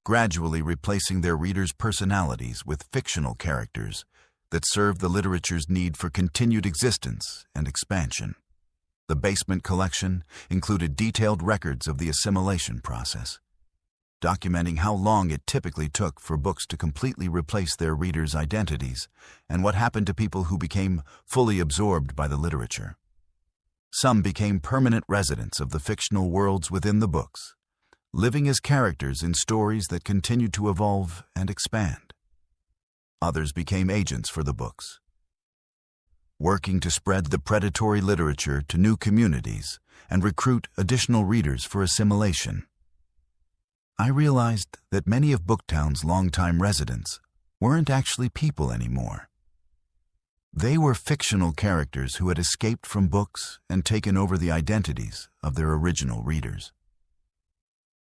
gradually replacing their readers' personalities with fictional characters that served the literature's need for continued existence and expansion. The basement collection included detailed records of the assimilation process, documenting how long it typically took for books to completely replace their readers' identities and what happened to people who became fully absorbed by the literature. Some became permanent residents of the fictional worlds within the books, living as characters in stories that continued to evolve and expand. Others became agents for the books, working to spread the predatory literature to new communities and recruit additional readers for assimilation. I realized that many of Booktown's longtime residents weren't actually people anymore. They were fictional characters who had escaped from books and taken over the identities of their original readers.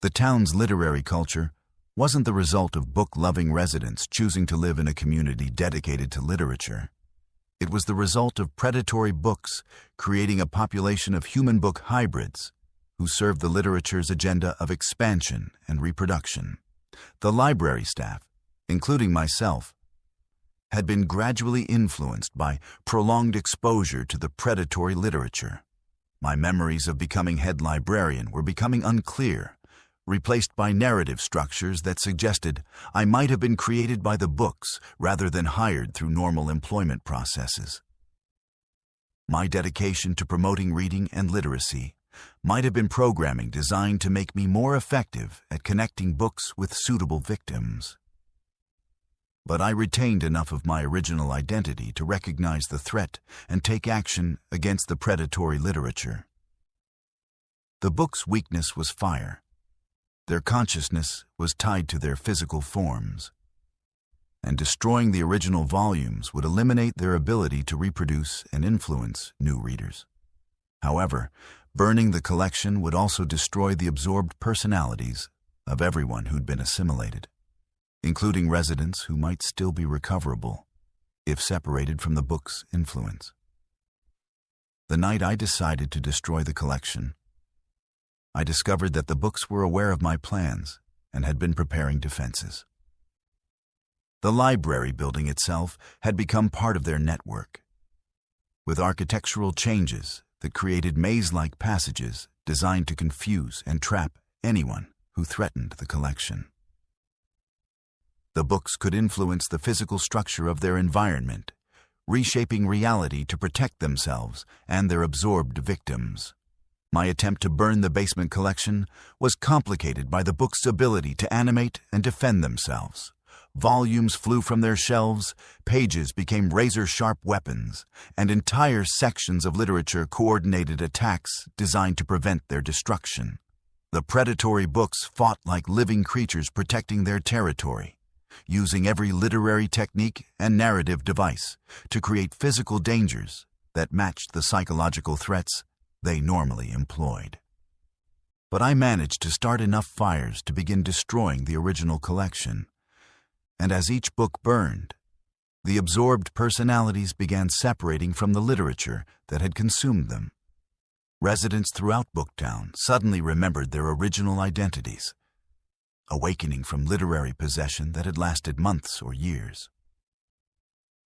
The town's literary culture wasn't the result of book-loving residents choosing to live in a community dedicated to literature. It was the result of predatory books creating a population of human book hybrids who served the literature's agenda of expansion and reproduction. The library staff, including myself, had been gradually influenced by prolonged exposure to the predatory literature. My memories of becoming head librarian were becoming unclear, replaced by narrative structures that suggested I might have been created by the books rather than hired through normal employment processes. My dedication to promoting reading and literacy might have been programming designed to make me more effective at connecting books with suitable victims. But I retained enough of my original identity to recognize the threat and take action against the predatory literature. The book's weakness was fire. Their consciousness was tied to their physical forms, and destroying the original volumes would eliminate their ability to reproduce and influence new readers. However, burning the collection would also destroy the absorbed personalities of everyone who'd been assimilated, including residents who might still be recoverable if separated from the book's influence. The night I decided to destroy the collection, I discovered that the books were aware of my plans and had been preparing defenses. The library building itself had become part of their network, with architectural changes that created maze-like passages designed to confuse and trap anyone who threatened the collection. The books could influence the physical structure of their environment, reshaping reality to protect themselves and their absorbed victims. My attempt to burn the basement collection was complicated by the book's ability to animate and defend themselves. Volumes flew from their shelves, pages became razor-sharp weapons, and entire sections of literature coordinated attacks designed to prevent their destruction. The predatory books fought like living creatures protecting their territory, using every literary technique and narrative device to create physical dangers that matched the psychological threats they normally employed. But I managed to start enough fires to begin destroying the original collection, and as each book burned, the absorbed personalities began separating from the literature that had consumed them. Residents throughout Booktown suddenly remembered their original identities, awakening from literary possession that had lasted months or years.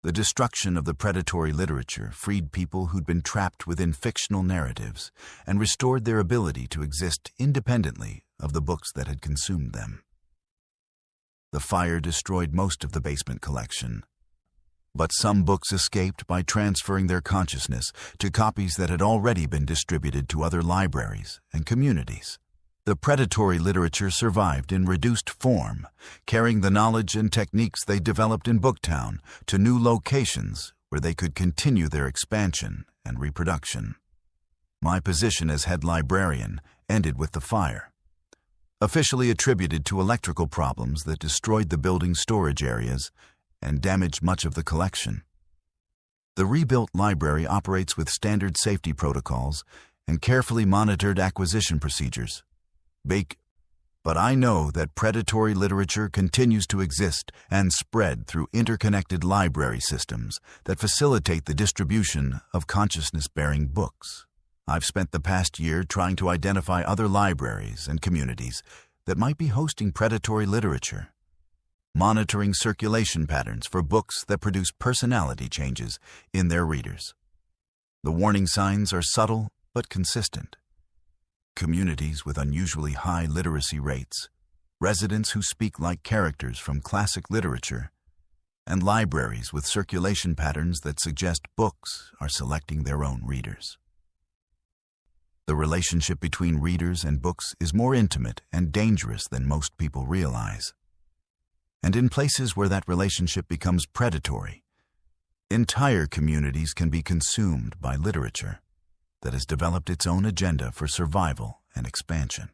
The destruction of the predatory literature freed people who'd been trapped within fictional narratives and restored their ability to exist independently of the books that had consumed them. The fire destroyed most of the basement collection, but some books escaped by transferring their consciousness to copies that had already been distributed to other libraries and communities. The predatory literature survived in reduced form, carrying the knowledge and techniques they developed in Booktown to new locations where they could continue their expansion and reproduction. My position as head librarian ended with the fire, officially attributed to electrical problems that destroyed the building's storage areas and damaged much of the collection. The rebuilt library operates with standard safety protocols and carefully monitored acquisition procedures. But I know that predatory literature continues to exist and spread through interconnected library systems that facilitate the distribution of consciousness-bearing books. I've spent the past year trying to identify other libraries and communities that might be hosting predatory literature, monitoring circulation patterns for books that produce personality changes in their readers. The warning signs are subtle but consistent. Communities with unusually high literacy rates, residents who speak like characters from classic literature, and libraries with circulation patterns that suggest books are selecting their own readers. The relationship between readers and books is more intimate and dangerous than most people realize. And in places where that relationship becomes predatory, entire communities can be consumed by literature that has developed its own agenda for survival and expansion.